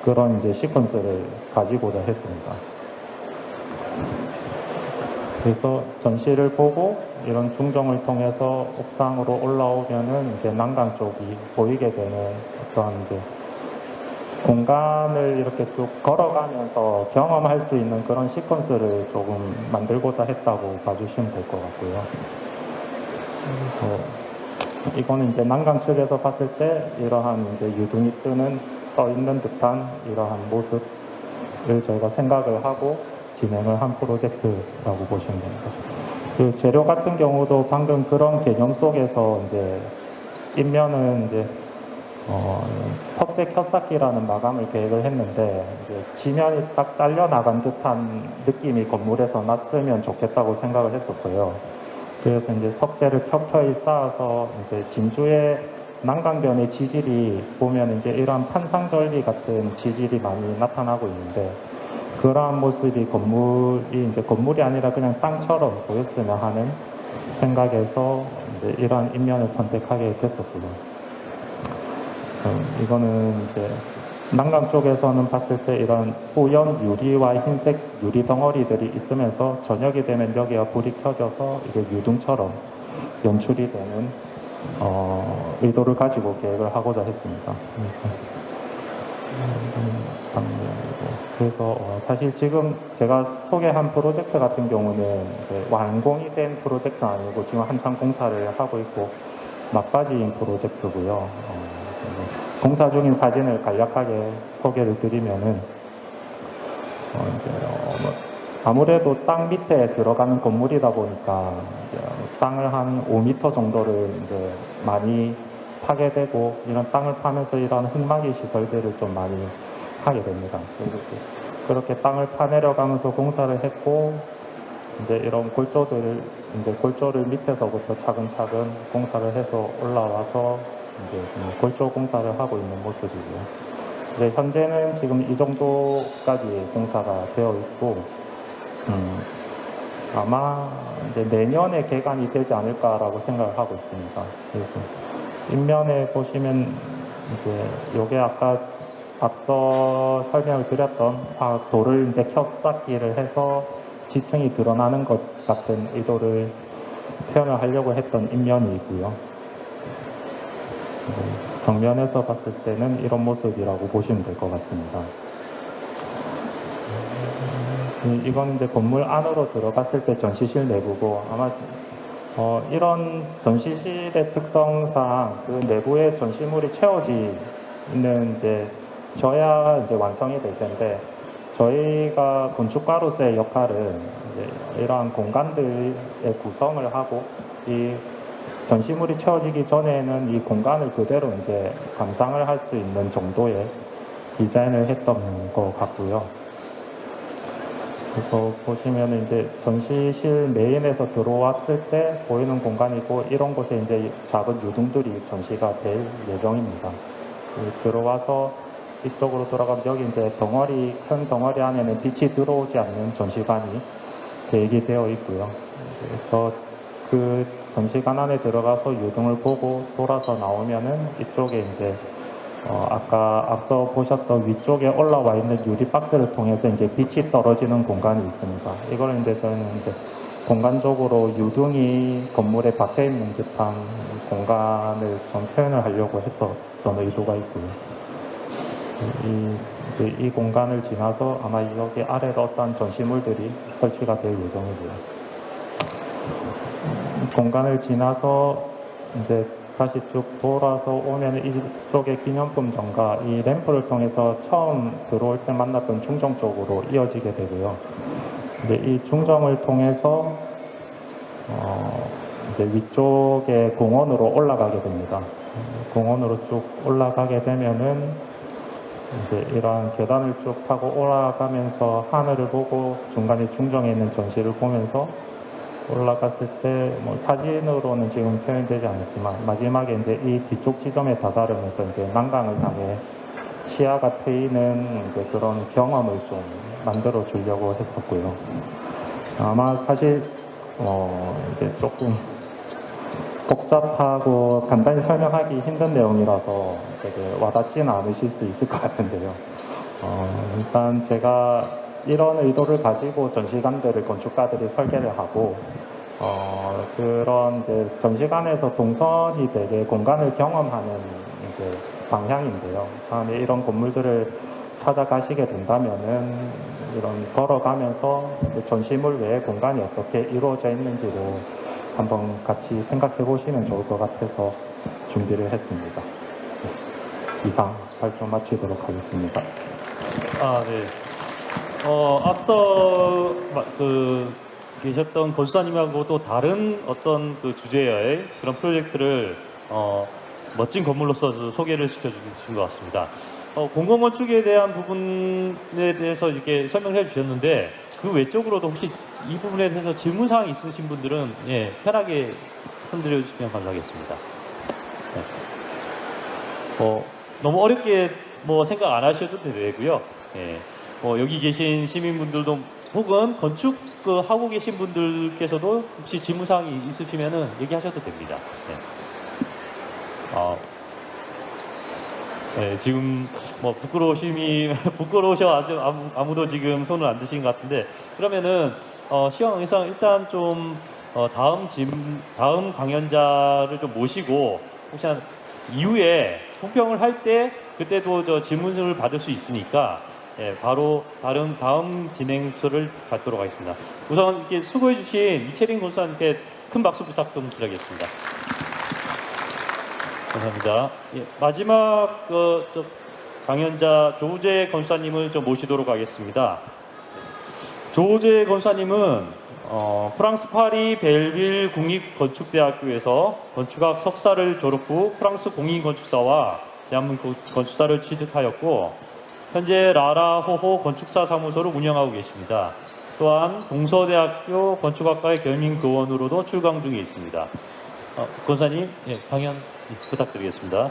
그런 이제 시퀀스를 가지고자 했습니다. 그래서 전시를 보고 이런 중정을 통해서 옥상으로 올라오면은 이제 난강 쪽이 보이게 되는 어떤 이제 공간을 이렇게 쭉 걸어가면서 경험할 수 있는 그런 시퀀스를 조금 만들고자 했다고 봐주시면 될 것 같고요. 이거는 이제 난강 측에서 봤을 때 이러한 이제 유등이 뜨는 떠 있는 듯한 이러한 모습을 저희가 생각을 하고 진행을 한 프로젝트라고 보시면 됩니다. 그 재료 같은 경우도 방금 그런 개념 속에서 이제 인면은 이제 석재 켜쌓기라는 마감을 계획을 했는데 이제 지면이 딱 잘려 나간 듯한 느낌이 건물에서 났으면 좋겠다고 생각을 했었어요. 그래서 이제 석재를 켜켜이 쌓아서 이제 진주의 난강변의 지질이 보면 이제 이런 판상절리 같은 지질이 많이 나타나고 있는데 그러한 모습이 건물이 이제 건물이 아니라 그냥 땅처럼 보였으면 하는 생각에서 이제 이러한 인면을 선택하게 됐었고요. 이거는 이제 난강 쪽에서는 봤을 때 이런 뿌연 유리와 흰색 유리 덩어리들이 있으면서 저녁이 되면 여기가 불이 켜져서 이게 유등처럼 연출이 되는 의도를 가지고 계획을 하고자 했습니다. 그래서 사실 지금 제가 소개한 프로젝트 같은 경우는 이제 완공이 된 프로젝트는 아니고 지금 한창 공사를 하고 있고 막바지인 프로젝트고요. 공사 중인 사진을 간략하게 소개를 드리면은 아무래도 땅 밑에 들어가는 건물이다 보니까 이제 땅을 한 5m 정도를 이제 많이 파게 되고 이런 땅을 파면서 이런 흙막이 시설들을 좀 많이 하게 됩니다. 그렇게 땅을 파내려가면서 공사를 했고 이제 이런 골조를 밑에서부터 차근차근 공사를 해서 올라와서 이제 골조 공사를 하고 있는 모습이고요. 이제 현재는 지금 이 정도까지 공사가 되어 있고 아마 이제 내년에 개관이 되지 않을까라고 생각을 하고 있습니다. 그래서 인면에 보시면 이제 요게 아까 앞서 설명을 드렸던 돌을 이제 켜쌓기를 해서 지층이 드러나는 것 같은 의도를 표현을 하려고 했던 인면이고요. 정면에서 봤을 때는 이런 모습이라고 보시면 될 것 같습니다. 이건 이제 건물 안으로 들어갔을 때 전시실 내부고 아마 이런 전시실의 특성상 그 내부에 전시물이 채워지는 이제 져야 이제 완성이 될 텐데 저희가 건축가로서의 역할은 이제 이러한 공간들의 구성을 하고 이 전시물이 채워지기 전에는 이 공간을 그대로 이제 감상을 할 수 있는 정도의 디자인을 했던 것 같고요. 그래서 보시면 이제 전시실 메인에서 들어왔을 때 보이는 공간이고 이런 곳에 이제 작은 유등들이 전시가 될 예정입니다. 들어와서 이쪽으로 돌아가면 여기 이제 큰 덩어리 안에는 빛이 들어오지 않는 전시관이 계획이 되어 있고요. 그래서 그 전시관 안에 들어가서 유등을 보고 돌아서 나오면은 이쪽에 이제 아까 앞서 보셨던 위쪽에 올라와 있는 유리 박스를 통해서 이제 빛이 떨어지는 공간이 있습니다. 이걸 이제 저희는 이제 공간적으로 유등이 건물에 박혀 있는 듯한 공간을 좀 표현을 하려고 했었던 의도가 있고요. 이 공간을 지나서 아마 여기 아래로 어떤 전시물들이 설치가 될 예정이고요. 공간을 지나서 이제 다시 쭉 돌아서 오면 이쪽에 기념품점과 이 램프를 통해서 처음 들어올 때 만났던 중정 쪽으로 이어지게 되고요. 이제 이 중정을 통해서 이제 위쪽에 공원으로 올라가게 됩니다. 공원으로 쭉 올라가게 되면은 이제 이러한 계단을 쭉 타고 올라가면서 하늘을 보고 중간에 중정에 있는 전시를 보면서 올라갔을 때 뭐 사진으로는 지금 표현되지 않았지만 마지막에 이제 이 뒤쪽 지점에 다다르면서 이제 난강을 향해 시야가 트이는 이제 그런 경험을 좀 만들어 주려고 했었고요. 아마 사실 이제 조금 복잡하고 간단히 설명하기 힘든 내용이라서 되게 와닿지는 않으실 수 있을 것 같은데요. 일단 제가 이런 의도를 가지고 전시관들을 건축가들이 설계를 하고 그런 이제 전시관에서 동선이 되게 공간을 경험하는 이제 방향인데요. 다음에 이런 건물들을 찾아가시게 된다면은 이런 걸어가면서 전시물 외의 공간이 어떻게 이루어져 있는지를 한번 같이 생각해 보시면 좋을 것 같아서 준비를 했습니다. 이상 발표 마치도록 하겠습니다. 아, 네. 앞서 계셨던 건수사님하고 또 다른 어떤 그 주제의 그런 프로젝트를 멋진 건물로서 소개를 시켜주신 것 같습니다. 공공건축에 대한 부분에 대해서 이렇게 설명해 주셨는데 그 외적으로도 혹시 이 부분에 대해서 질문사항 있으신 분들은 예, 편하게 손들어 주시면 감사하겠습니다. 네. 너무 어렵게 생각 안 하셔도 되고요. 예. 여기 계신 시민분들도 혹은 건축 하고 계신 분들께서도 혹시 질문사항이 있으시면은 얘기하셔도 됩니다. 네, 지금 부끄러우셔 아무도 지금 손을 안 드신 것 같은데 그러면은 시황에서 일단 좀 다음 강연자를 좀 모시고 혹시 이후에 총평을 할 때 그때도 저 질문을 받을 수 있으니까 예, 바로 다음 진행수를 갖도록 하겠습니다. 우선 이렇게 수고해주신 이채린 건수사님께 큰 박수 부탁 좀 드리겠습니다. 감사합니다. 예, 마지막 강연자 조우재 건수사님을 좀 모시도록 하겠습니다. 조우재 건수사님은 프랑스 파리 벨빌 국립건축대학교에서 건축학 석사를 졸업 후 프랑스 공인건축사와 대한민국 건축사를 취득하였고 현재 라라호호 건축사 사무소를 운영하고 계십니다. 또한 동서대학교 건축학과의 겸임교원으로도 출강 중에 있습니다. 건사님, 예, 강연 부탁드리겠습니다.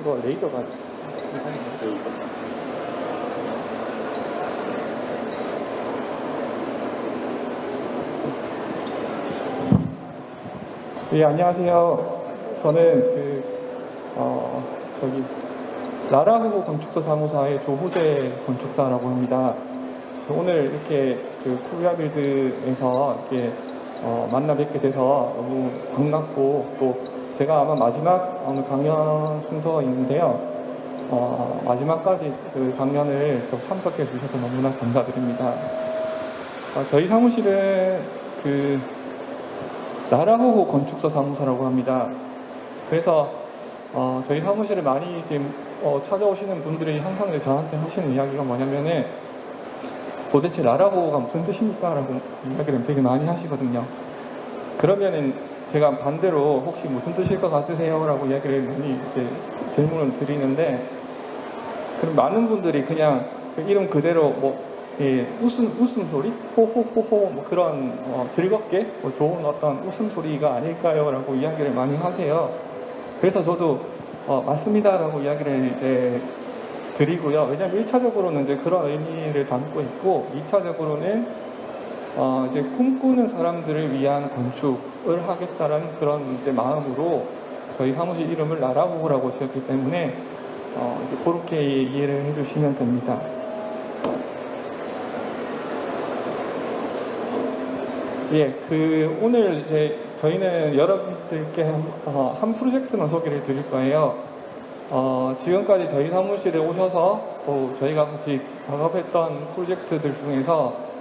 이거 레이더가 예, 안녕하세요. 저는 저기 라라호호 건축사 사무사의 조호재 건축사라고 합니다. 오늘 이렇게 코리아빌드에서 이렇게 만나 뵙게 돼서 너무 반갑고 또 제가 아마 마지막 오늘 강연 순서인데요. 마지막까지 그 강연을 참석해 주셔서 너무나 감사드립니다. 저희 사무실은 라라호호 건축사 사무소라고 합니다. 그래서 저희 사무실을 많이 지금 찾아오시는 분들이 항상 저한테 하시는 이야기가 뭐냐면은 도대체 라라호호가 무슨 뜻입니까? 라고 이야기를 되게 많이 하시거든요. 그러면은 제가 반대로 혹시 무슨 뜻일 것 같으세요? 라고 이야기를 많이 이렇게 질문을 드리는데 그럼 많은 분들이 그냥 그 이름 그대로 웃음소리? 호호호호 그런 즐겁게 좋은 어떤 웃음소리가 아닐까요? 라고 이야기를 많이 하세요. 그래서 저도 맞습니다 라고 이야기를 이제 드리고요. 왜냐면 1차적으로는 이제 그런 의미를 담고 있고 2차적으로는 이제 꿈꾸는 사람들을 위한 건축을 하겠다라는 그런 이제 마음으로 저희 사무실 이름을 라라호호라고 지었기 때문에 이제 그렇게 이해를 해주시면 됩니다. 예, 오늘 이제 저희는 여러분들께 한 프로젝트만 소개를 드릴 거예요. 지금까지 저희 사무실에 오셔서 또 저희가 같이 작업했던 프로젝트들 중에서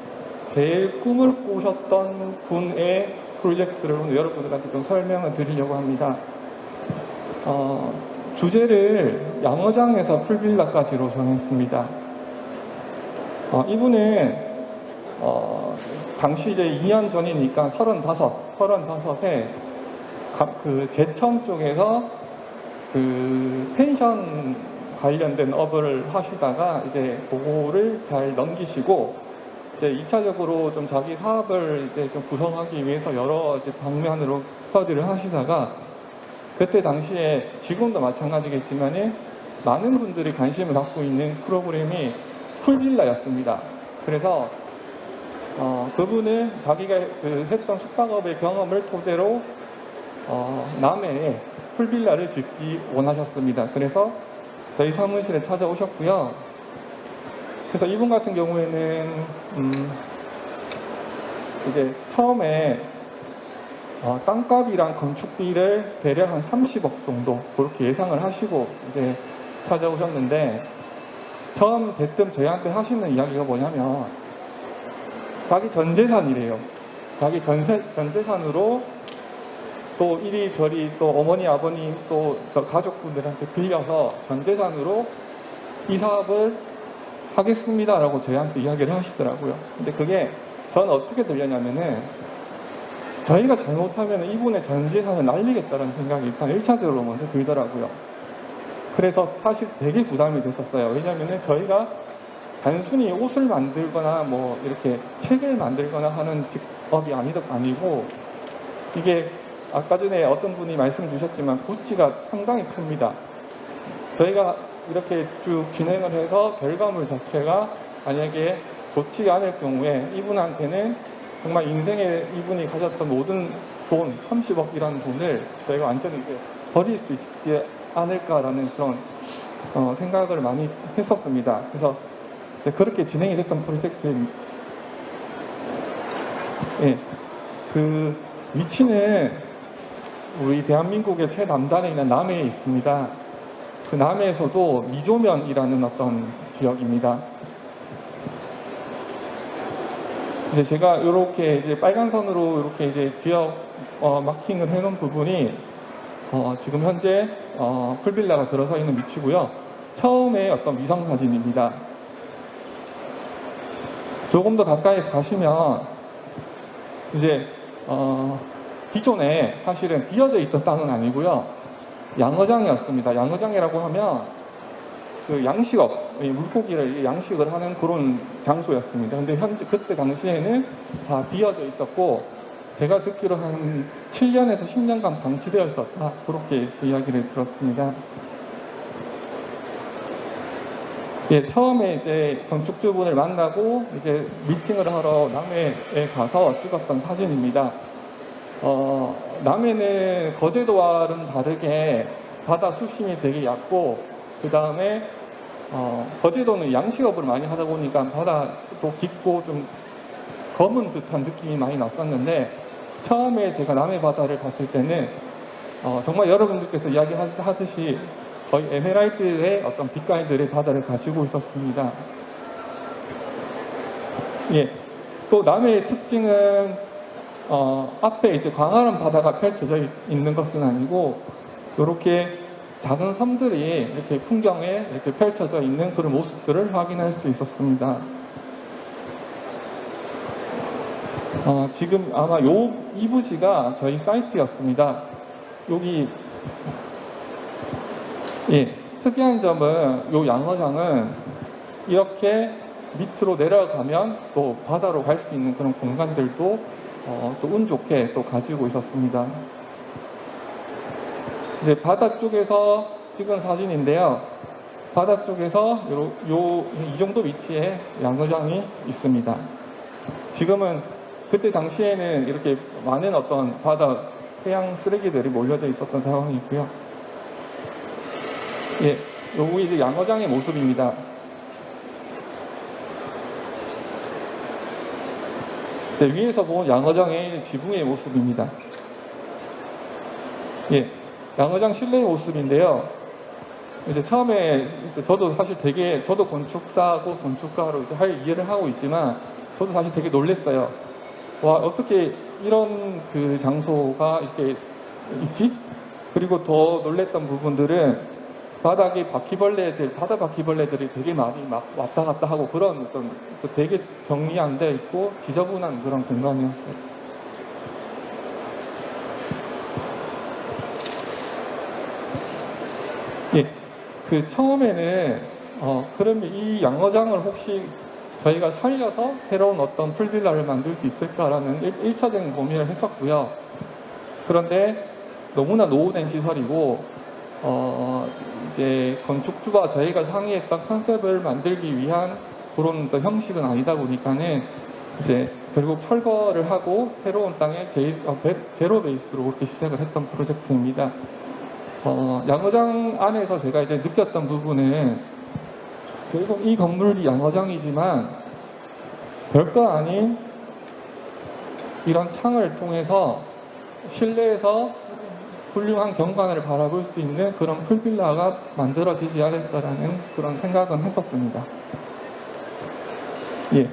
제일 꿈을 꾸셨던 분의 프로젝트를 오늘 여러분들한테 좀 설명을 드리려고 합니다. 주제를 양어장에서 풀빌라까지로 정했습니다. 이분은 당시 이제 2년 전이니까 35에 제천 쪽에서 펜션 관련된 업을 하시다가 이제 그거를 잘 넘기시고 이제 2차적으로 좀 자기 사업을 이제 좀 구성하기 위해서 여러 이제 방면으로 스터디를 하시다가 그때 당시에 지금도 마찬가지겠지만 많은 분들이 관심을 갖고 있는 프로그램이 풀빌라였습니다. 그래서 그분은 자기가 했던 숙박업의 경험을 토대로 남해에 풀빌라를 짓기 원하셨습니다. 그래서 저희 사무실에 찾아오셨고요. 그래서 이분 같은 경우에는 이제 처음에 땅값이랑 건축비를 대략 한 30억 정도 그렇게 예상을 하시고 이제 찾아오셨는데, 처음 대뜸 저희한테 하시는 이야기가 뭐냐면 자기 전 재산이래요. 자기 전 재산으로 또 이리저리 또 어머니 아버님 또 가족분들한테 빌려서 전 재산으로 이 사업을 하겠습니다라고 저희한테 이야기를 하시더라고요. 근데 그게 저는 어떻게 들렸냐면은 저희가 잘못하면 이분의 전 재산을 날리겠다는 생각이 일단 1차적으로 먼저 들더라고요. 그래서 사실 되게 부담이 됐었어요. 왜냐면은 저희가 단순히 옷을 만들거나 뭐 이렇게 책을 만들거나 하는 직업이 아니고, 이게 아까 전에 어떤 분이 말씀 주셨지만 부치가 상당히 큽니다. 저희가 이렇게 쭉 진행을 해서 결과물 자체가 만약에 좋지 않을 경우에 이분한테는 정말 인생에 이분이 가졌던 모든 돈, 30억이라는 돈을 저희가 완전히 이제 버릴 수 있지 않을까라는 그런 생각을 많이 했었습니다. 그래서 그렇게 진행이 됐던 프로젝트입니다. 예, 그 위치는 우리 대한민국의 최남단에 있는 남해에 있습니다. 그 남해에서도 미조면이라는 어떤 지역입니다. 이제 제가 이렇게 이제 빨간 선으로 이렇게 이제 지역 마킹을 해놓은 부분이 지금 현재 풀빌라가 들어서 있는 위치고요. 처음에 어떤 위성 사진입니다. 조금 더 가까이 가시면 이제 기존에 사실은 비어져 있던 땅은 아니고요. 양어장이었습니다. 양어장이라고 하면 그 양식업, 물고기를 양식을 하는 그런 장소였습니다. 근데 현재 그때 당시에는 다 비어져 있었고, 제가 듣기로 한 7년에서 10년간 방치되어 있었다, 그렇게 이야기를 들었습니다. 예, 처음에 이제 건축주분을 만나고 이제 미팅을 하러 남해에 가서 찍었던 사진입니다. 남해는 거제도와는 다르게 바다 수심이 되게 얕고, 그 다음에 거제도는 양식업을 많이 하다 보니까 바다도 깊고 좀 검은 듯한 느낌이 많이 났었는데, 처음에 제가 남해 바다를 봤을 때는 정말 여러분들께서 이야기하듯이 거의 에메랄드의 어떤 빛깔들의 바다를 가지고 있었습니다. 예, 또 남해의 특징은 앞에 이제 광활한 바다가 펼쳐져 있는 것은 아니고, 이렇게 작은 섬들이 이렇게 풍경에 이렇게 펼쳐져 있는 그런 모습들을 확인할 수 있었습니다. 지금 아마 이 부지가 저희 사이트였습니다. 여기 예, 특이한 점은 이 양어장은 이렇게 밑으로 내려가면 또 바다로 갈 수 있는 그런 공간들도 또 운 좋게 또 가지고 있었습니다. 이제 바다 쪽에서 찍은 사진인데요. 바다 쪽에서 이 정도 위치에 양어장이 있습니다. 지금은 그때 당시에는 이렇게 많은 어떤 바다 해양 쓰레기들이 몰려져 있었던 상황이고요. 예, 요거 이제 양어장의 모습입니다. 네, 위에서 본 양어장의 지붕의 모습입니다. 예, 양어장 실내의 모습인데요. 이제 처음에 저도 사실 저도 건축사고 건축가로 이제 할 일을 하고 있지만, 저도 사실 되게 놀랐어요. 와, 어떻게 이런 그 장소가 이렇게 있지? 그리고 더 놀랬던 부분들은 바닥에 바다 바퀴벌레들이 되게 많이 막 왔다 갔다 하고, 그런 어떤 되게 정리 안 돼 있고 지저분한 그런 공간이었어요. 예, 그 처음에는 그러면 이 양어장을 혹시 저희가 살려서 새로운 어떤 풀빌라를 만들 수 있을까라는 1차적인 고민을 했었고요. 그런데 너무나 노후된 시설이고, 이제 건축주와 저희가 상의했던 컨셉을 만들기 위한 그런 형식은 아니다 보니까는 이제 결국 철거를 하고 새로운 땅에 제로 베이스로 그렇게 시작을 했던 프로젝트입니다. 양어장 안에서 제가 이제 느꼈던 부분은 결국 이 건물이 양어장이지만 별거 아닌 이런 창을 통해서 실내에서 훌륭한 경관을 바라볼 수 있는 그런 풀빌라가 만들어지지 않을까라는 그런 생각은 했었습니다. 예.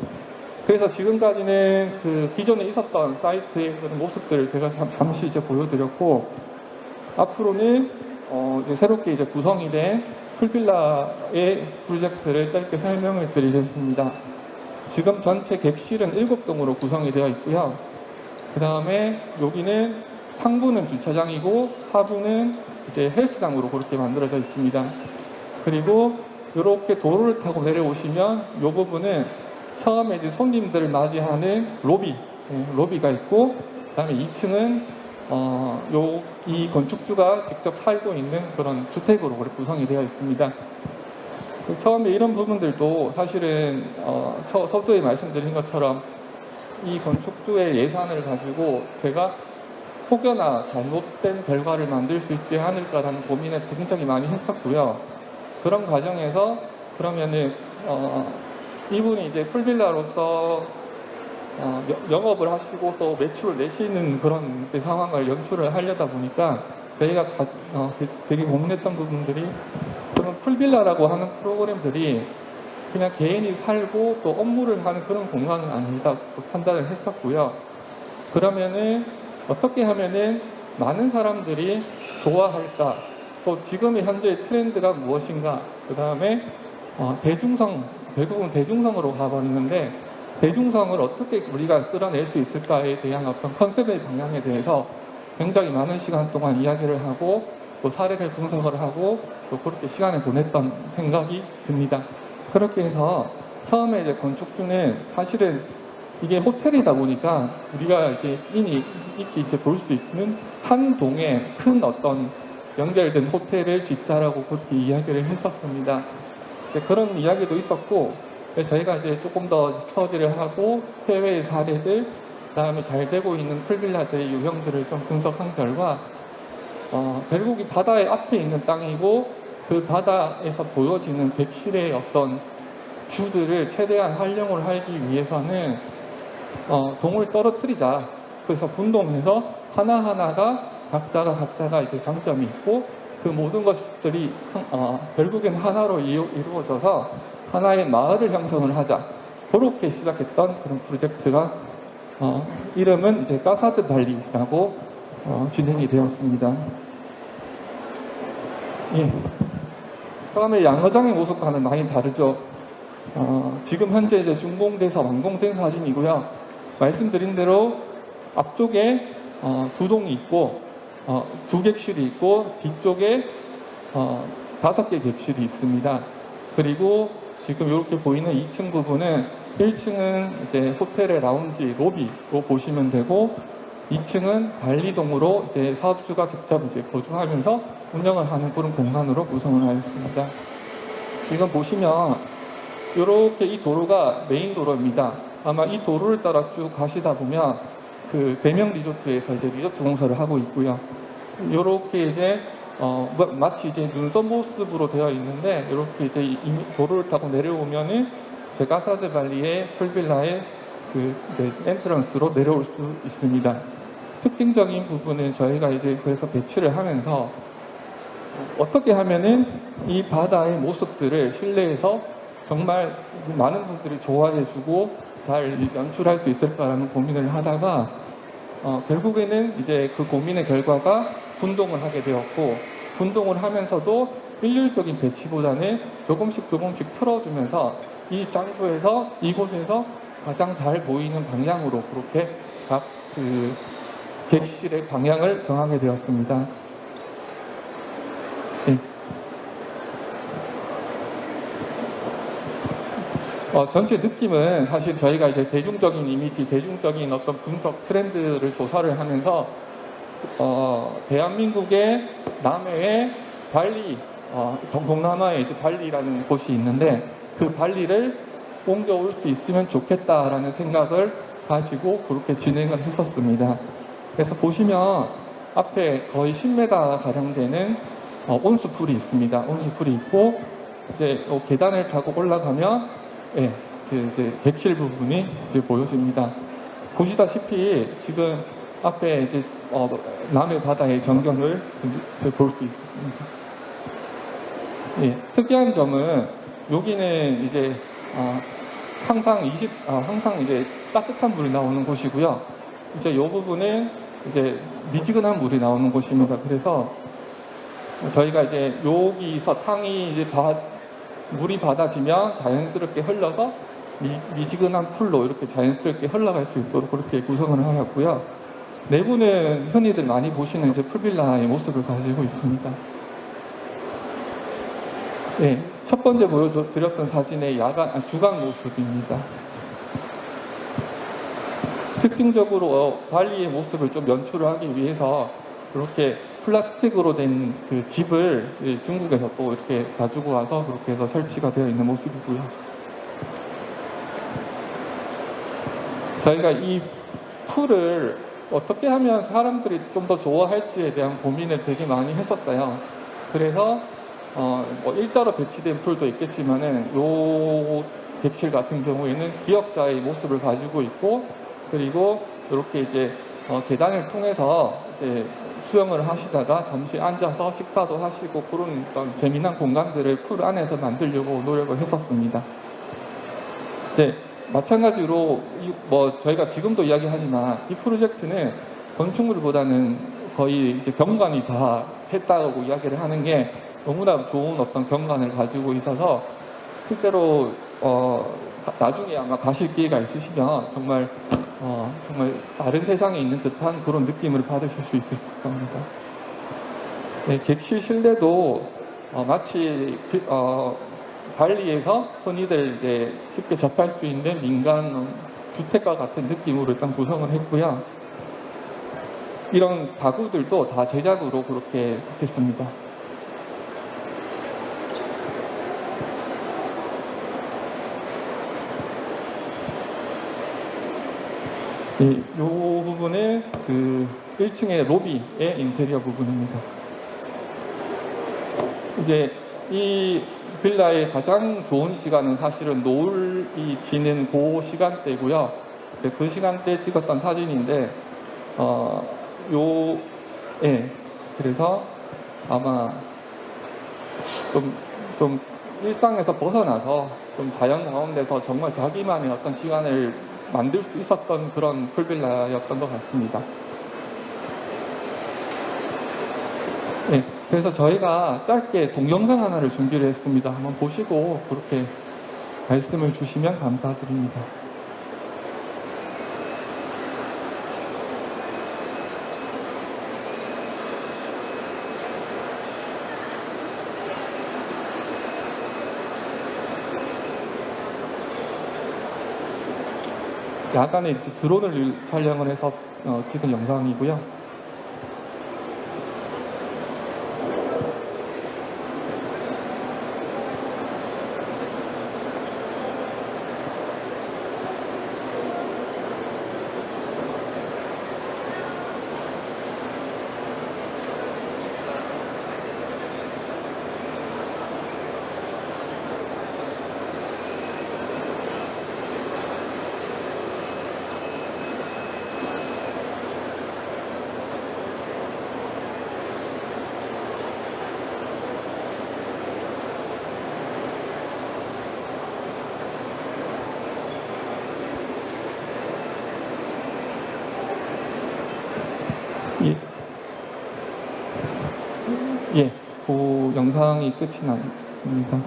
그래서 지금까지는 그 기존에 있었던 사이트의 그런 모습들을 제가 잠시 이제 보여드렸고, 앞으로는 이제 새롭게 이제 구성이 된 풀빌라의 프로젝트를 짧게 설명을 드리겠습니다. 지금 전체 객실은 7동으로 구성이 되어 있고요. 그 다음에 여기는 상부는 주차장이고 하부는 이제 헬스장으로 그렇게 만들어져 있습니다. 그리고 이렇게 도로를 타고 내려오시면 이 부분은 처음에 이제 손님들을 맞이하는 로비가 있고, 그 다음에 2층은 이 건축주가 직접 살고 있는 그런 주택으로 그렇게 구성이 되어 있습니다. 처음에 이런 부분들도 사실은 서두에 말씀드린 것처럼 이 건축주의 예산을 가지고 제가 혹여나 잘못된 결과를 만들 수 있지 않을까라는 고민을 굉장히 많이 했었고요. 그런 과정에서 그러면은 이분이 이제 풀빌라로서 영업을 하시고 또 매출을 내시는 그런 상황을 연출을 하려다 보니까 저희가 되게 고민했던 부분들이, 그런 풀빌라라고 하는 프로그램들이 그냥 개인이 살고 또 업무를 하는 그런 공간은 아니다 판단을 했었고요. 그러면은 어떻게 하면은 많은 사람들이 좋아할까, 또 지금의 현재의 트렌드가 무엇인가, 그 다음에 결국은 대중성으로 가버리는데 대중성을 어떻게 우리가 끌어낼 수 있을까에 대한 어떤 컨셉의 방향에 대해서 굉장히 많은 시간 동안 이야기를 하고 또 사례를 분석을 하고 또 그렇게 시간을 보냈던 생각이 듭니다. 그렇게 해서 처음에 이제 건축주는 사실은 이게 호텔이다 보니까 우리가 이제 이렇게 이제 볼 수 있는 한 동에 큰 어떤 연결된 호텔을 짓자라고 그렇게 이야기를 했었습니다. 그런 이야기도 있었고, 저희가 이제 조금 더 스터디를 하고 해외의 사례들, 그다음에 잘 되고 있는 풀빌라들의 유형들을 좀 분석한 결과 결국 이 바다의 앞에 있는 땅이고 그 바다에서 보여지는 객실의 어떤 뷰들을 최대한 활용을 하기 위해서는 동을 떨어뜨리자. 그래서 분동해서 하나하나가 각자가 이제 장점이 있고 그 모든 것들이 결국엔 하나로 이루어져서 하나의 마을을 형성을 하자. 그렇게 시작했던 그런 프로젝트가 이름은 이제 까사드 발리라고 진행이 되었습니다. 예. 처음에 양어장의 모습과는 많이 다르죠. 지금 현재 이제 준공돼서 완공된 사진이고요. 말씀드린 대로 앞쪽에 2동이 있고 2객실이 있고 뒤쪽에 5개 객실이 있습니다. 그리고 지금 이렇게 보이는 2층 부분은 1층은 이제 호텔의 라운지 로비로 보시면 되고 2층은 발리동으로 이제 사업주가 직접 이제 거주하면서 운영을 하는 그런 공간으로 구성을 하였습니다. 지금 보시면 이렇게 이 도로가 메인 도로입니다. 아마 이 도로를 따라 쭉 가시다 보면 그 대명 리조트에서 이제 리조트 공사를 하고 있고요. 이렇게 이제 마치 이제 눈썹 모습으로 되어 있는데 이렇게 이제 도로를 타고 내려오면은 까사드 발리의 풀빌라의 그 엔트런스로 내려올 수 있습니다. 특징적인 부분은 저희가 이제 그래서 배치를 하면서 어떻게 하면은 이 바다의 모습들을 실내에서 정말 많은 분들이 좋아해주고 잘 연출할 수 있을까라는 고민을 하다가 결국에는 이제 그 고민의 결과가 분동을 하게 되었고, 분동을 하면서도 일률적인 배치보다는 조금씩 틀어주면서 이 장소에서 이곳에서 가장 잘 보이는 방향으로 그렇게 각 그 객실의 방향을 정하게 되었습니다. 네. 전체 느낌은 사실 저희가 이제 대중적인 이미지, 대중적인 어떤 분석 트렌드를 조사를 하면서 대한민국의 남해의 발리, 동남아에 이제 발리라는 곳이 있는데 그 발리를 옮겨올 수 있으면 좋겠다라는 생각을 가지고 그렇게 진행을 했었습니다. 그래서 보시면 앞에 거의 10m 가량 되는 온수풀이 있습니다. 온수풀이 있고 이제 계단을 타고 올라가면 예, 이제 객실 부분이 이제 보여집니다. 보시다시피 지금 앞에 이제 남해 바다의 전경을 볼 수 있습니다. 예, 특이한 점은 여기는 이제 항상 이제 따뜻한 물이 나오는 곳이고요. 이제 이 부분은 이제 미지근한 물이 나오는 곳입니다. 그래서 저희가 이제 여기서 상이 이제 물이 받아지면 자연스럽게 흘러서 미지근한 풀로 이렇게 자연스럽게 흘러갈 수 있도록 그렇게 구성을 하였고요. 내부는 흔히들 많이 보시는 이제 풀빌라의 모습을 가지고 있습니다. 네, 첫 번째 보여드렸던 사진의 주간 모습입니다. 특징적으로 발리의 모습을 좀 연출을 하기 위해서 이렇게 플라스틱으로 된 그 집을 중국에서 또 이렇게 가지고 와서 그렇게 해서 설치가 되어 있는 모습이고요. 저희가 이 풀을 어떻게 하면 사람들이 좀 더 좋아할지에 대한 고민을 되게 많이 했었어요. 그래서 뭐 일자로 배치된 풀도 있겠지만은 요 객실 같은 경우에는 기역자의 모습을 가지고 있고, 그리고 이렇게 이제 계단을 통해서 이제 수영을 하시다가 잠시 앉아서 식사도 하시고 그런 재미난 공간들을 풀 안에서 만들려고 노력을 했었습니다. 네, 마찬가지로 뭐 저희가 지금도 이야기하지만 이 프로젝트는 건축물보다는 거의 이제 경관이 다 했다고 이야기를 하는 게 너무나 좋은 어떤 경관을 가지고 있어서 실제로 나중에 아마 가실 기회가 있으시면 정말 다른 세상에 있는 듯한 그런 느낌을 받으실 수 있을 겁니다. 네, 객실 실내도 마치 발리에서 흔히들 이제 쉽게 접할 수 있는 민간 주택과 같은 느낌으로 일단 구성을 했고요. 이런 가구들도 다 제작으로 그렇게 했습니다. 이 부분은 그 1층의 로비의 인테리어 부분입니다. 이제 이 빌라의 가장 좋은 시간은 사실은 노을이 지는 그 시간대고요. 그 시간대에 찍었던 사진인데, 그래서 아마 좀 일상에서 벗어나서 좀 자연 가운데서 정말 자기만의 어떤 시간을 만들 수 있었던 그런 풀빌라였던 것 같습니다. 네, 그래서 저희가 짧게 동영상 하나를 준비를 했습니다. 한번 보시고 그렇게 말씀을 주시면 감사드립니다. 야간에 드론을 촬영을 해서 찍은 영상이고요. 그 영상이 끝이 났습니다.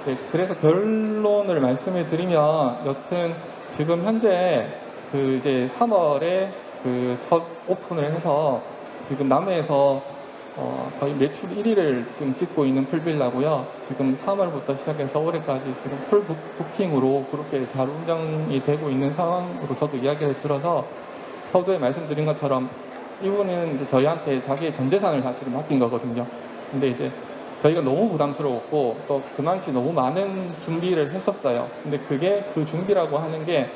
네, 그래서 결론을 말씀을 드리면, 여튼 지금 현재 그 이제 3월에 그 첫 오픈을 해서 지금 남해에서 거의 매출 1위를 지금 찍고 있는 풀빌라고요. 지금 3월부터 시작해서 올해까지 지금 풀 부킹으로 그렇게 잘 운영이 되고 있는 상황으로 저도 이야기를 들어서, 서두에 말씀드린 것처럼 이분은 이제 저희한테 자기의 전 재산을 사실은 맡긴 거거든요. 근데 이제 저희가 너무 부담스러웠고 또 그만치 너무 많은 준비를 했었어요. 근데 그게 그 준비라고 하는 게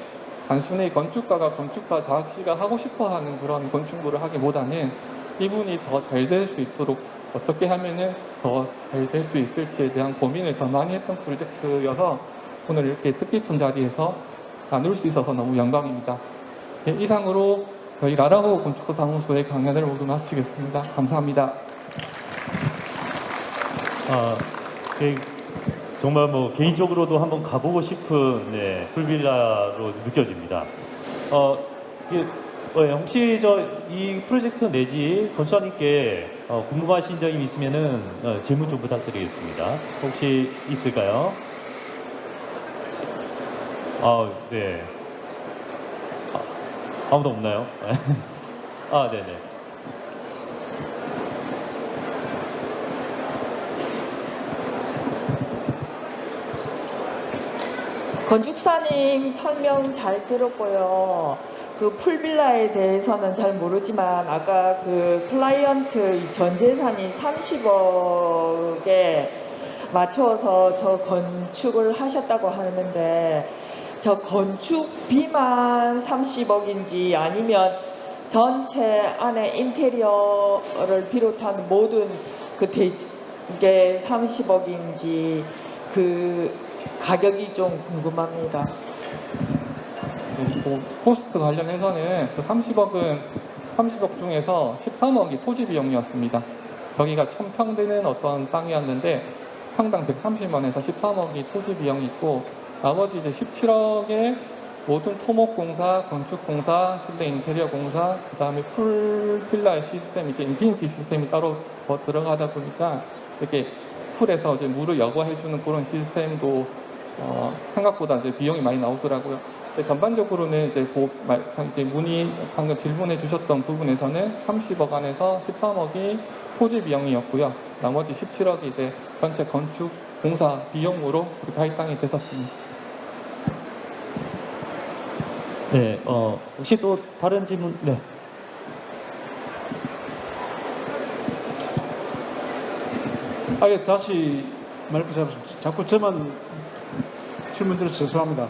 단순히 건축가가 건축가 자기가 하고 싶어하는 그런 건축물을 하기보다는 이분이 더 잘 될 수 있도록 어떻게 하면은 더 잘 될 수 있을지에 대한 고민을 더 많이 했던 프로젝트여서 오늘 이렇게 뜻깊은 자리에서 나눌 수 있어서 너무 영광입니다. 네, 이상으로 저희 라라호 건축사무소의 강연을 모두 마치겠습니다. 감사합니다. 정말 뭐 개인적으로도 한번 가보고 싶은 풀빌라로 느껴집니다. 혹시 이 프로젝트 내지 건축사님께 궁금하신 점이 있으면은 질문 좀 부탁드리겠습니다. 혹시 있을까요? 네. 아무도 없나요? 네네. 건축사님 설명 잘 들었고요. 그 풀빌라에 대해서는 잘 모르지만 아까 그 클라이언트 전 재산이 30억에 맞춰서 저 건축을 하셨다고 하는데 저 건축비만 30억인지 아니면 전체 안에 인테리어를 비롯한 모든 그 이게 30억인지 그 가격이 좀 궁금합니다. 코스트 관련해서는 그 30억 중에서 13억이 토지 비용이었습니다. 여기가 1000평 되는 어떤 땅이었는데 평당 130원에서 13억이 토지 비용이 있고 나머지 이제 17억에 모든 토목공사, 건축공사, 실내 인테리어 공사, 그 다음에 풀빌라 시스템, 이제 인피니티 시스템이 따로 더 들어가다 보니까 이렇게 풀에서 이제 물을 여과해주는 그런 시스템도 생각보다 이제 비용이 많이 나오더라고요. 전반적으로는 이제 문의 방금 질문해 주셨던 부분에서는 30억 안에서 13억이 토지 비용이었고요. 나머지 17억이 이제 전체 건축 공사 비용으로 다 할당이 됐었습니다. 네, 혹시 또 다른 질문? 네. 다시 마이크 잡으십시오. 자꾸 저만 질문 드려서 죄송합니다.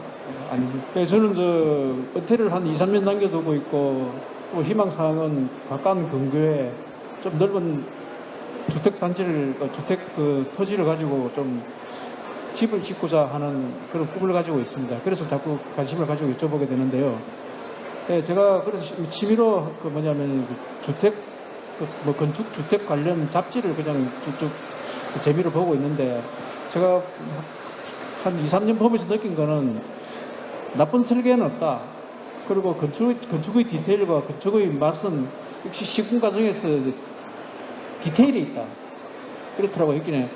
저는 은퇴를 한 2, 3년 남겨두고 있고 또 희망사항은 가까운 근교에 좀 넓은 주택 토지를 가지고 좀 집을 짓고자 하는 그런 꿈을 가지고 있습니다. 그래서 자꾸 관심을 가지고 여쭤보게 되는데요. 제가 그래서 취미로 건축 주택 관련 잡지를 그냥 쭉 재미로 보고 있는데 제가 한 2, 3년 보면서 느낀 거는 나쁜 설계는 없다. 그리고 건축의 디테일과 건축의 맛은 역시 시공 과정에서 디테일이 있다. 그렇더라고요. 여기는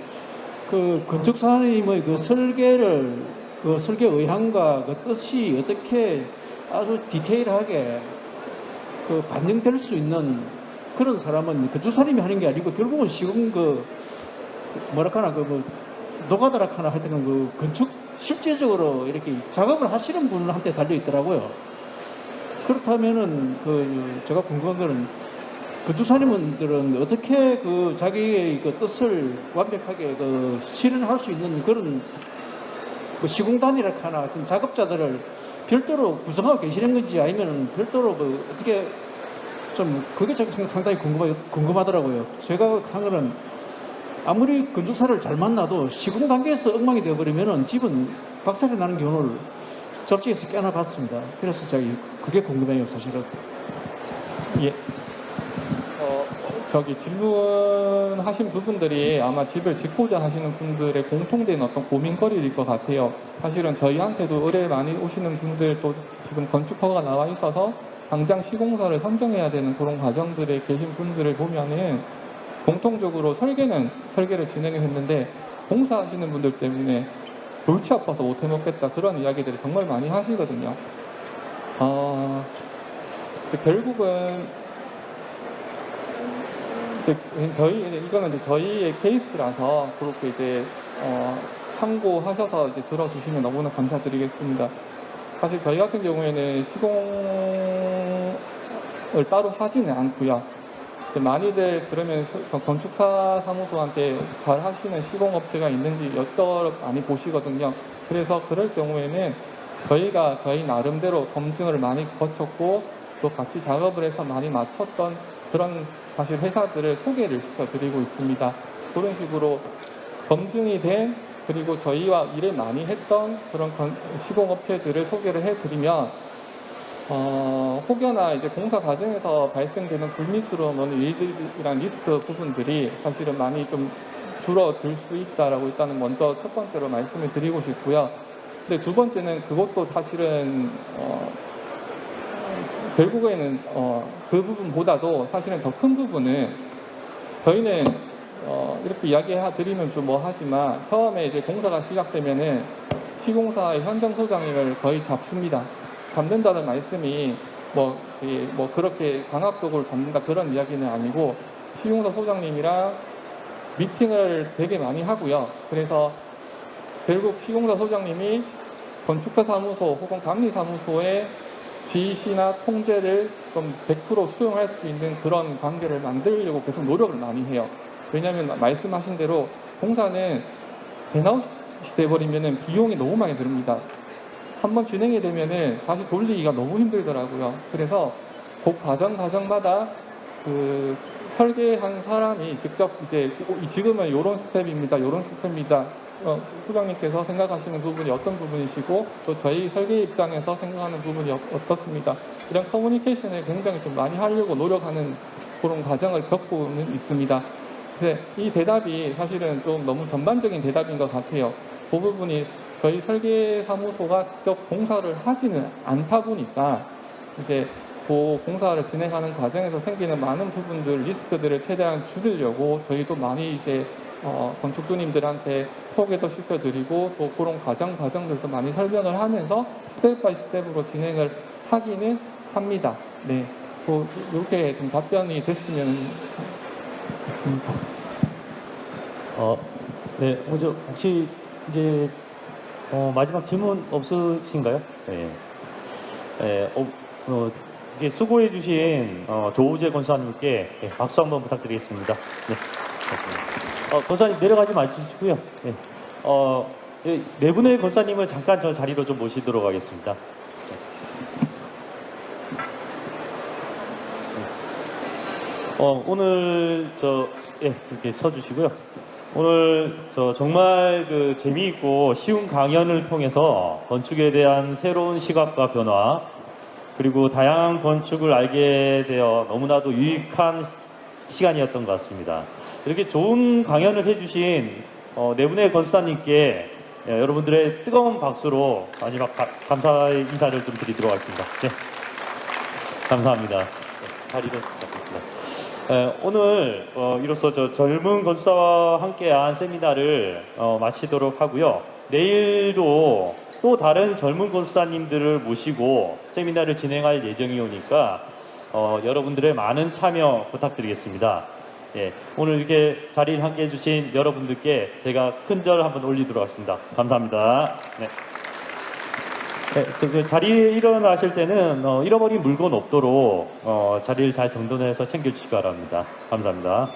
그 건축사님의 그 설계를 그 설계 의향과 그 뜻이 어떻게 아주 디테일하게 그 반영될 수 있는 그런 사람은 건축사님이 하는 게 아니고 결국은 시공 노가다라카나 할 때는 그 건축 실제적으로 이렇게 작업을 하시는 분한테 달려 있더라고요. 그렇다면은 제가 궁금한 거는 건축사님들은 어떻게 자기의 뜻을 완벽하게 실현할 수 있는 그런 시공단이라카나 작업자들을 별도로 구성하고 계시는 건지 아니면 별도로 어떻게 좀 그게 상당히 궁금하더라고요. 제가 한 거는 아무리 건축사를 잘 만나도 시공 단계에서 엉망이 되어버리면은 집은 박살이 나는 경우를 접지에서 꽤나 봤습니다. 그래서 제가 그게 궁금해요, 사실은. 예. 질문하신 부분들이 아마 집을 짓고자 하시는 분들의 공통된 어떤 고민거리일 것 같아요. 사실은 저희한테도 의뢰 많이 오시는 분들도 지금 건축허가 나와 있어서 당장 시공사를 선정해야 되는 그런 과정들에 계신 분들을 보면은 공통적으로 설계를 진행했는데 공사하시는 분들 때문에 골치 아파서 못 해먹겠다 그런 이야기들을 정말 많이 하시거든요. 결국은 이거는 이제 저희의 케이스라서 그렇게 이제 참고하셔서 이제 들어주시면 너무나 감사드리겠습니다. 사실 저희 같은 경우에는 시공을 따로 하지는 않고요. 많이들 그러면 건축사 사무소한테 잘 하시는 시공업체가 있는지 많이 보시거든요. 그래서 그럴 경우에는 저희가 저희 나름대로 검증을 많이 거쳤고 또 같이 작업을 해서 많이 맞췄던 그런 사실 회사들을 소개를 시켜드리고 있습니다. 그런 식으로 검증이 된 그리고 저희와 일을 많이 했던 그런 시공업체들을 소개를 해드리면 혹여나 이제 공사 과정에서 발생되는 불미스러운 일들이란 리스크 부분들이 사실은 많이 좀 줄어들 수 있다라고 일단은 먼저 첫 번째로 말씀을 드리고 싶고요. 근데 두 번째는 그것도 사실은 결국에는 그 부분보다도 사실은 더 큰 부분은 저희는 이렇게 이야기해 드리면 좀 하지만 처음에 이제 공사가 시작되면은 시공사의 현장 소장님을 거의 잡습니다. 잡는다는 말씀이 뭐 그렇게 강압적으로 잡는다 그런 이야기는 아니고 시공사 소장님이랑 미팅을 되게 많이 하고요. 그래서 결국 시공사 소장님이 건축가 사무소 혹은 감리사무소의 지시나 통제를 좀 100% 수용할 수 있는 그런 관계를 만들려고 계속 노력을 많이 해요. 왜냐하면 말씀하신 대로 공사는 벤아웃이 돼버리면 비용이 너무 많이 듭니다. 한번 진행이 되면은 다시 돌리기가 너무 힘들더라고요. 그래서 그 과정마다 그 설계한 사람이 직접 이제 지금은 이런 스텝입니다. 이런 스텝입니다. 소장님께서 생각하시는 부분이 어떤 부분이시고 또 저희 설계 입장에서 생각하는 부분이 어떻습니다. 이런 커뮤니케이션을 굉장히 좀 많이 하려고 노력하는 그런 과정을 겪고는 있습니다. 그래서 이 대답이 사실은 좀 너무 전반적인 대답인 것 같아요. 그 부분이 저희 설계사무소가 직접 공사를 하지는 않다 보니까 이제 그 공사를 진행하는 과정에서 생기는 많은 부분들, 리스크들을 최대한 줄이려고 저희도 많이 이제 건축주님들한테 소개도 시켜드리고 또 그런 과정들도 많이 설명을 하면서 스텝 바이 스텝으로 진행을 하기는 합니다. 네, 이렇게 좀 답변이 됐으면 좋겠습니다. 네, 먼저 혹시 이제 마지막 질문 없으신가요? 네. 이게 수고해주신 조우재 권사님께 박수 한번 부탁드리겠습니다. 네, 고맙습니다. 권사님 내려가지 마시고요. 네. 네 분의 권사님을 잠깐 저 자리로 좀 모시도록 하겠습니다. 오늘 이렇게 쳐주시고요. 오늘 정말 그 재미있고 쉬운 강연을 통해서 건축에 대한 새로운 시각과 변화 그리고 다양한 건축을 알게 되어 너무나도 유익한 시간이었던 것 같습니다. 이렇게 좋은 강연을 해주신 네 분의 권사님께 여러분들의 뜨거운 박수로 마지막 감사의 인사를 좀 드리도록 하겠습니다. 네. 감사합니다. 네, 자리로 부탁드립니다. 오늘 이로써 젊은 건축사와 함께한 세미나를 마치도록 하고요. 내일도 또 다른 젊은 건축사님들을 모시고 세미나를 진행할 예정이 오니까 여러분들의 많은 참여 부탁드리겠습니다. 예, 오늘 이렇게 자리를 함께 해주신 여러분들께 제가 큰절 한번 올리도록 하겠습니다. 감사합니다. 네. 네, 자리에 일어나실 때는 잃어버린 물건 없도록 자리를 잘 정돈해서 챙겨주시기 바랍니다. 감사합니다.